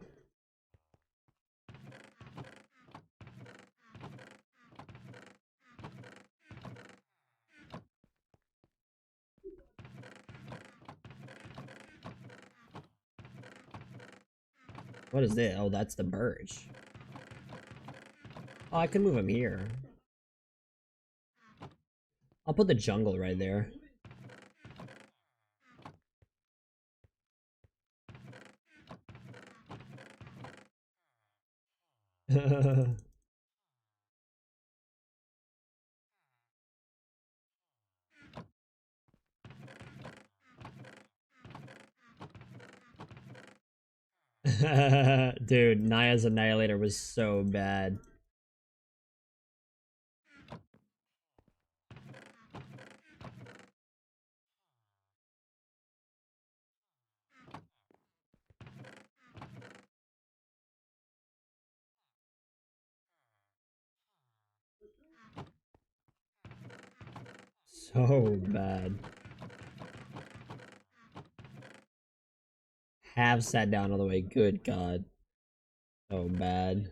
What is this? Oh, that's the birch. Oh, I can move him here. I'll put the jungle right there. Dude, Naya's Annihilator was so bad. So bad. Have sat down all the way. Good God. So bad.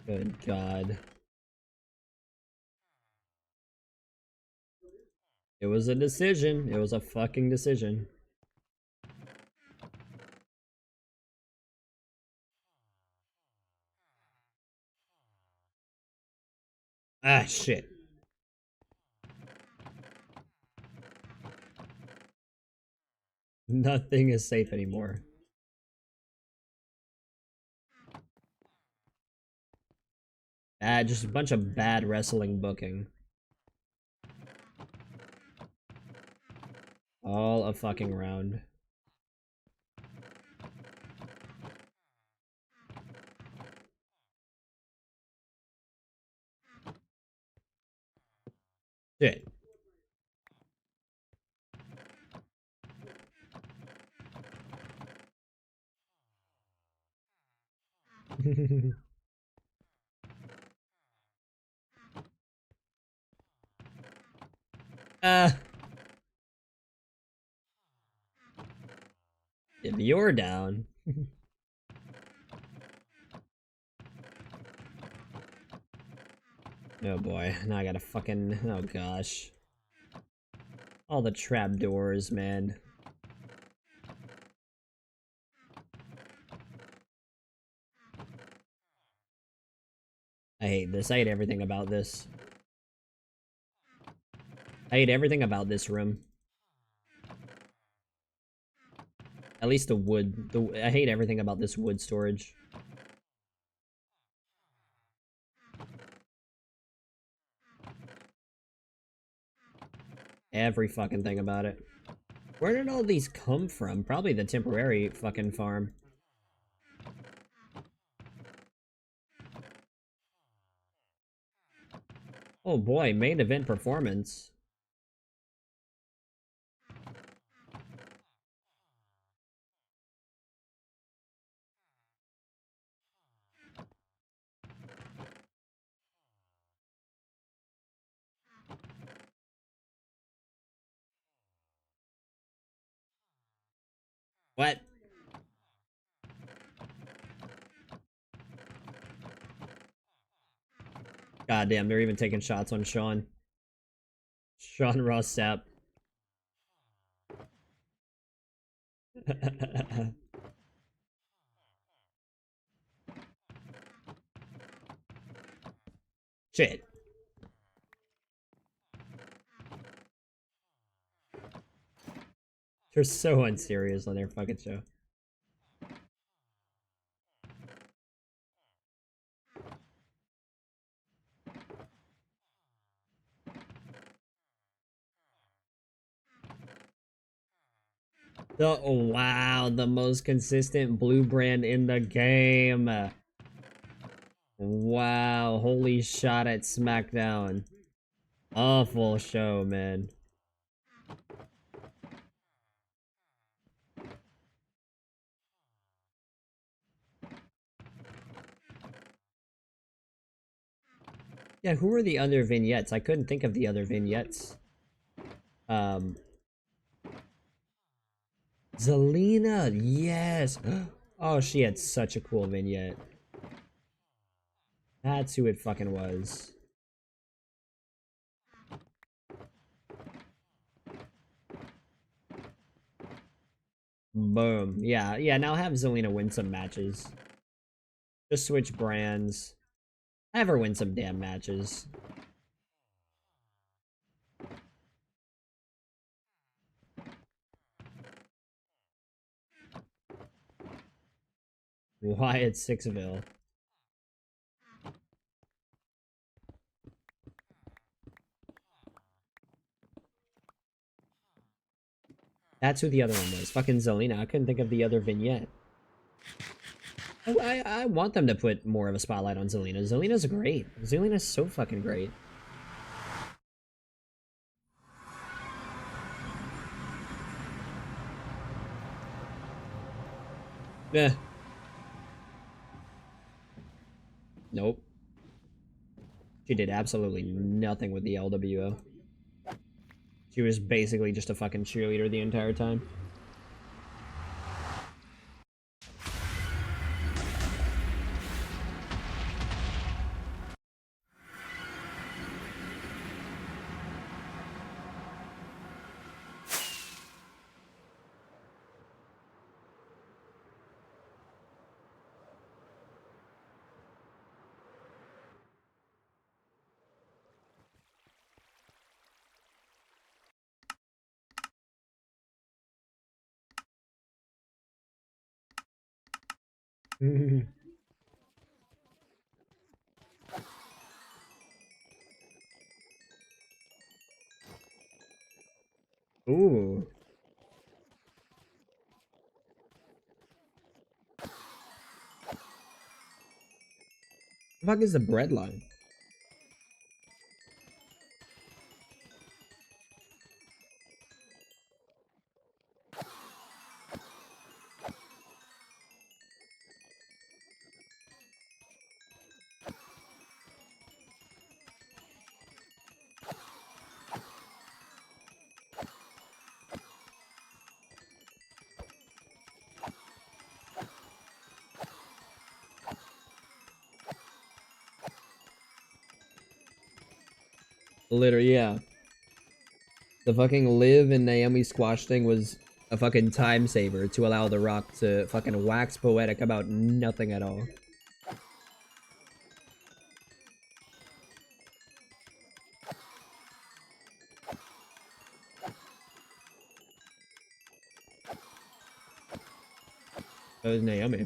Good God. It was a decision. It was a fucking decision. Ah, shit. Nothing is safe anymore. Just a bunch of bad wrestling booking. All a fucking round. Shit. Ah. If you're down. Oh boy, now I gotta fucking. Oh gosh. All the trapdoors, man. I hate this. I hate everything about this. I hate everything about this room. At least the wood. I hate everything about this wood storage. Every fucking thing about it. Where did all these come from? Probably the temporary fucking farm. Oh boy, main event performance. What? Goddamn, they're even taking shots on Sean. Sean Ross Sapp. Shit. They're so unserious on their fucking show. Oh wow, the most consistent blue brand in the game. Wow, holy shot at SmackDown. Awful show, man. Yeah, who are the other vignettes? I couldn't think of the other vignettes. Um, Zelina, yes. Oh, she had such a cool vignette. That's who it fucking was. Boom. Yeah, yeah, now have Zelina win some matches. Just switch brands. Have her win some damn matches. Wyatt Sixville. That's who the other one was. Fucking Zelina. I couldn't think of the other vignette. I want them to put more of a spotlight on Zelina. Zelina's great. Zelina's so fucking great. Eh. Nope. She did absolutely nothing with the LWO. She was basically just a fucking cheerleader the entire time. Ooh. The fuck is the bread line? Literally, yeah. The fucking Liv and Naomi squash thing was a fucking time saver to allow The Rock to fucking wax poetic about nothing at all. That was Naomi.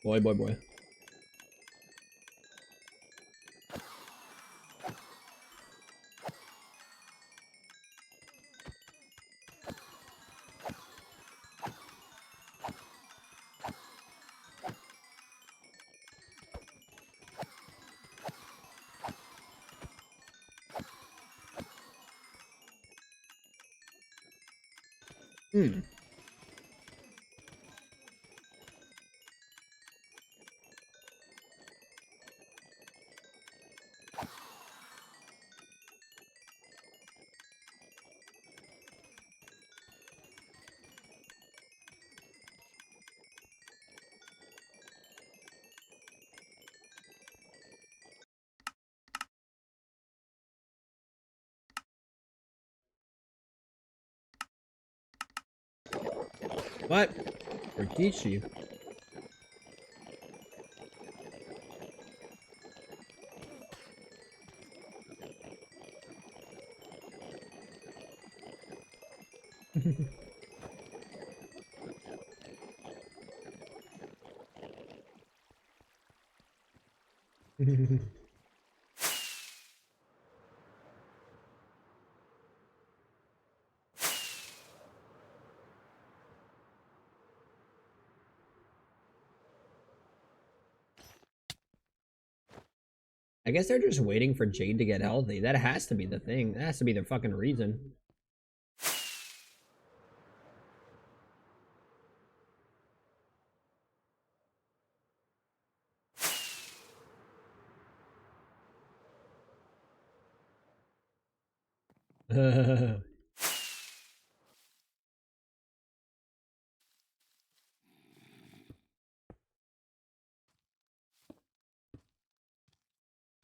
Boy, boy, boy. Hmm. What? Rikishi. I guess they're just waiting for Jade to get healthy. That has to be the thing. That has to be the fucking reason.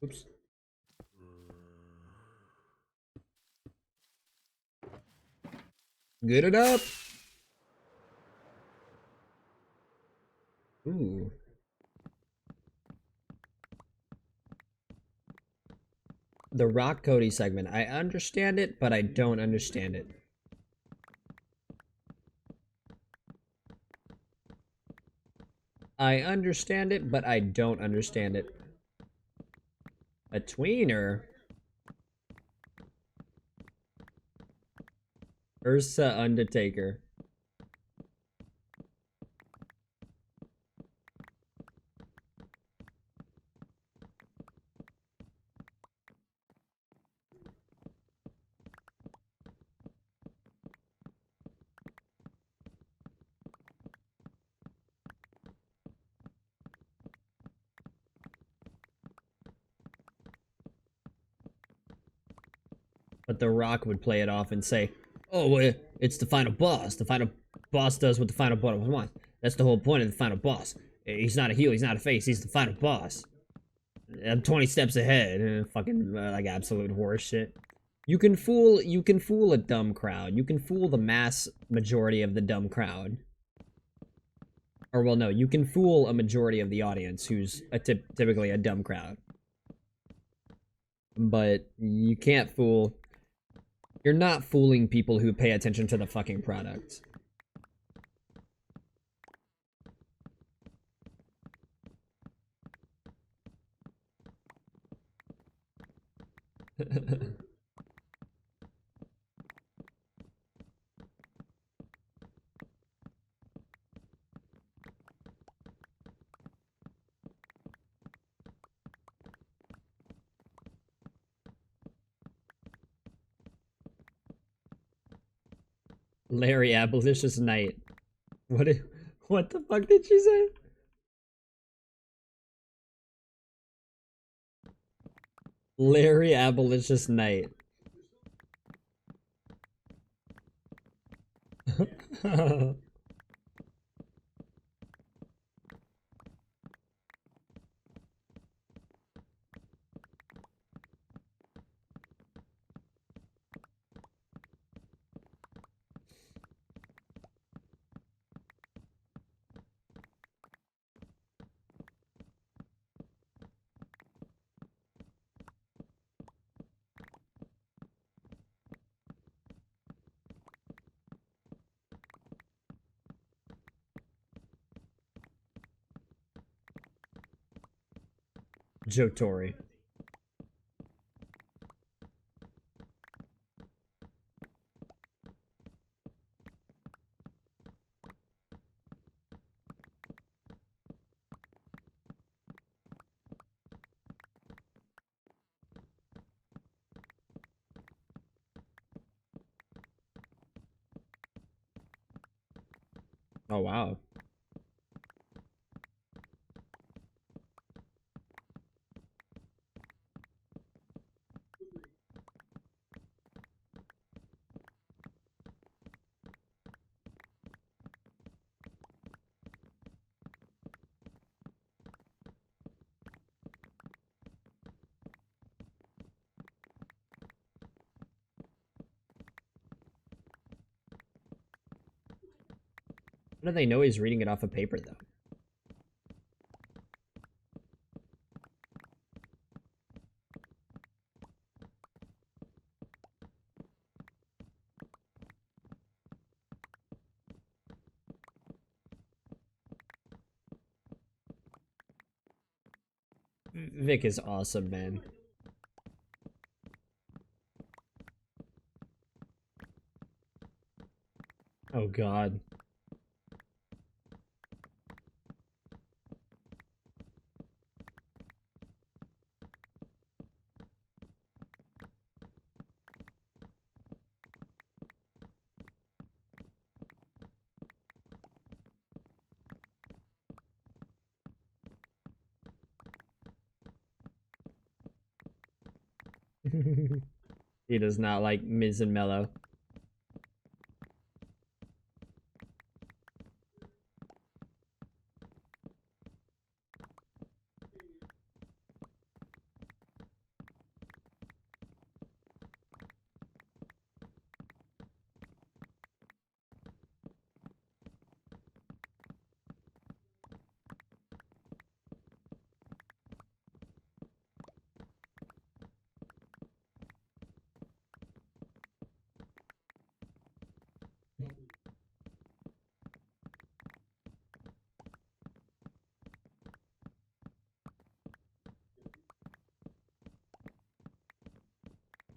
Oops. Good it up. Ooh. The Rock Cody segment. I understand it, but I don't understand it. I understand it, but I don't understand it. A tweener? Ursa Undertaker. But The Rock would play it off and say, "Oh, it's the final boss. The final boss does what the final boss wants. That's the whole point of the final boss. He's not a heel. He's not a face. He's the final boss. I'm 20 steps ahead." Fucking like absolute horse shit. You can fool a dumb crowd. You can fool the mass majority of the dumb crowd. Or well, no, you can fool a majority of the audience who's typically a dumb crowd. But you can't fool. You're not fooling people who pay attention to the fucking product. Larry Abolitious Knight. What the fuck did she say? Larry Abolitionist Knight. Jotori. Oh wow. How do they know he's reading it off of paper though? Vic is awesome, man. Oh god. He does not like Miz and Mello.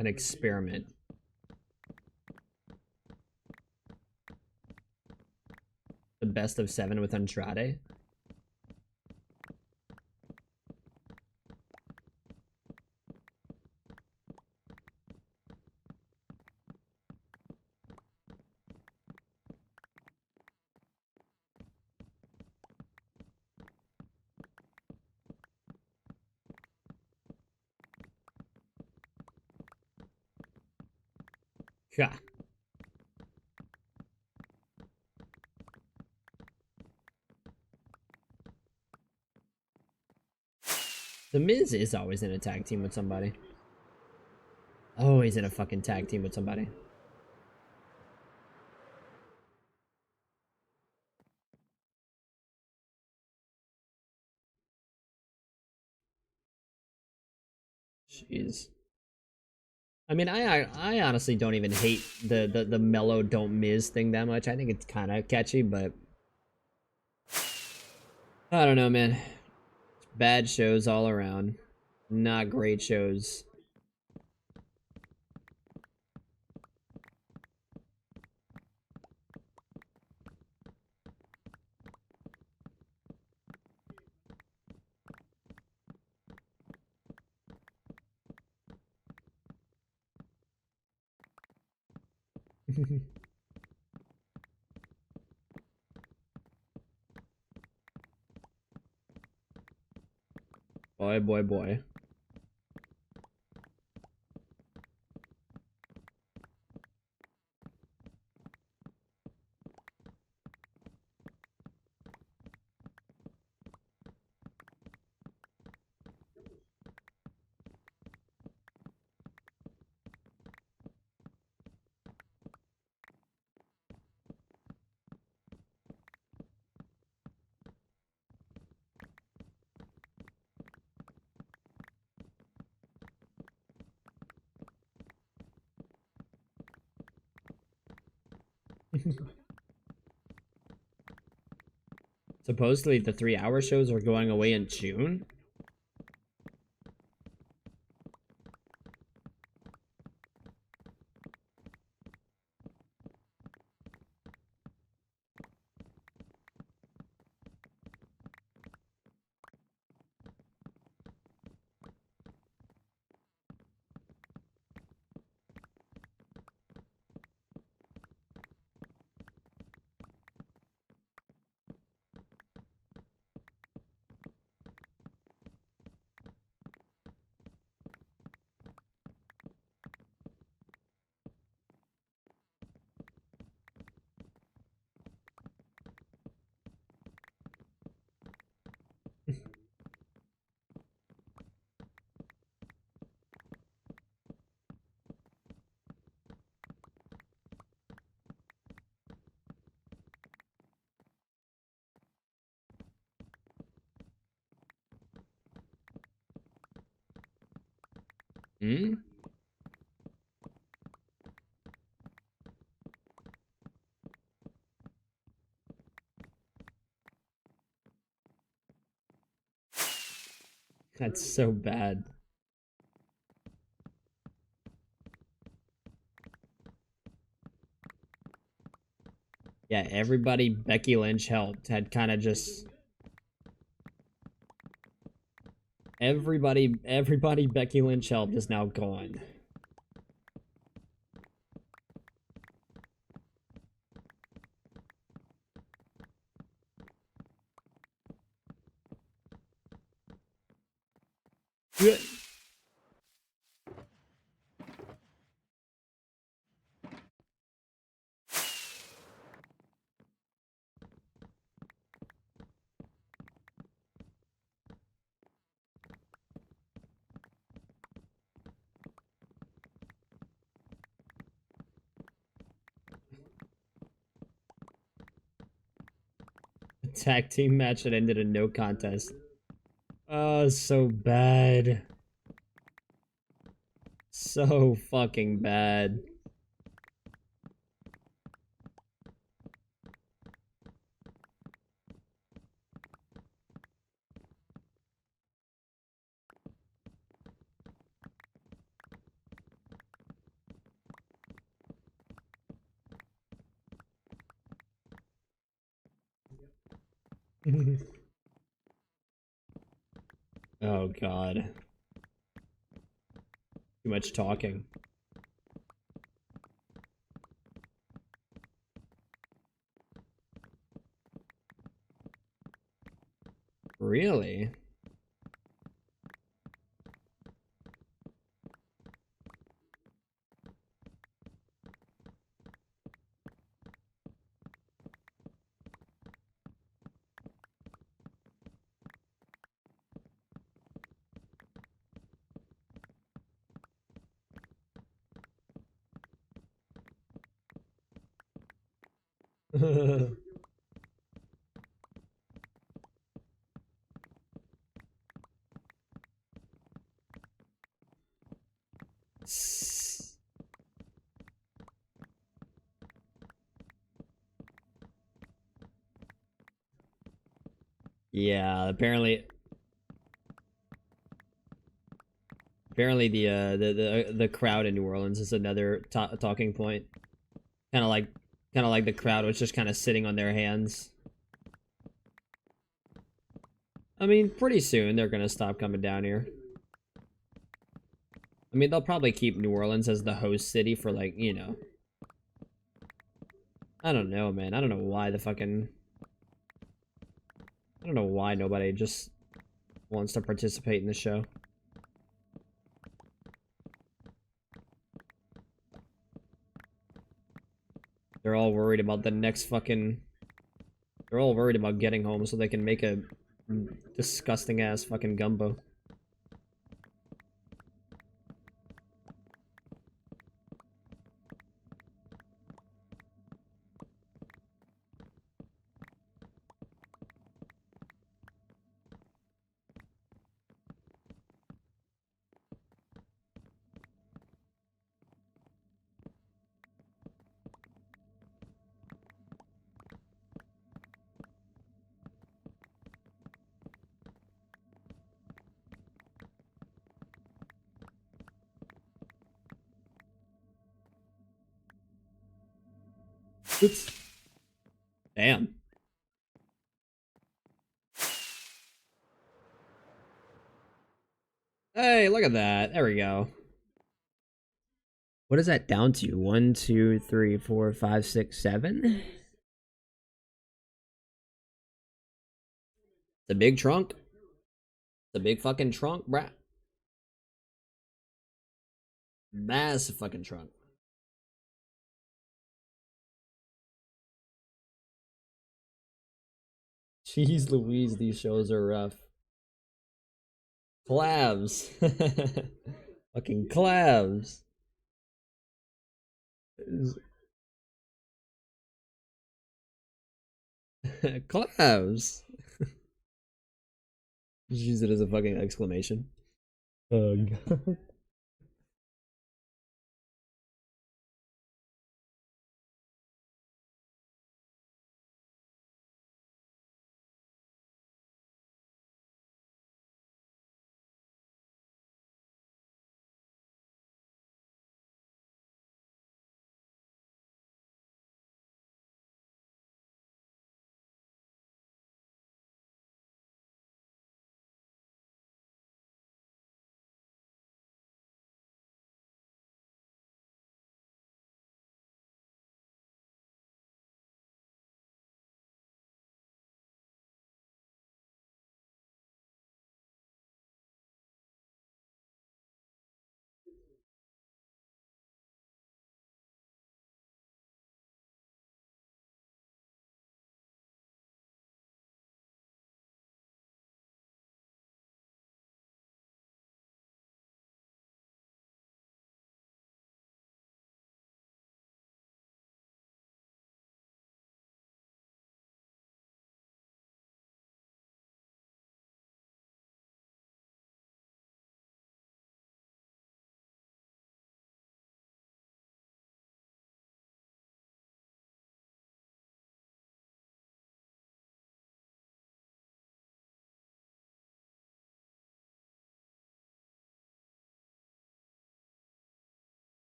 An experiment. The best of 7 with Andrade. Yeah. The Miz is always in a tag team with somebody. Always in a fucking tag team with somebody. Jeez. I mean, I honestly don't even hate the Mellow Don't Miz thing that much. I think it's kind of catchy, but I don't know, man. Bad shows all around. Not great shows. Boy, boy, boy. Supposedly the 3-hour shows are going away in June? Hmm? That's so bad. Yeah, everybody Becky Lynch helped had kind of just everybody Becky Lynch helped is now gone. Tag team match that ended in no contest. Oh, so bad. So fucking bad. Oh god. Too much talking. Really? Yeah, apparently the crowd in New Orleans is another talking point. Kind of like the crowd was just kind of sitting on their hands. I mean, pretty soon they're gonna stop coming down here. I mean, they'll probably keep New Orleans as the host city for like, you know. I don't know, man. I don't know why the fucking. I don't know why nobody just wants to participate in the show. They're all worried about the next fucking. They're all worried about getting home so they can make a disgusting ass fucking gumbo. Oops. Damn. Hey, look at that. There we go. What is that down to? 1, 2, 3, 4, 5, 6, 7? It's a big trunk. It's a big fucking trunk, bruh. Massive fucking trunk. Jeez Louise, these shows are rough. Clavs. Fucking clavs. Clavs. Just use it as a fucking exclamation. Oh god.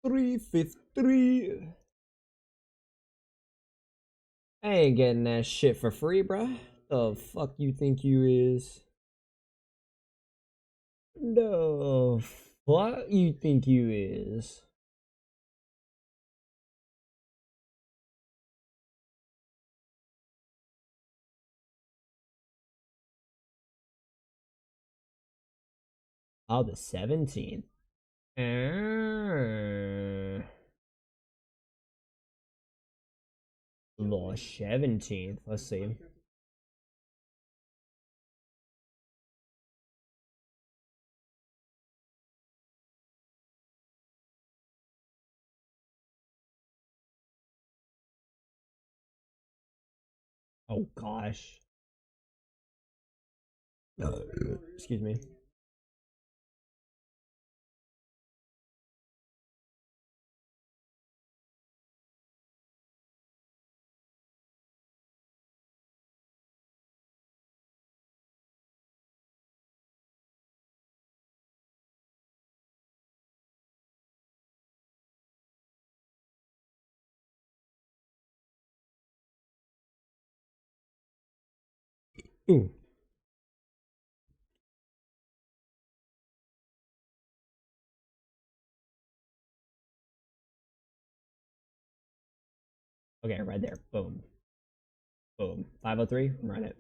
Three fifth three. I ain't getting that shit for free, bruh. The fuck you think you is? The fuck you think you is? Oh, the 17th. The 17th. Let's see. Oh gosh. Excuse me. Ooh. Okay, right there. Boom. Boom. 503. Run it.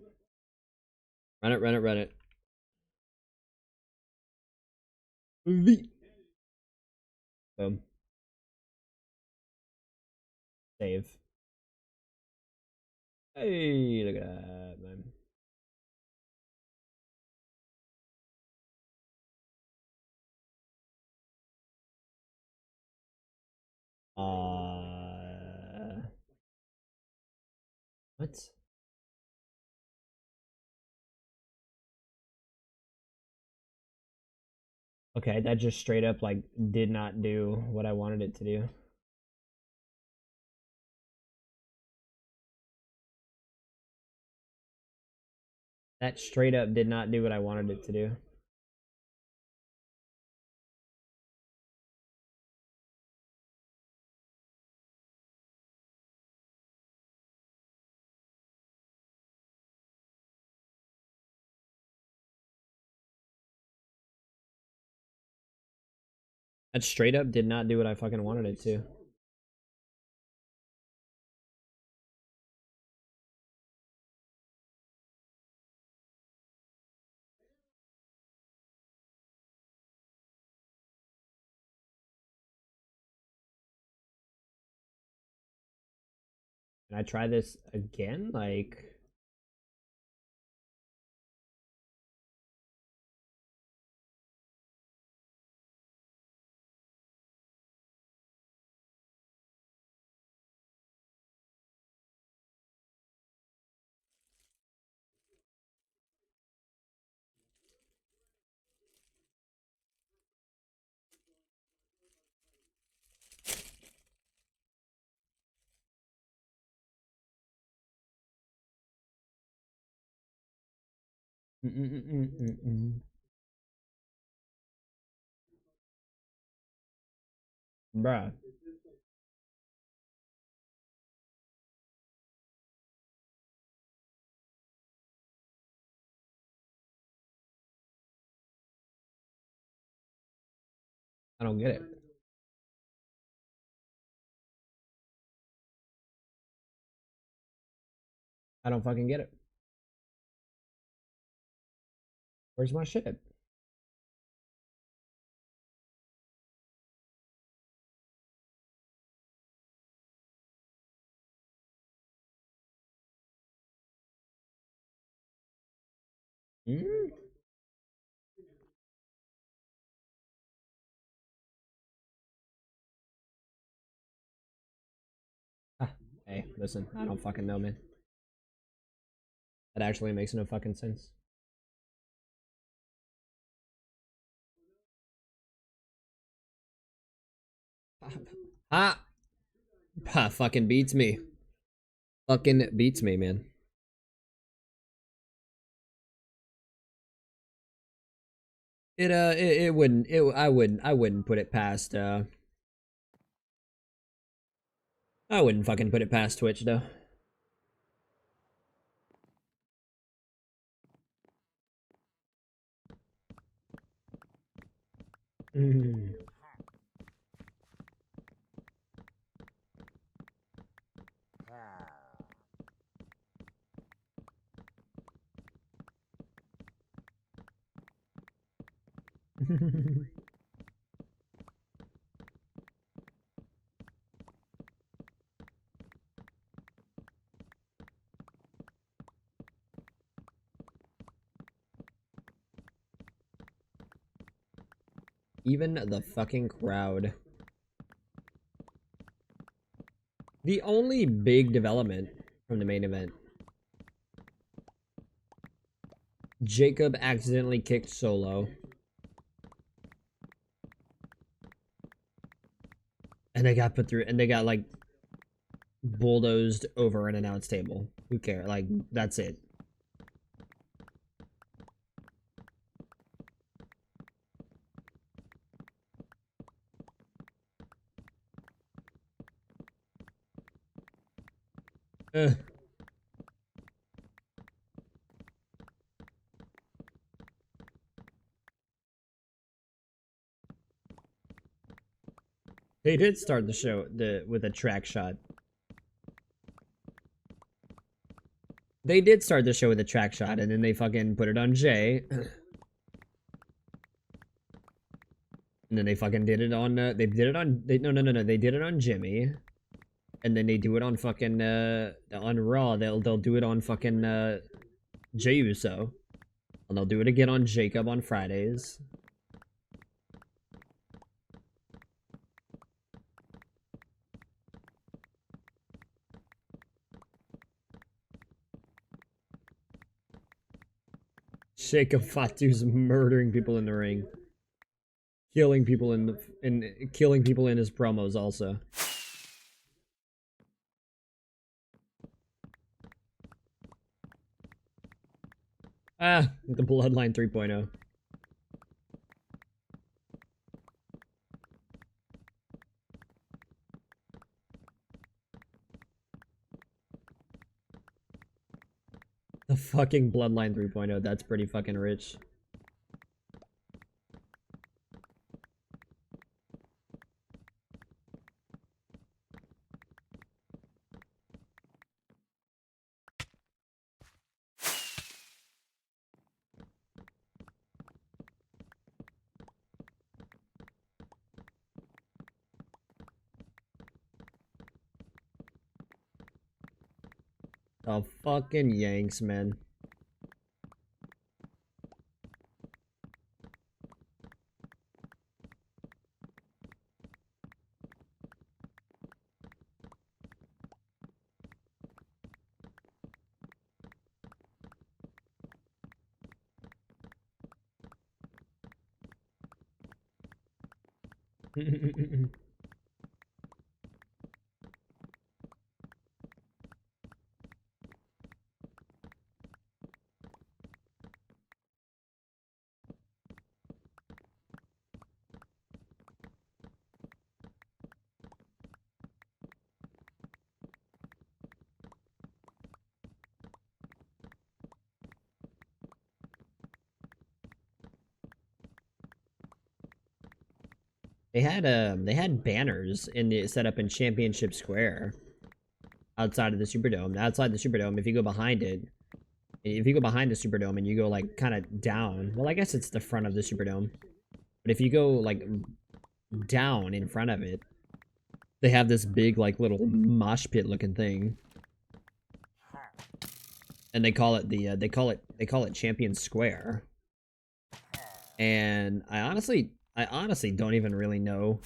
Run it, run it, run it. V. Boom. Save. Hey, look at that, man. What? Okay, that just straight up like did not do what I wanted it to do. That straight up did not do what I wanted it to do. That straight up did not do what I fucking wanted it to. Can I try this again? Like, bruh. I don't get it. I don't fucking get it. Where's my shit? Mm? Ah, hey, listen, I don't fucking know, man. That actually makes no fucking sense. Ah, ah, fucking beats me. Fucking beats me, man. It wouldn't I wouldn't put it past I wouldn't fucking put it past Twitch though. Mm. Even the fucking crowd. The only big development from the main event. Jacob accidentally kicked Solo. And they got put through, and they got like bulldozed over an announce table. Who cares? Like, that's it. Ugh. They did start the show with a track shot. They did start the show with a track shot, and then they fucking put it on Jay. And then they fucking did it on, they did it on, no, they did it on Jimmy. And then they do it on fucking, on Raw. They'll do it on fucking, Jey Uso. And they'll do it again on Jacob on Fridays. Jacob Fatu's murdering people in the ring. Killing people killing people in his promos also. Ah, the Bloodline 3.0. The fucking Bloodline 3.0, that's pretty fucking rich. The fucking Yanks, man. They had banners in the set up in Championship Square outside of the Superdome. Outside the Superdome, if you go behind it, if you go behind the Superdome and you go like kind of down, well, I guess it's the front of the Superdome. But if you go like down in front of it, they have this big like little mosh pit looking thing, and they call it the they call it Champion Square. And I honestly don't even really know.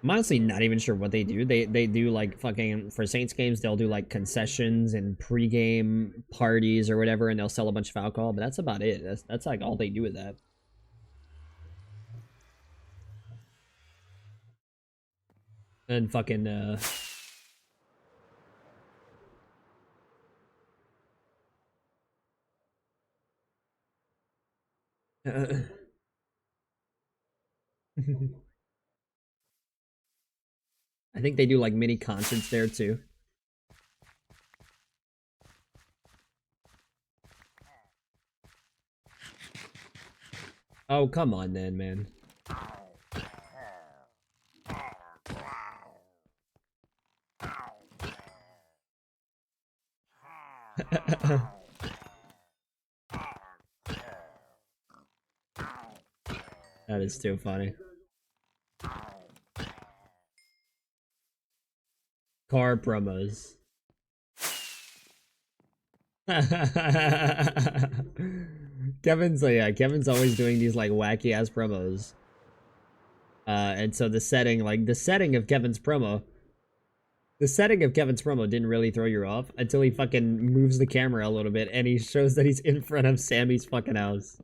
I'm honestly not even sure what they do. They do like fucking, for Saints games, they'll do like concessions and pregame parties or whatever, and they'll sell a bunch of alcohol, but that's about it. That's like all they do with that. And fucking I think they do like mini concerts there too. Oh, come on then, man. That is too funny. Car promos. Kevin's always doing these like wacky ass promos. And so the setting of Kevin's promo didn't really throw you off until he fucking moves the camera a little bit and he shows that he's in front of Sammy's fucking house.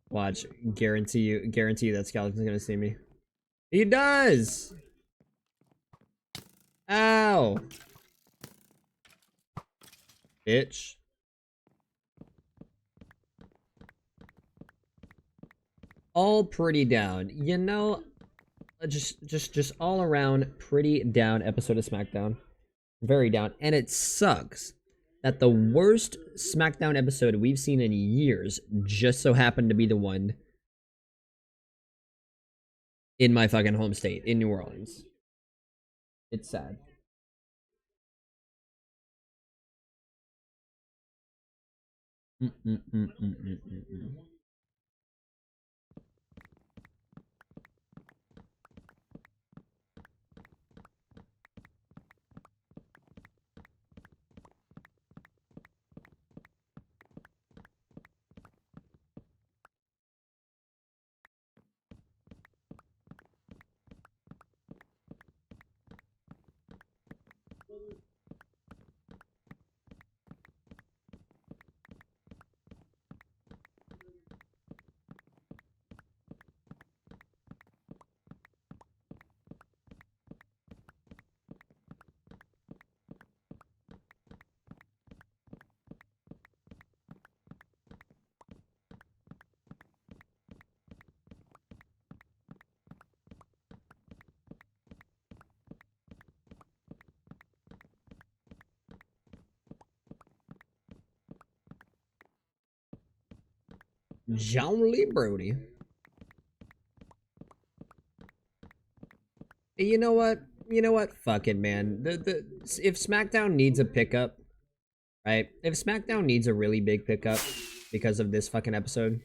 Watch, guarantee you that Skeleton's gonna see me. He does! Ow! Bitch. All pretty down. You know, just all around pretty down episode of SmackDown. Very down. And it sucks. that the worst SmackDown episode we've seen in years just so happened to be the one in my fucking home state, in New Orleans. It's sad. Mm-mm-mm-mm-mm-mm. John Lee Brody. You know what? You know what? Fuck it, man. If SmackDown needs a pickup, right? If SmackDown needs a really big pickup because of this fucking episode,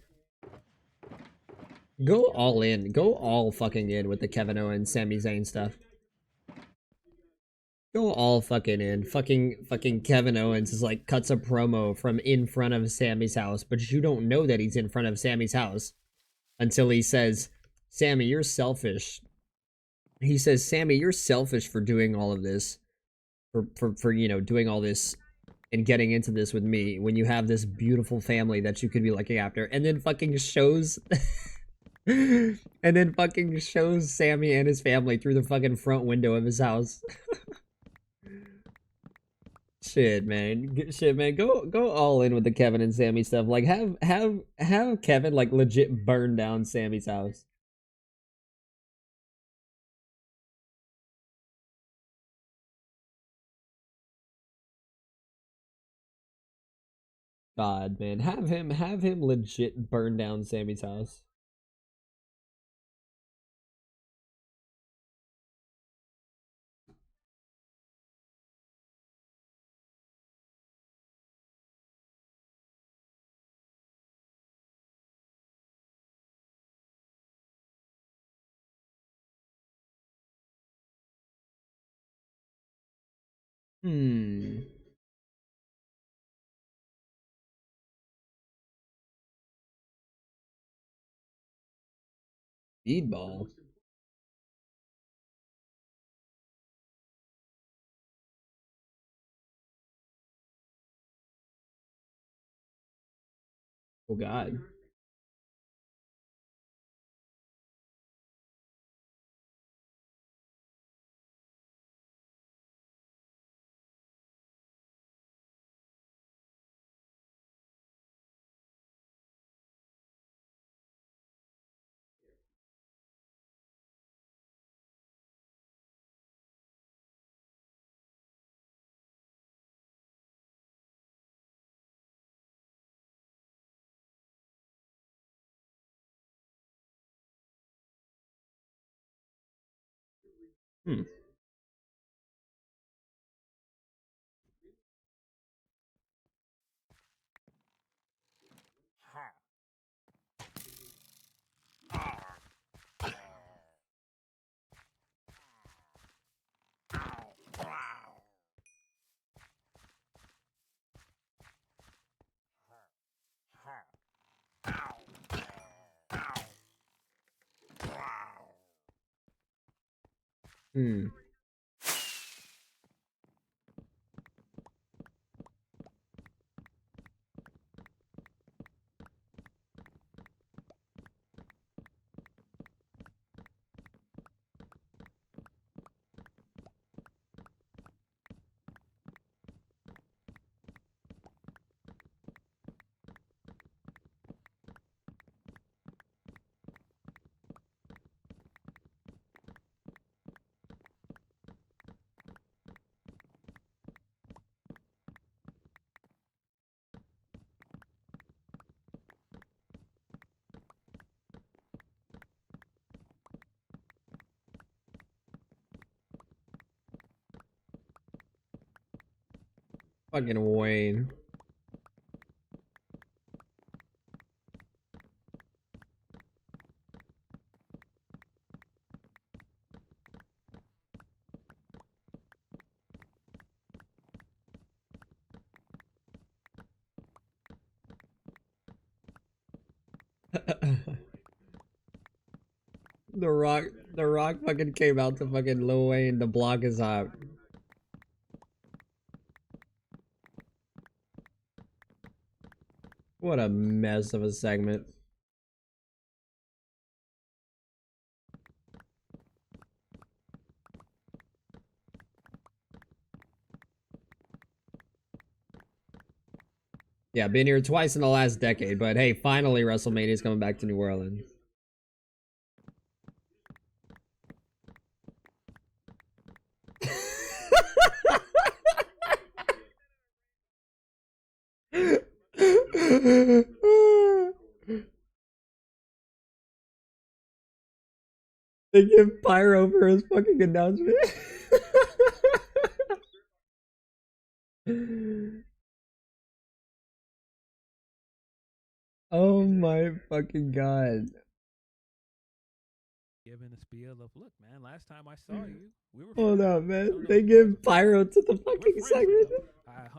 go all in. Go all fucking in with the Kevin Owens, Sami Zayn stuff. Go all fucking in. Fucking Kevin Owens is like cuts a promo from in front of Sammy's house, but you don't know that he's in front of Sammy's house until he says, "Sammy, you're selfish." He says, "Sammy, you're selfish for doing all of this, for you know doing all this and getting into this with me when you have this beautiful family that you could be looking after." And then fucking shows, and then fucking shows Sammy and his family through the fucking front window of his house. Shit, man. Shit, man. Go all in with the Kevin and Sammy stuff. Like have Kevin like legit burn down Sammy's house. God, man. Have him legit burn down Sammy's house. Hmm. Speedball. Oh god. Hmm. Hmm. Fucking Wayne. The Rock fucking came out to fucking Lil Wayne to block his hop. What a mess of a segment. Yeah, been here twice in the last decade, but hey, finally WrestleMania's coming back to New Orleans. They give Pyro for his fucking announcement. Oh my fucking god. Giving the spiel of, look, man, last time I saw you, we were Hold friends. up, man. I don't know They if you guys give are Pyro friends. to the We're fucking friends segment. now.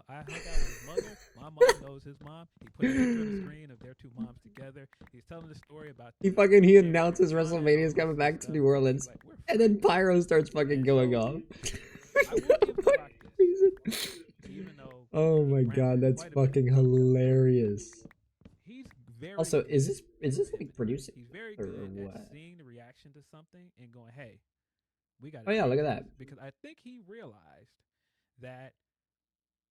I hung out with his mother. My mom knows his mom. He put a picture on the screen of their two moms together. He's telling the story about He sharing announces marijuana and all WrestleMania's this coming back to stuff. New Orleans, He's like, we're and then friends. Pyro starts fucking And going so off. I will give The Rock this. Even though Oh he my god, rambled that's quite a bit, fucking hilarious. he's very Also, good is this at like it. producing He's very or good at what? seeing the reaction to something and going, hey, we got to Oh yeah, change look at this. that. Because I think he realized that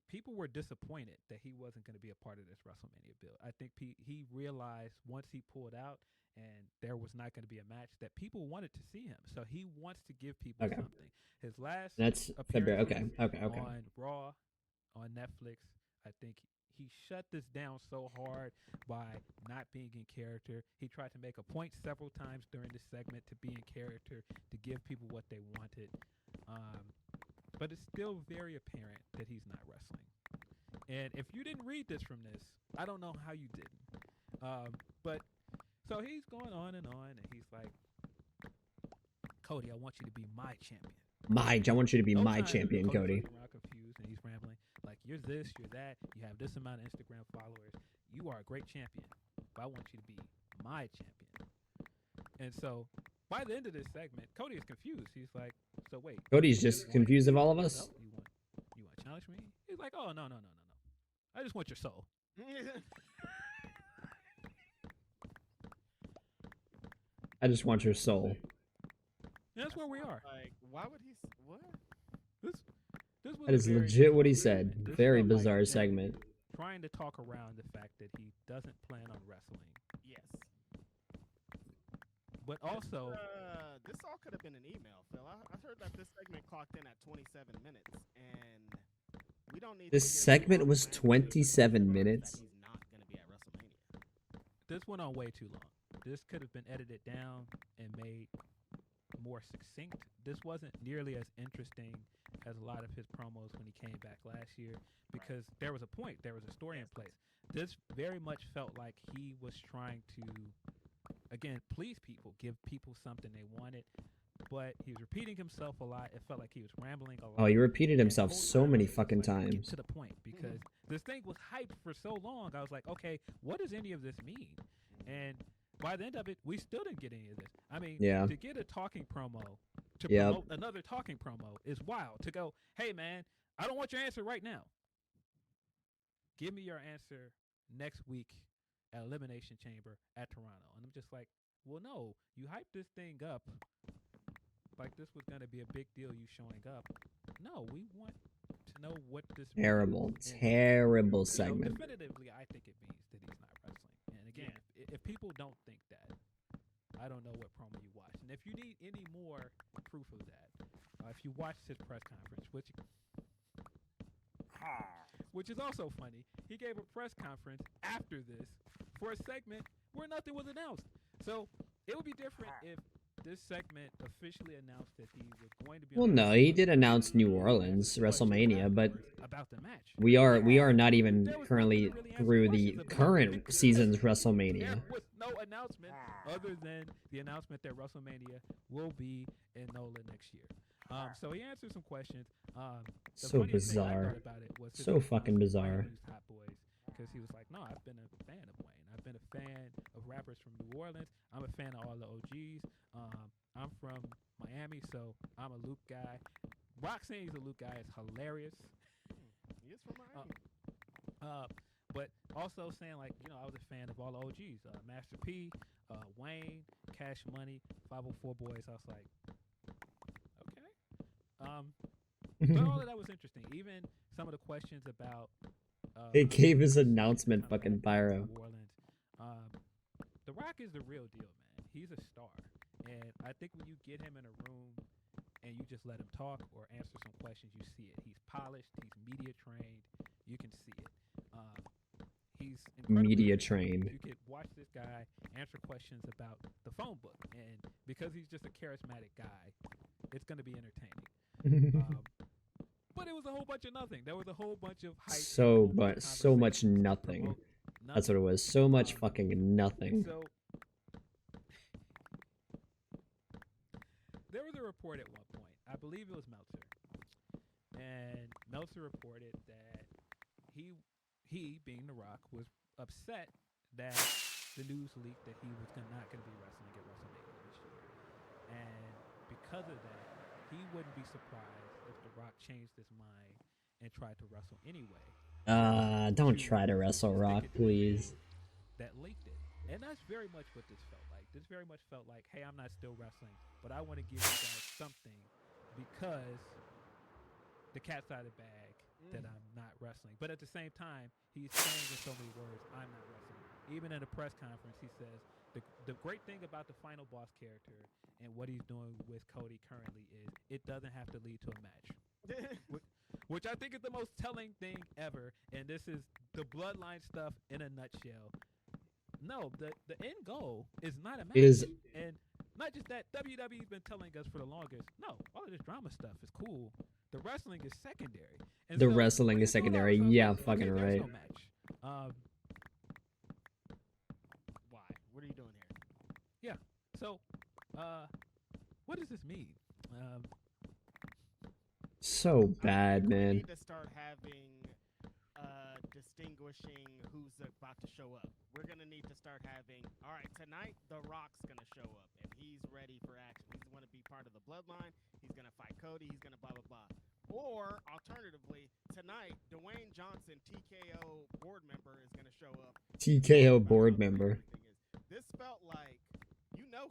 people were disappointed that he wasn't going to be a part of this WrestleMania build. I think he realized once he pulled out and there was not going to be a match that people wanted to see him. So he wants to give people Okay. something. His last That's February. appearance Okay. on Raw, on Netflix, I think he shut this down so hard by not being in character. He tried to make a point several times during this segment to be in character, to give people what they wanted. Um, but it's still very apparent that he's not wrestling. And if you didn't read this from this, I don't know how you didn't. But so he's going on, and he's like, Cody, I want you to be my champion. I want you to be No my time, champion, Cody's Cody. looking around confused, and he's rambling like, "You're this, you're that. You have this amount of Instagram followers. You are a great champion, but I want you to be my champion." And so, by the end of this segment, Cody is confused. He's like, "So wait, Cody's just confused of all of the us. belt? You want to challenge me?" He's like, "Oh no. I just want your soul." I just want your soul. And that's where we are. Like, why would he? What? This was That is legit what he said. This Very felt like bizarre him segment. trying to talk around the fact that he doesn't plan on wrestling, Yes. but also This all could have been an email, Phil. I heard that this segment clocked in at 27 minutes, and we don't need. This segment was 27 minutes. He's not going to be at WrestleMania. this went on way too long. This could have been edited down and made more succinct. This wasn't nearly as interesting as a lot of his promos when he came back last year, because there was a point, there was a story in place. This very much felt like he was trying to, again, please people, give people something they wanted, but he was repeating himself a lot. It felt like he was rambling a lot. Oh, he repeated And himself the whole so time many I was just fucking like, get times. to the point, because this thing was hyped for so long. I was like, okay, what does any of this mean? And by the end of it, we still didn't get any of this. I mean, Yeah. to get a talking promo, to Yep. promote another talking promo is wild. To go, hey man, I don't want your answer right now. Give me your answer next week at Elimination Chamber at Toronto. And I'm just like, well, no, you hyped this thing up like this was going to be a big deal, you showing up. No, we want to know what this Terrible, means. And, terrible you know, segment. definitively, I think it means that he's not wrestling. And again, if people don't think that, I don't know what promo you watched. And if you need any more proof of that, if you watched his press conference, which is also funny, he gave a press conference after this for a segment where nothing was announced. So it would be different if this segment officially announced that he was going to be. Well, on no, he did announce New Orleans WrestleMania, but about the match. we are not even There was currently nothing to really answer through the questions about current because season's There WrestleMania. was no announcement other than the announcement that WrestleMania will be in NOLA next year. So he answered some questions. The So funniest thing I bizarre. thought about it was his So fucking response to bizarre. Miami News Hot Boys, because he was like, "No, I've been a fan of Wayne. I've been a fan of rappers from New Orleans. I'm a fan of all the OGs. I'm from Miami, so I'm a Luke guy. Rock saying he's a Luke guy is hilarious. He is from Miami. But also saying like, I was a fan of all the OGs, Master P, Wayne, Cash Money, 504 Boys. I was like, okay. But all of that was interesting. Even some of the questions about. They gave his announcement kind of fucking back to pyro. New Orleans. The Rock is the real deal, man. He's a star, and I think when you get him in a room and you just let him talk or answer some questions, you see it. He's polished. He's media trained. You can see it. He's Media incredibly trained. You could watch this guy answer questions about the phone book, and because he's just a charismatic guy, it's going to be entertaining. But it was a whole bunch of nothing. There was a whole bunch of hype. So much conversation, nothing. promote That's what it nothing. was. So much fucking nothing. So there was a report at one point. I believe it was Meltzer, and Meltzer reported that he being The Rock was upset that the news leaked that he was not going to be wrestling at WrestleMania this year, and because of that, he wouldn't be surprised if The Rock changed his mind and tried to wrestle anyway. Don't try to wrestle Rock, please. That leaked it. And that's very much what this felt like. This very much felt like, hey, I'm not still wrestling, but I want to give you guys something because the cat's out of the bag that I'm not wrestling. But at the same time, he's saying in so many words, I'm not wrestling. Even in a press conference, he says, the great thing about the final boss character and what he's doing with Cody currently is it doesn't have to lead to a match. Which I think is the most telling thing ever. And this is the bloodline stuff in a nutshell. No, the end goal is not a match. It is. And not just that, WWE's been telling us for the longest, no, all of this drama stuff is cool. The wrestling is secondary. And The so, wrestling when is you do that, secondary. so it's Yeah, like, fucking there's right. no match. Why? What are you doing here? Yeah. So, what does this mean? So I bad, think we man. need to start having distinguishing who's about to show up. We're gonna need to start having. All right, tonight The Rock's gonna show up, and he's ready for action. He's gonna be part of the bloodline. He's gonna fight Cody. He's gonna blah blah blah. Or alternatively, tonight Dwayne Johnson, TKO board member, is gonna show up. TKO About board how great member. everything is. This felt like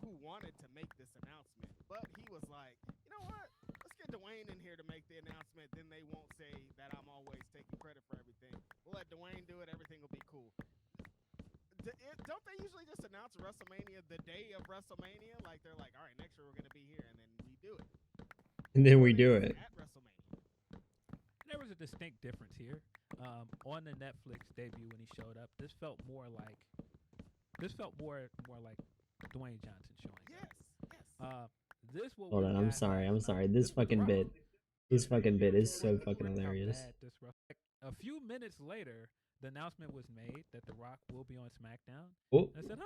who wanted to make this announcement, but he was like, you know what? Let's get Dwayne in here to make the announcement. Then they won't say that I'm always taking credit for everything. We'll let Dwayne do it. Everything will be cool. Don't they usually just announce WrestleMania the day of WrestleMania? Like they're like, all right, next year we're gonna be here, and then we do it. And then we Or do it's it. at WrestleMania. There was a distinct difference here. On the Netflix debut when he showed up, this felt more like Dwayne Johnson showing Yes, up. This what Hold we on, got I'm sorry. last night. This This was The fucking Rock. bit. This fucking bit is so Look fucking how hilarious. bad this a few minutes later, the announcement was made that The Rock will be on SmackDown. Oh, I said,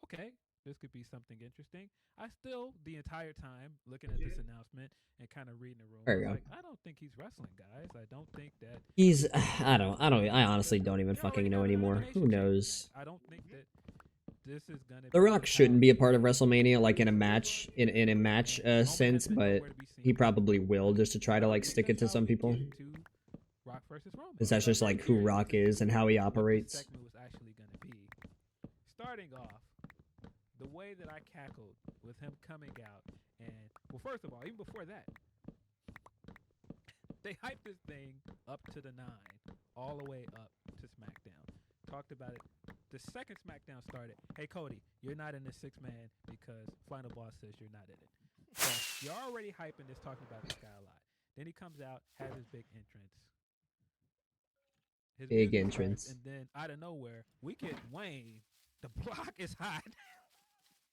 okay, this could be something interesting. I still, the entire time, looking at this announcement and kind of reading the room, There you I was go. like, I don't think he's wrestling, guys. I don't think that he's. I honestly don't even They already fucking know got an anymore. elimination Who chamber knows? match. I don't think that this is gonna. The be Rock the shouldn't power be a part of couple. WrestleMania, like in a match, in a match Roman has sense, been but nowhere to be he seen. probably will just to try to like stick it to That's how some we people. get to Rock versus Roman. Because that's just like who Rock is and how he What this operates. segment was actually gonna be. Starting off, the way that I cackled with him coming out, and well, first of all, even before that, they hyped this thing up to the 9, all the way up to SmackDown. Talked about it. The second SmackDown started, hey Cody, you're not in the 6-man because Final Boss says you're not in it. So you're already hyping this, talking about this guy a lot. Then he comes out, has his big entrance. His Big music starts, entrance. and then out of nowhere, we get Wayne. The block is hot.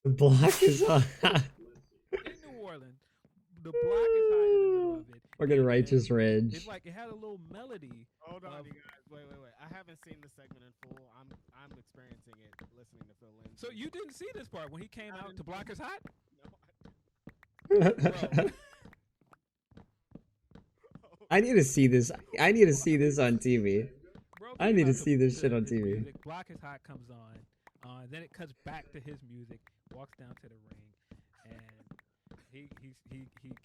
The block is on. Orleans. The block is high in the middle of it. Fucking and Righteous It's Ridge. like it had a little melody. Hold on, you guys. Wait. I haven't seen the segment in full. I'm experiencing it, listening to Phil Lindsay. So you didn't see this part when he came out to Block is Hot? No, Bro. I I need to see this. I need to see this on TV. Bro, I came need to out see this shit on his TV. Music. Block is Hot comes on. Then it cuts back to his music. Walks down to the ring, and he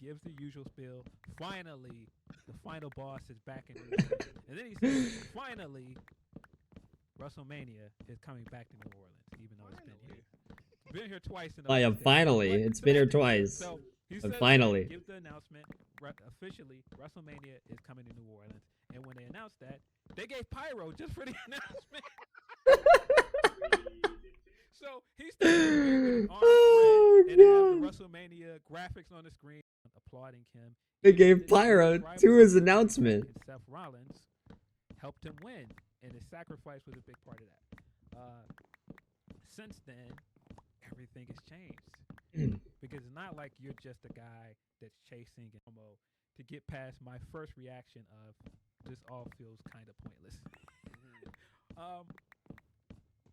gives the usual spiel. Finally, the final boss is back in New Orleans. And then he says, finally, WrestleMania is coming back to New Orleans, even though it's been here. It's been here twice in the Oh yeah, last day. finally. But It's been here today- twice. So he But says, finally. give the announcement. Officially, WrestleMania is coming to New Orleans. And when they announced that, they gave pyro just for the announcement. So he's standing with his arms Oh, spread, and they have the God. WrestleMania graphics on the screen applauding him. They Even gave the pyro Biggest to Rival his and announcement. Seth Rollins helped him win, and his sacrifice was a big part of that. Since then, everything has changed because it's not like you're just a guy that's chasing a promo to get past my first reaction of this all feels kind of pointless.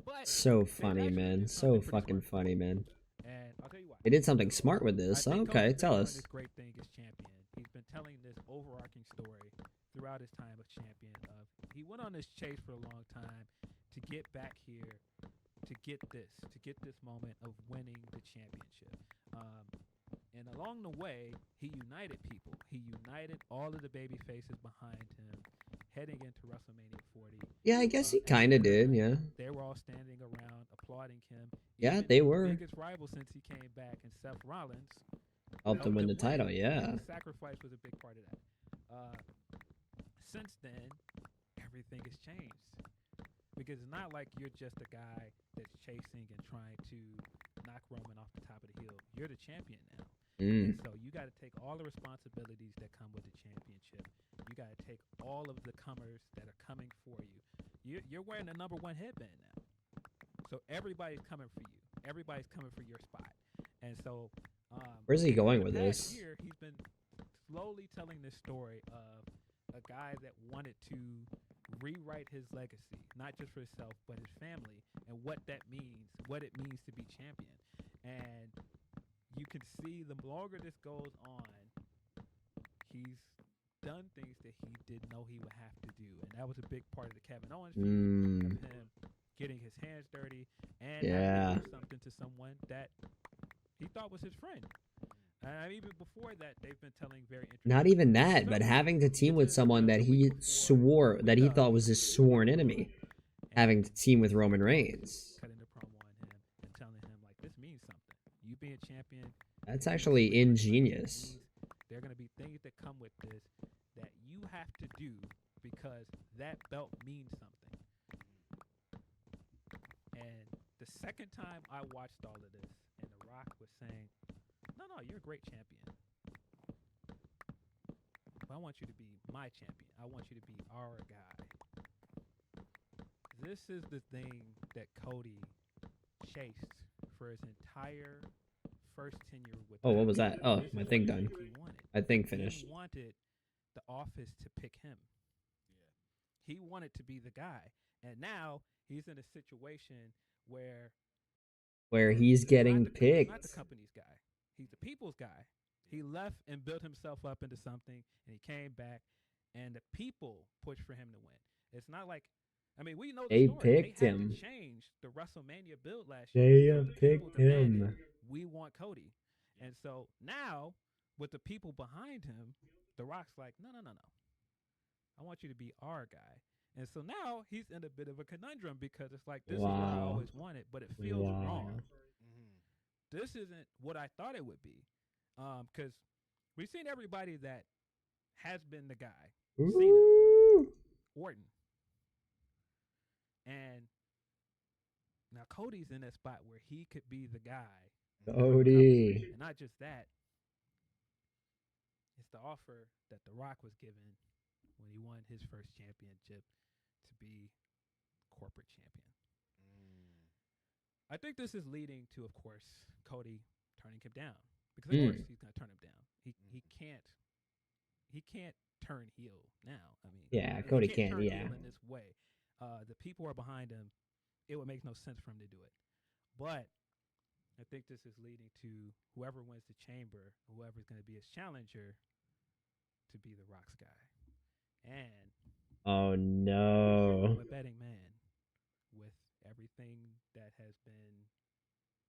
But So they funny, actually man. did So something pretty fucking smart. funny, man. And I'll tell you why. They did something smart with I this. think Okay, Cody's been tell doing us. this great thing as champion. He's been telling this overarching story throughout his time as champion. He went on this chase for a long time to get back here, to get this moment of winning the championship. And along the way, he united people. He united all of the baby faces behind him, heading into WrestleMania 40. Yeah, I guess he And kind of did, yeah. They were all standing around applauding him. Yeah, Even they his were. biggest rival since he came back, and Seth Rollins Helped him win the title, and yeah. the sacrifice was a big part of that. Since then, everything has changed because it's not like you're just a guy that's chasing and trying to knock Roman off the top of the hill. You're the champion now. And so you got to take all the responsibilities that come with the championship. You got to take all of the comers that are coming for you. You're wearing the number one headband now. So everybody's coming for you. Everybody's coming for your spot. And so Where's he going the with past this? year, he's been slowly telling this story of a guy that wanted to rewrite his legacy, not just for himself, but his family, and what that means, what it means to be champion. And you can see the longer this goes on, he's done things that he didn't know he would have to do. And that was a big part of the Kevin Owens feud, of him getting his hands dirty and having to do something to someone that he thought was his friend. Even before that, they've been telling very interesting. Not even that, but having to team with someone that he swore, that he thought was his sworn enemy. Having to team with Roman Reigns. Cutting the promo on him and telling him, like, this means something. You being champion. That's actually ingenious. There are going to be things that come with this that you have to do because that belt means something. And the second time I watched all of this, and The Rock was saying, no, you're a great champion. But I want you to be my champion. I want you to be our guy. This is the thing that Cody chased for his entire first tenure with. Oh, what was that? Oh, This my is thing what done. he wanted. I think finished. He wanted the office to pick him. He wanted to be the guy. And now he's in a situation where He's getting he's not picked. the company's guy. He's the people's guy. He left and built himself up into something, and he came back, and the people pushed for him to win. It's not like, we know the They story. picked They had him. to change the WrestleMania build last year. They because the people picked demanded, him. we want Cody. And so now, with the people behind him, The Rock's like, no. I want you to be our guy. And so now he's in a bit of a conundrum because it's like, this is what I Wow. always wanted, but it feels Wow. wrong. This isn't what I thought it would be. Because we've seen everybody that has been the guy. Cena, Ooh. Orton. And now Cody's in that spot where he could be the guy. Cody. And not just that. It's the offer that The Rock was given when he won his first championship to be corporate champion. I think this is leading to, of course, Cody turning him down. because of course Mm. he's gonna turn him down. He can't turn heel now. I mean, Yeah, he Cody can't can't. turn Yeah. heel in this way. The people are behind him. It would make no sense for him to do it. But I think this is leading to whoever wins the chamber, whoever's going to be his challenger, to be the Rock's guy. And Oh I'm no. a betting man with everything that has been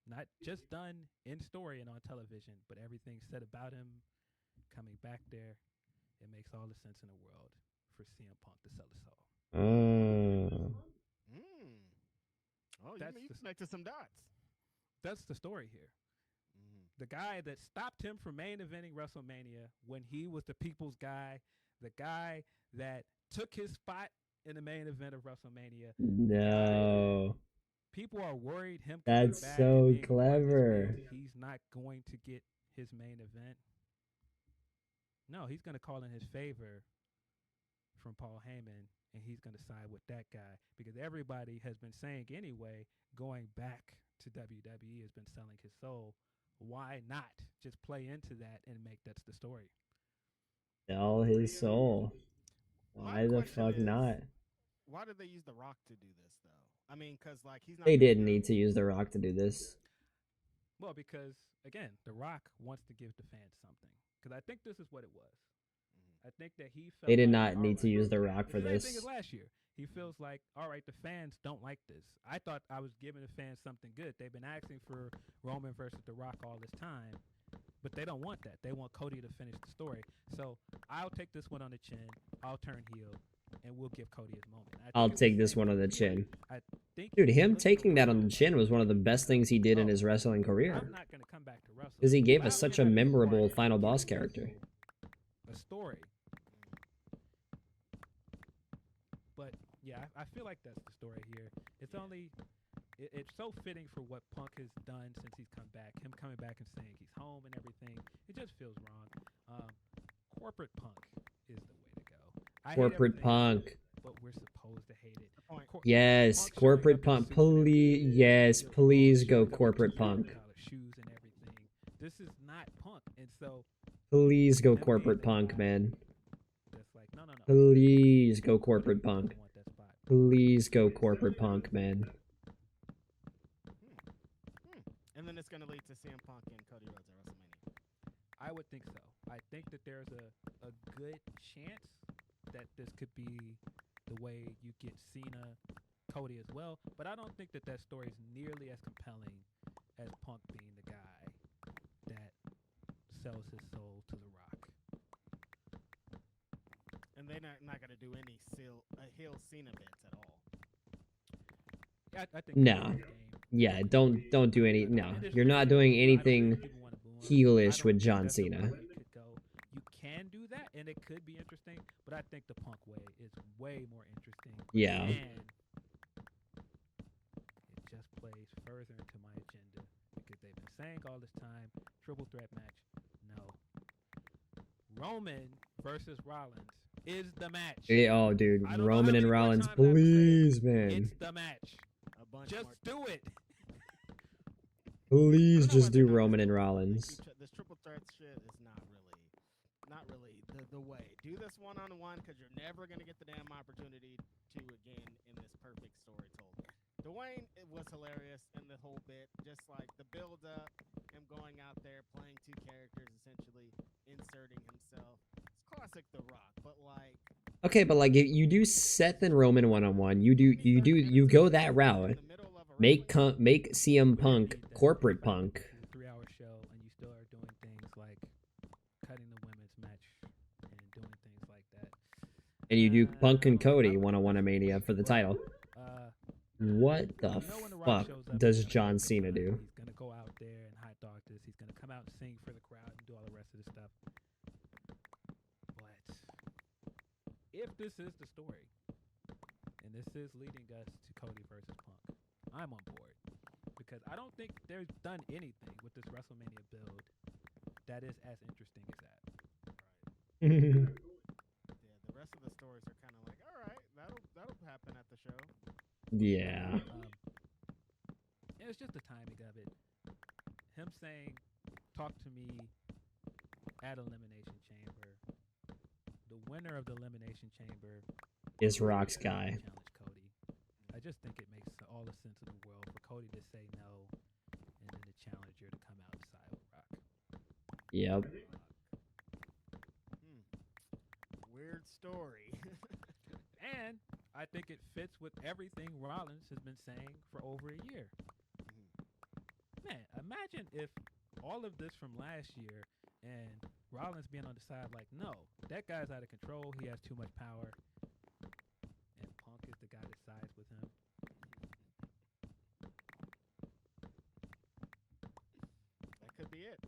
not just done in story and on television, but everything said about him coming back there. It makes all the sense in the world for CM Punk to sell us all. Oh. Oh, That's you the connected some dots. that's the story here. The guy that stopped him from main eventing WrestleMania when he was the people's guy, the guy that took his spot in the main event of WrestleMania, the guy No. people are worried him coming That's back and so being a part of this clever. feud, he's not going to get his main event. No, he's going to call in his favor from Paul Heyman, and he's going to side with that guy because everybody has been saying anyway, going back to WWE has been selling his soul. Why not just play into that and make that's the story? Sell his soul. My Why the question fuck is, not? why did they use The Rock to do this though? I mean, because like he's not. They gonna didn't do- need to use The Rock to do this. Well, because again, The Rock wants to give the fans something. Because I think this is what it was. I think that he felt They did like, not all need to right, use The Rock for the same thing as this. last year. He feels like, all right, the fans don't like this. I thought I was giving the fans something good. They've been asking for Roman versus The Rock all this time, but they don't want that. They want Cody to finish the story. So I'll take this one on the chin. I'll turn heel, and we'll give Cody his moment. I think I'll it's the take this same one on thing the here. chin. I think Dude, he's him looking taking that on the around chin like, was one of the best things he did in oh, his wrestling career. I'm not going to come back to wrestle. Because he gave Allow us me such to a not be memorable part of final it. boss Give character. a story. But yeah, I feel like that's the story here. It's only it's so fitting for what Punk has done since he's come back. Him coming back and saying he's home and everything. It just feels wrong. Corporate Punk is the way to go. I hate Corporate everything, Punk. but we're supposed to hate it. Point. Yes, Punk showing Corporate up in Punk. suits and everything Please, yes, feels please wrong. go Showing up in Corporate Punk. $200 shoes and everything. This is not Punk, and so Please go him being Corporate the Punk, guy man. that's like, no. Please go Cody Corporate doesn't Punk. want that spot. Please go Corporate Punk, man. And then it's gonna lead to CM Punk and Cody Rhodes at WrestleMania. I would think so. I think that there's a good chance that this could be the way you get Cena, Cody as well. But I don't think that that story is nearly as compelling as Punk being the guy that sells his soul to The Rock. And they're not gonna do any heel Cena bits at all. I think No. that's the game. Yeah, don't do any. No, And there's you're not reasons doing to. I don't think anything people wanna boo him. I heelish don't with think John that's the way Cena. it could go. You can do that, and it could be interesting. But I think the Punk way is way more interesting. Yeah. And it just plays further into my agenda because they've been saying all this time, triple threat match. No. Roman versus Rollins is the match. Oh, dude, I don't know Roman how and many more Rollins, times I have to say it. please, man. It's the match. A bunch Just more. do it. Please I don't know why just they're do not Roman just and doing it. Rollins. This triple threat shit is not really the way. Do this one on one because you're never gonna get the damn opportunity to again in this perfect story told. Dwayne, it was hilarious in the whole bit, just like the build up, him going out there playing two characters, essentially inserting himself. It's classic The Rock, but like. Okay, but like if you do Seth and Roman one-on-one, you go that route. Make CM Punk Corporate Punk. It's a 3-hour show, and you still are doing things like cutting the women's match and doing things like that. And you do Punk and Cody I would one-on-one at Mania for the title. You What the know when The Rock fuck shows up, does he's gonna John go big Cena time. do? He's gonna go out there and hot dog this. He's gonna come out and sing for the crowd and do all the rest of the stuff. But if this is the story, and this is leading us to Cody versus Punk, I'm on board because I don't think they've done anything with this WrestleMania build that is as interesting as that. Yeah, the rest of the stories are kind of like, all right, that'll happen at the show. Yeah. And it's just the timing of it. Him saying talk to me at Elimination Chamber. The winner of the Elimination Chamber Is Rock's guy. challenge Cody. I just think it makes all the sense in the world for Cody to say no, and then the challenger to come out and side with Rock. Yep. Weird story. And I think it fits with everything Rollins has been saying for over a year. Man, imagine if all of this from last year and Rollins being on the side like, no, that guy's out of control. He has too much power. And Punk is the guy that sides with him. That could be it.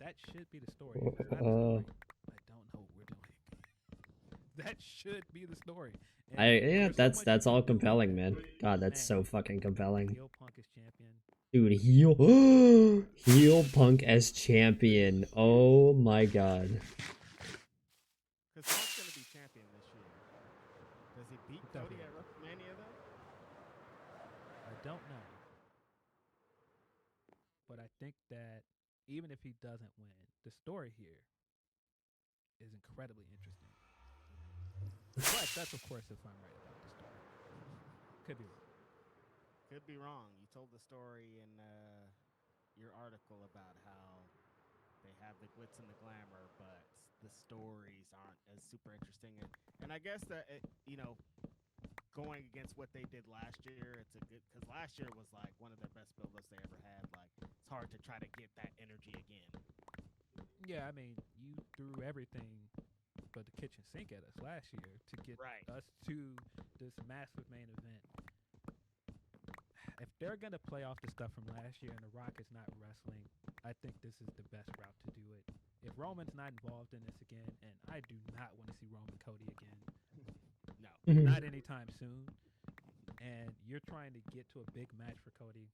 That should be the story. If it's not the story, I don't know what we're doing. That should be the story. And Yeah, there's so that's much all you can do compelling, with man. it. God, that's so Man, fucking compelling. heel Punk is champion. Dude, heel Punk as champion. Oh my god. Because Punk's going to be champion this year. Does he beat Cody Definitely. at WrestleMania, though? I don't know. But I think that even if he doesn't win, the story here is incredibly interesting. But that's, of course, if I'm right about the story. Could be wrong. Could be wrong. You told the story in your article about how they have the glitz and the glamour, but the stories aren't as super interesting. And I guess that, going against what they did last year, it's a good, because last year was like one of their best build-ups they ever had. Like, it's hard to try to get that energy again. Yeah, I mean, you threw everything but the kitchen sink at us last year to get us to this massive main event. If they're going to play off the stuff from last year and The Rock is not wrestling, I think this is the best route to do it. If Roman's not involved in this again, and I do not want to see Roman Cody again, no, not anytime soon, and you're trying to get to a big match for Cody,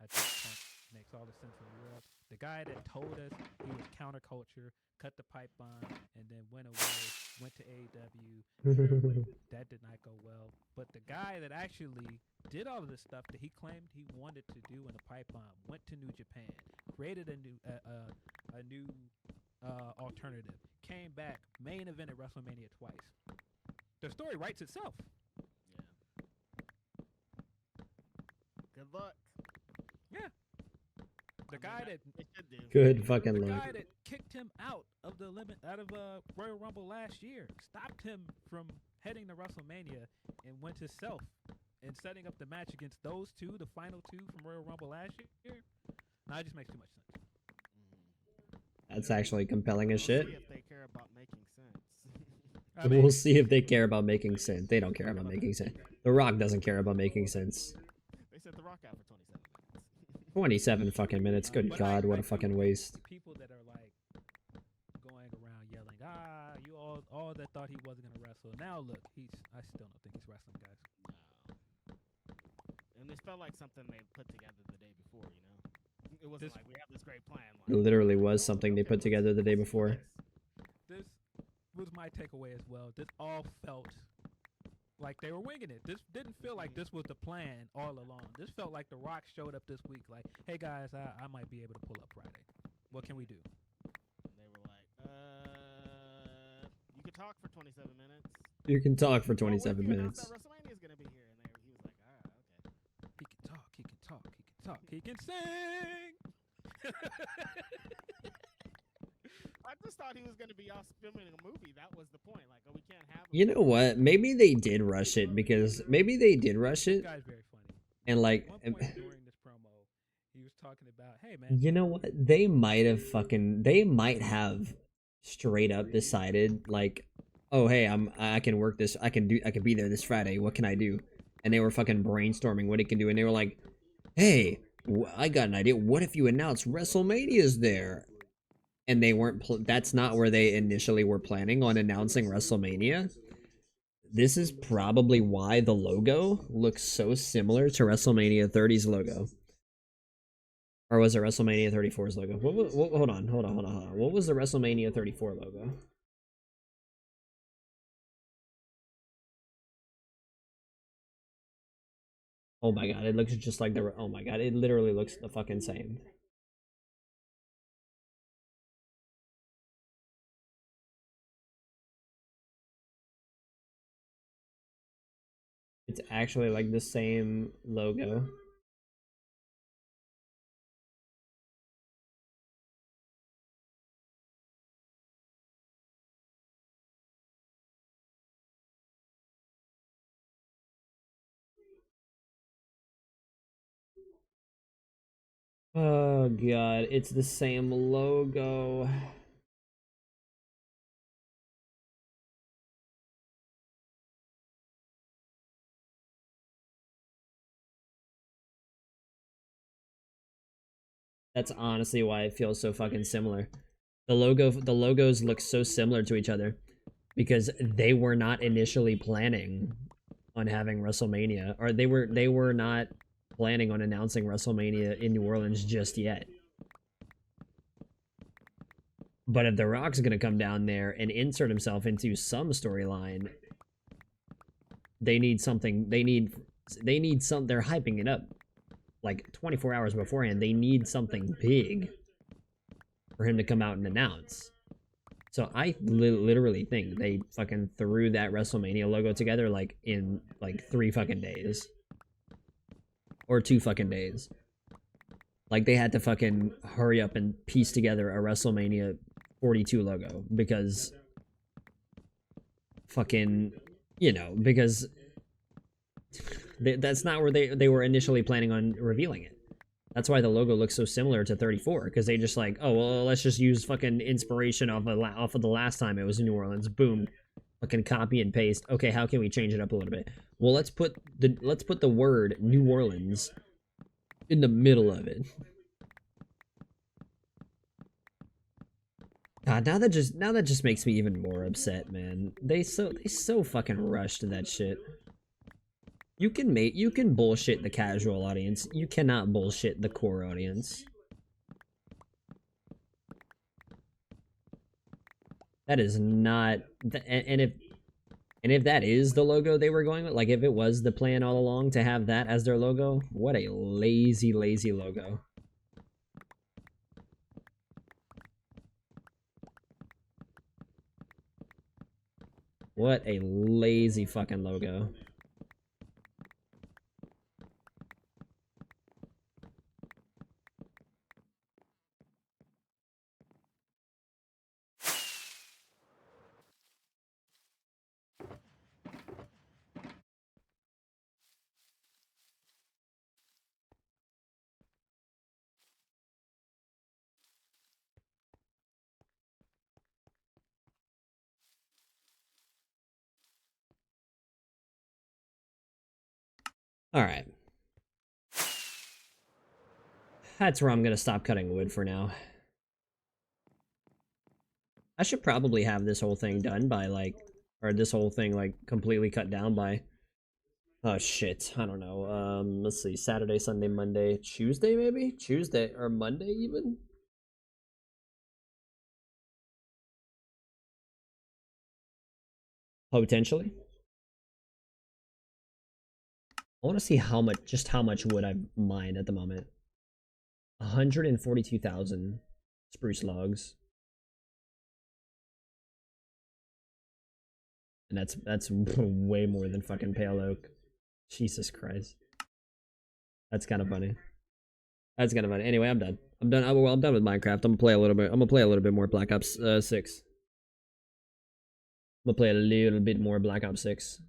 I think Punk makes all the sense in the world. The guy that told us he was counterculture, cut the pipe bomb, and then went away, went to AEW. That did not go well. But the guy that actually did all of this stuff that he claimed he wanted to do in the pipe bomb, went to New Japan, created a new alternative, came back, main event at WrestleMania twice. The story writes itself. Yeah. Good luck. Yeah. The guy that It should do. Good fucking the luck. guy that kicked him out of the Royal Rumble last year, stopped him from heading to WrestleMania, and went to self and setting up the match against those two, the final two from Royal Rumble last year. Now it just makes too much sense. That's actually compelling as We'll shit. see if they care about making sense. I mean, We'll see if they care about making sense. They don't care about making sense. The Rock doesn't care about making sense. They set The Rock out for 27 minutes. 27 fucking minutes. Good but god, what I a fucking do waste. People that are like going around yelling, you all that thought he wasn't gonna wrestle. Now look, I still don't think he's wrestling, guys. No. And this felt like something they put together the day before, you know? It wasn't like we have this great plan. It literally was something they put together the day before. This was my takeaway as well. This all felt like they were winging it. This didn't feel like this was the plan all along. This felt like The Rock showed up this week like, hey guys, I might be able to pull up Friday. What can we do? And they were like, you could talk for 27 minutes. You can talk for Well, what if 27 you announce minutes. that WrestleMania is going to be here? And he was like, okay. He can talk, he can talk, he can talk, he can sing. I just thought he was going to be off filming a movie. That was the point. Like, oh, we can't have him. You know what? Maybe they did rush it because maybe they did rush This it guy's very funny. and like At one point during this promo, he was talking about, hey man, you know what? They might have straight up decided like, oh hey, I can work this. I can be there this Friday. What can I do? And they were fucking brainstorming what he can do and they were like, hey, I got an idea. What if you announce WrestleMania's there? And they weren't. That's not where they initially were planning on announcing WrestleMania. This is probably why the logo looks so similar to WrestleMania 30's logo. Or was it WrestleMania 34's logo? Hold on. What was the WrestleMania 34 logo? Oh my god, it looks just like the. Oh my god, it literally looks the fucking same. It's actually like the same logo. Oh god, it's the same logo. That's honestly why it feels so fucking similar. The logos look so similar to each other because they were not initially planning on having WrestleMania, or they were not planning on announcing WrestleMania in New Orleans just yet. But if The Rock's gonna come down there and insert himself into some storyline, they need something. They need some. They're hyping it up like 24 hours beforehand. They need something big for him to come out and announce. So I literally think they fucking threw that WrestleMania logo together like in like 3 fucking days. Or 2 fucking days. Like they had to fucking hurry up and piece together a WrestleMania 42 logo because fucking, you know, because that's not where they were initially planning on revealing it. That's why the logo looks so similar to 34, because they just like, oh, well, let's just use fucking inspiration off of the last time it was in New Orleans. Boom. Fucking copy and paste. Okay, how can we change it up a little bit? Well, let's put the word New Orleans in the middle of it. God, now that just makes me even more upset, man. They so fucking rushed that shit. You can bullshit the casual audience. You cannot bullshit the core audience. That is not, and if that is the logo they were going with, like if it was the plan all along to have that as their logo, what a lazy logo. What a lazy fucking logo. All right. That's where I'm gonna stop cutting wood for now. I should probably have this whole thing done by like, or this whole thing like completely cut down by, oh shit, I don't know. Let's see, Saturday, Sunday, Monday, Tuesday maybe? Tuesday or Monday even? Potentially. I want to see how much wood I've mined at the moment. 142,000 spruce logs. And that's way more than fucking pale oak. Jesus Christ. That's kind of funny. That's kind of funny. Anyway, I'm done. I'm done. I'm done with Minecraft. I'm gonna play a little bit. I'm gonna play a little bit more Black Ops 6. I'm gonna play a little bit more Black Ops 6.